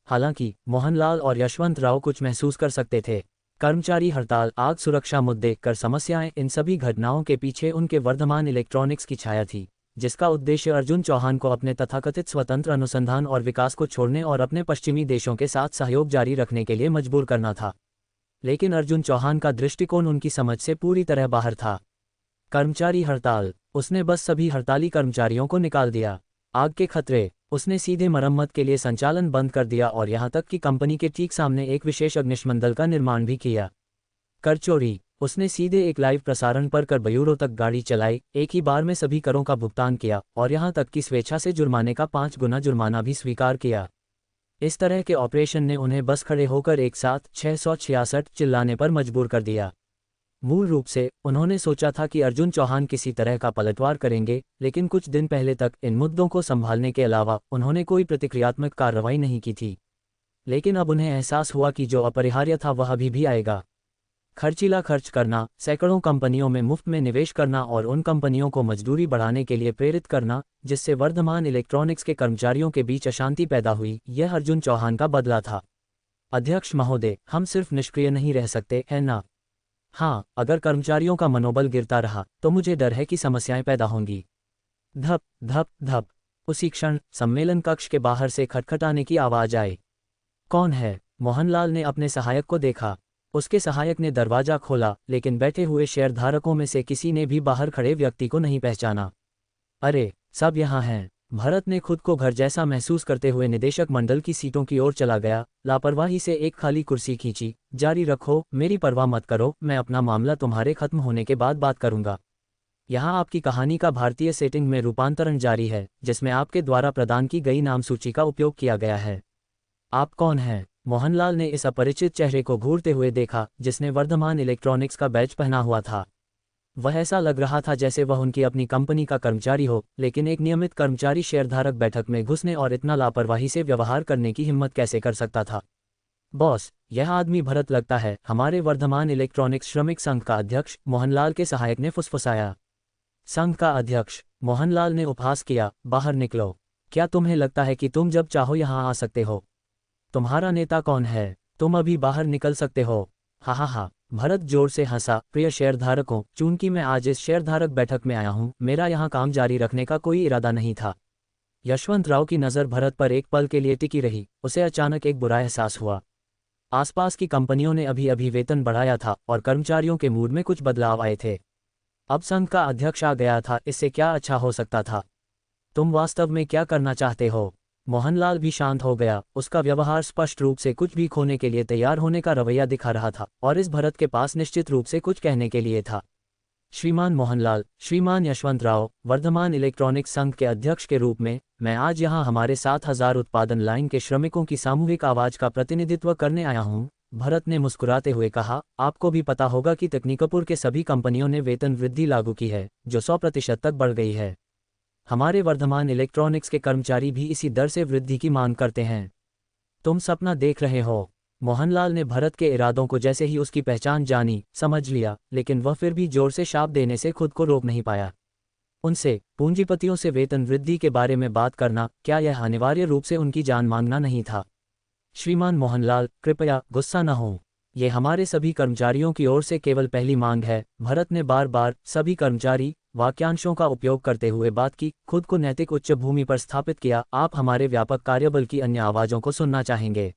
हालांकि मोहनलाल और यशवंत राव कुछ महसूस कर सकते थे। कर्मचारी हड़ताल, आग सुरक्षा मुद्दे, कर समस्याएं, इन सभी घटनाओं के पीछे उनके वर्धमान इलेक्ट्रॉनिक्स की छाया थी, जिसका उद्देश्य अर्जुन चौहान को अपने तथाकथित स्वतंत्र अनुसंधान और विकास को छोड़ने और अपने पश्चिमी देशों के साथ सहयोग जारी रखने के लिए मजबूर करना था। लेकिन अर्जुन चौहान का दृष्टिकोण उनकी समझ से पूरी तरह बाहर था। कर्मचारी हड़ताल, उसने बस सभी हड़ताली कर्मचारियों को निकाल दिया। आग के खतरे, उसने सीधे मरम्मत के लिए संचालन बंद कर दिया और यहां तक कि कंपनी के ठीक सामने एक विशेष अग्निशमन दल का निर्माण भी किया। कर चोरी, उसने सीधे एक लाइव प्रसारण पर कर ब्यूरो तक गाड़ी चलाई, एक ही बार में सभी करों का भुगतान किया और यहां तक कि स्वेच्छा से जुर्माने का 5 गुना जुर्माना भी स्वीकार किया। इस तरह के ऑपरेशन ने उन्हें बस खड़े होकर एक साथ 666 चिल्लाने पर मजबूर कर दिया। मूल रूप से उन्होंने सोचा था कि अर्जुन चौहान किसी तरह का पलटवार करेंगे, लेकिन कुछ दिन पहले तक इन मुद्दों को संभालने के अलावा उन्होंने कोई प्रतिक्रियात्मक कार्रवाई नहीं की थी। लेकिन अब उन्हें एहसास हुआ कि जो अपरिहार्य था वह अभी भी आएगा। खर्चीला खर्च करना, सैकड़ों कंपनियों में मुफ्त में निवेश करना और उन कंपनियों को मजदूरी बढ़ाने के लिए प्रेरित करना, जिससे वर्धमान इलेक्ट्रॉनिक्स के कर्मचारियों के बीच अशांति पैदा हुई, यह अर्जुन चौहान का बदला था। अध्यक्ष महोदय, हम सिर्फ निष्क्रिय नहीं रह सकते, है ना? हाँ, अगर कर्मचारियों का मनोबल गिरता रहा तो मुझे डर है कि समस्याएं पैदा होंगी। धप धप धप। उसी क्षण सम्मेलन कक्ष के बाहर से खटखटाने की आवाज आई। कौन है? मोहनलाल ने अपने सहायक को देखा। उसके सहायक ने दरवाजा खोला, लेकिन बैठे हुए शेयरधारकों में से किसी ने भी बाहर खड़े व्यक्ति को नहीं पहचाना। अरे, सब यहाँ हैं। भरत ने खुद को घर जैसा महसूस करते हुए निदेशक मंडल की सीटों की ओर चला गया, लापरवाही से एक खाली कुर्सी खींची। जारी रखो, मेरी परवाह मत करो, मैं अपना मामला तुम्हारे खत्म होने के बाद बात करूंगा। यहाँ आपकी कहानी का भारतीय सेटिंग में रूपांतरण जारी है, जिसमें आपके द्वारा प्रदान की गई नाम सूची का उपयोग किया गया है। आप कौन हैं? मोहनलाल ने इस अपरिचित चेहरे को घूरते हुए देखा, जिसने वर्धमान इलेक्ट्रॉनिक्स का बैज पहना हुआ था। वह ऐसा लग रहा था जैसे वह उनकी अपनी कंपनी का कर्मचारी हो, लेकिन एक नियमित कर्मचारी शेयरधारक बैठक में घुसने और इतना लापरवाही से व्यवहार करने की हिम्मत कैसे कर सकता था? बॉस, यह आदमी भरत लगता है, हमारे वर्धमान इलेक्ट्रॉनिक्स श्रमिक संघ का अध्यक्ष, मोहनलाल के सहायक ने फुसफुसाया। संघ का अध्यक्ष? मोहनलाल ने उपहास किया। बाहर निकलो। क्या तुम्हें लगता है कि तुम जब चाहो यहाँ आ सकते हो? तुम्हारा नेता कौन है? तुम अभी बाहर निकल सकते हो। हा हा हा। भरत जोर से हंसा। प्रिय शेयरधारकों, चूंकि मैं आज इस शेयरधारक बैठक में आया हूँ, मेरा यहाँ काम जारी रखने का कोई इरादा नहीं था। यशवंतराव की नज़र भरत पर एक पल के लिए टिकी रही। उसे अचानक एक बुरा एहसास हुआ। आसपास की कंपनियों ने अभी अभी वेतन बढ़ाया था और कर्मचारियों के मूड में कुछ बदलाव आए थे। अब संघ का अध्यक्ष आ गया था, इससे क्या अच्छा हो सकता था? तुम वास्तव में क्या करना चाहते हो? मोहनलाल भी शांत हो गया। उसका व्यवहार स्पष्ट रूप से कुछ भी खोने के लिए तैयार होने का रवैया दिखा रहा था और इस भरत के पास निश्चित रूप से कुछ कहने के लिए था। श्रीमान मोहनलाल, श्रीमान यशवंतराव, वर्धमान इलेक्ट्रॉनिक्स संघ के अध्यक्ष के रूप में मैं आज यहाँ हमारे 7,000 उत्पादन लाइन के श्रमिकों की सामूहिक आवाज का प्रतिनिधित्व करने आया हूँ। भरत ने मुस्कुराते हुए कहा, आपको भी पता होगा कि तकनीकपुर के सभी कंपनियों ने वेतन वृद्धि लागू की है, जो 100% तक बढ़ गई है। हमारे वर्धमान इलेक्ट्रॉनिक्स के कर्मचारी भी इसी दर से वृद्धि की मांग करते हैं। तुम सपना देख रहे हो? मोहनलाल ने भरत के इरादों को जैसे ही उसकी पहचान जानी, समझ लिया, लेकिन वह फिर भी जोर से शाप देने से खुद को रोक नहीं पाया। उनसे, पूंजीपतियों से वेतन वृद्धि के बारे में बात करना, क्या यह अनिवार्य रूप से उनकी जान मांगना नहीं था? श्रीमान मोहनलाल, कृपया गुस्सा न हो। ये हमारे सभी कर्मचारियों की ओर से केवल पहली मांग है। भरत ने बार बार सभी कर्मचारी वाक्यांशों का उपयोग करते हुए बात की, खुद को नैतिक उच्च भूमि पर स्थापित किया। आप हमारे व्यापक कार्यबल की अन्य आवाज़ों को सुनना चाहेंगे?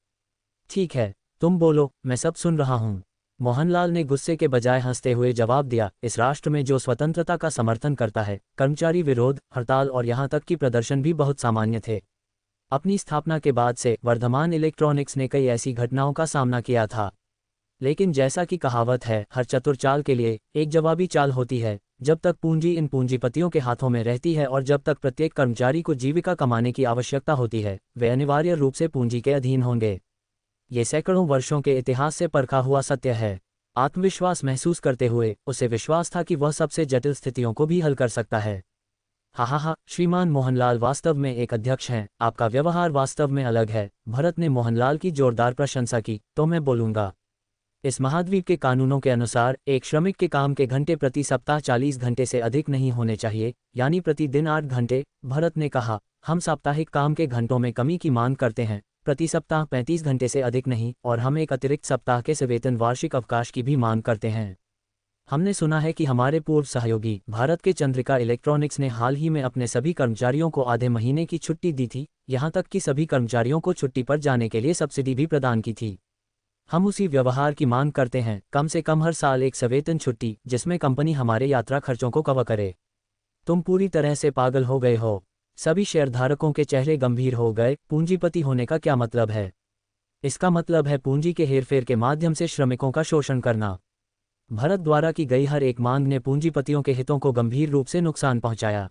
ठीक है, तुम बोलो, मैं सब सुन रहा हूँ। मोहनलाल ने गुस्से के बजाय हंसते हुए जवाब दिया, इस राष्ट्र में जो स्वतंत्रता का समर्थन करता है, कर्मचारी विरोध, हड़ताल और यहाँ तक कि प्रदर्शन भी बहुत सामान्य थे। अपनी स्थापना के बाद से वर्धमान इलेक्ट्रॉनिक्स ने कई ऐसी घटनाओं का सामना किया था। लेकिन जैसा कि कहावत है, हर चतुर चाल के लिए एक जवाबी चाल होती है। जब तक पूंजी इन पूंजीपतियों के हाथों में रहती है और जब तक प्रत्येक कर्मचारी को जीविका कमाने की आवश्यकता होती है, वे अनिवार्य रूप से पूंजी के अधीन होंगे। ये सैकड़ों वर्षों के इतिहास से परखा हुआ सत्य है। आत्मविश्वास महसूस करते हुए उसे विश्वास था कि वह सबसे जटिल स्थितियों को भी हल कर सकता है। हा हा हा। श्रीमान मोहनलाल वास्तव में एक अध्यक्ष हैं, आपका व्यवहार वास्तव में अलग है। भरत ने मोहनलाल की जोरदार प्रशंसा की। तो मैं बोलूँगा। इस महाद्वीप के कानूनों के अनुसार एक श्रमिक के काम के घंटे प्रति सप्ताह 40 घंटे से अधिक नहीं होने चाहिए, यानी प्रतिदिन 8 घंटे। भरत ने कहा, हम साप्ताहिक काम के घंटों में कमी की मांग करते हैं, प्रति सप्ताह 35 घंटे से अधिक नहीं, और हम एक अतिरिक्त सप्ताह के सवेतन वार्षिक अवकाश की भी मांग करते हैं। हमने सुना है कि हमारे पूर्व सहयोगी भारत के चंद्रिका इलेक्ट्रॉनिक्स ने हाल ही में अपने सभी कर्मचारियों को आधे महीने की छुट्टी दी थी, यहाँ तक कि सभी कर्मचारियों को छुट्टी पर जाने के लिए सब्सिडी भी प्रदान की थी। हम उसी व्यवहार की मांग करते हैं, कम से कम हर साल एक सवेतन छुट्टी, जिसमें कंपनी हमारे यात्रा खर्चों को कवर करे। तुम पूरी तरह से पागल हो गए हो। सभी शेयरधारकों के चेहरे गंभीर हो गए। पूंजीपति होने का क्या मतलब है? इसका मतलब है पूंजी के हेरफेर के माध्यम से श्रमिकों का शोषण करना। भरत द्वारा की गई हर एक मांग ने पूंजीपतियों के हितों को गंभीर रूप से नुकसान पहुंचाया।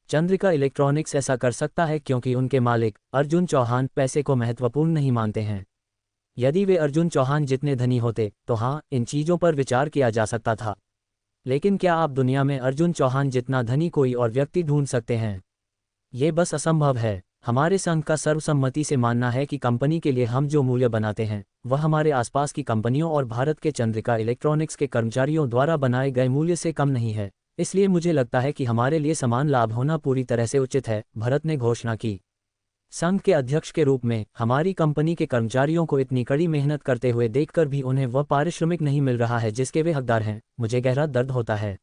चंद्रिका इलेक्ट्रॉनिक्स ऐसा कर सकता है क्योंकि उनके मालिक अर्जुन चौहान पैसे को महत्वपूर्ण नहीं मानते हैं। यदि वे अर्जुन चौहान जितने धनी होते तो हाँ, इन चीज़ों पर विचार किया जा सकता था। लेकिन क्या आप दुनिया में अर्जुन चौहान जितना धनी कोई और व्यक्ति ढूंढ सकते हैं? ये बस असंभव है। हमारे संघ का सर्वसम्मति से मानना है कि कंपनी के लिए हम जो मूल्य बनाते हैं वह हमारे आसपास की कंपनियों और भारत के चंद्रिका इलेक्ट्रॉनिक्स के कर्मचारियों द्वारा बनाए गए मूल्य से कम नहीं है। इसलिए मुझे लगता है कि हमारे लिए समान लाभ होना पूरी तरह से उचित है, भरत ने घोषणा की। संघ के अध्यक्ष के रूप में हमारी कंपनी के कर्मचारियों को इतनी कड़ी मेहनत करते हुए देखकर भी उन्हें वह पारिश्रमिक नहीं मिल रहा है जिसके वे हकदार हैं, मुझे गहरा दर्द होता है।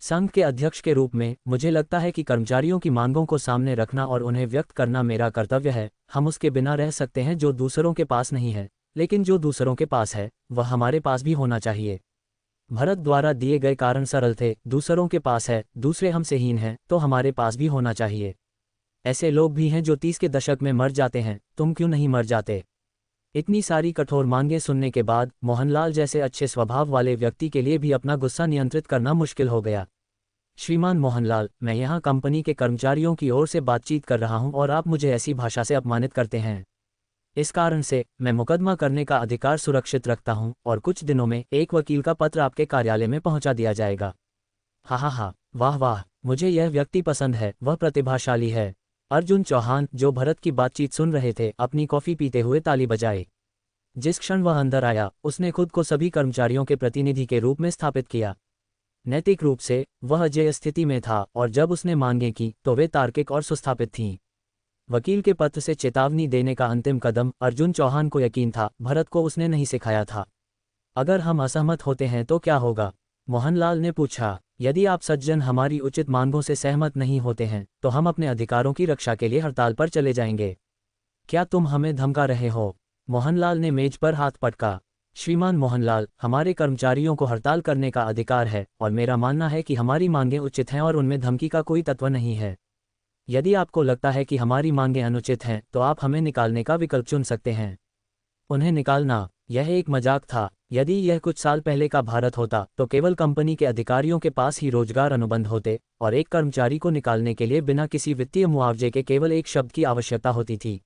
संघ के अध्यक्ष के रूप में मुझे लगता है कि कर्मचारियों की मांगों को सामने रखना और उन्हें व्यक्त करना मेरा कर्तव्य है। हम उसके बिना रह सकते हैं जो दूसरों के पास नहीं है, लेकिन जो दूसरों के पास है वह हमारे पास भी होना चाहिए। भरत द्वारा दिए गए कारण सरल थे। दूसरों के पास है, दूसरे हमसे हीन हैं, तो हमारे पास भी होना चाहिए। ऐसे लोग भी हैं जो 30 के दशक में मर जाते हैं, तुम क्यों नहीं मर जाते? इतनी सारी कठोर मांगें सुनने के बाद मोहनलाल जैसे अच्छे स्वभाव वाले व्यक्ति के लिए भी अपना गुस्सा नियंत्रित करना मुश्किल हो गया। श्रीमान मोहनलाल, मैं यहाँ कंपनी के कर्मचारियों की ओर से बातचीत कर रहा हूँ और आप मुझे ऐसी भाषा से अपमानित करते हैं। इस कारण से मैं मुकदमा करने का अधिकार सुरक्षित रखता हूँ और कुछ दिनों में एक वकील का पत्र आपके कार्यालय में पहुँचा दिया जाएगा। हा हा हा। वाह वाह, मुझे यह व्यक्ति पसंद है, वह प्रतिभाशाली है। अर्जुन चौहान, जो भरत की बातचीत सुन रहे थे, अपनी कॉफी पीते हुए ताली बजाए। जिस क्षण वह अंदर आया, उसने खुद को सभी कर्मचारियों के प्रतिनिधि के रूप में स्थापित किया। नैतिक रूप से वह अजेय स्थिति में था और जब उसने मांगें की तो वे तार्किक और सुस्थापित थीं। वकील के पत्र से चेतावनी देने का अंतिम कदम अर्जुन चौहान को यकीन था, भरत को उसने नहीं सिखाया था। अगर हम असहमत होते हैं तो क्या होगा? मोहनलाल ने पूछा। यदि आप सज्जन हमारी उचित मांगों से सहमत नहीं होते हैं तो हम अपने अधिकारों की रक्षा के लिए हड़ताल पर चले जाएंगे। क्या तुम हमें धमका रहे हो? मोहनलाल ने मेज पर हाथ पटका। श्रीमान मोहनलाल, हमारे कर्मचारियों को हड़ताल करने का अधिकार है और मेरा मानना है कि हमारी मांगें उचित हैं और उनमें धमकी का कोई तत्व नहीं है। यदि आपको लगता है कि हमारी मांगें अनुचित हैं तो आप हमें निकालने का विकल्प चुन सकते हैं। उन्हें निकालना? यह एक मजाक था। यदि यह कुछ साल पहले का भारत होता तो केवल कंपनी के अधिकारियों के पास ही रोजगार अनुबंध होते और एक कर्मचारी को निकालने के लिए बिना किसी वित्तीय मुआवजे के केवल एक शब्द की आवश्यकता होती थी।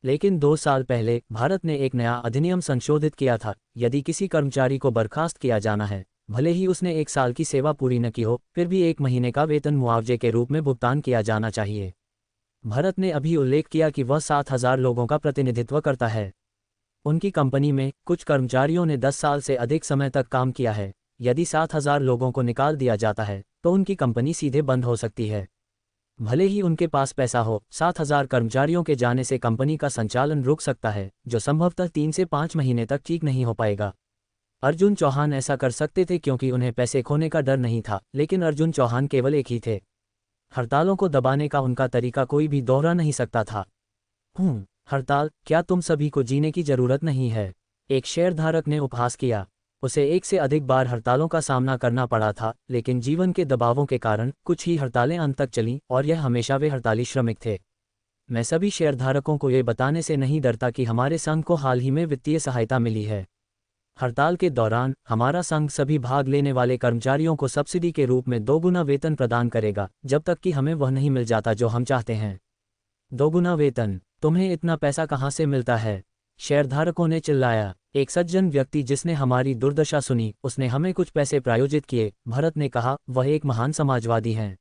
लेकिन 2 साल पहले भारत ने एक नया अधिनियम संशोधित किया था। यदि किसी कर्मचारी को बर्खास्त किया जाना है, भले ही उसने 1 साल की सेवा पूरी न की हो, फिर भी 1 महीने का वेतन मुआवजे के रूप में भुगतान किया जाना चाहिए। भरत ने अभी उल्लेख किया कि वह 7,000 लोगों का प्रतिनिधित्व करता है। उनकी कंपनी में कुछ कर्मचारियों ने 10 साल से अधिक समय तक काम किया है। यदि 7,000 लोगों को निकाल दिया जाता है तो उनकी कंपनी सीधे बंद हो सकती है। भले ही उनके पास पैसा हो, 7,000 कर्मचारियों के जाने से कंपनी का संचालन रुक सकता है, जो संभवतः 3 से 5 महीने तक ठीक नहीं हो पाएगा। अर्जुन चौहान ऐसा कर सकते थे क्योंकि उन्हें पैसे खोने का डर नहीं था, लेकिन अर्जुन चौहान केवल एक ही थे। हड़तालों को दबाने का उनका तरीका कोई भी दोहरा नहीं सकता था। हड़ताल? क्या तुम सभी को जीने की जरूरत नहीं है? एक शेयरधारक ने उपहास किया। उसे 1 से अधिक बार हड़तालों का सामना करना पड़ा था, लेकिन जीवन के दबावों के कारण कुछ ही हड़तालें अंत तक चलीं और यह हमेशा वे हड़ताली श्रमिक थे। मैं सभी शेयरधारकों को ये बताने से नहीं डरता कि हमारे संघ को हाल ही में वित्तीय सहायता मिली है। हड़ताल के दौरान हमारा संघ सभी भाग लेने वाले कर्मचारियों को सब्सिडी के रूप में 2 गुना वेतन प्रदान करेगा, जब तक कि हमें वह नहीं मिल जाता जो हम चाहते हैं। 2 गुना वेतन? तुम्हें इतना पैसा कहाँ से मिलता है? शेयरधारकों ने चिल्लाया। एक सज्जन व्यक्ति जिसने हमारी दुर्दशा सुनी, उसने हमें कुछ पैसे प्रायोजित किए, भरत ने कहा। वह एक महान समाजवादी हैं।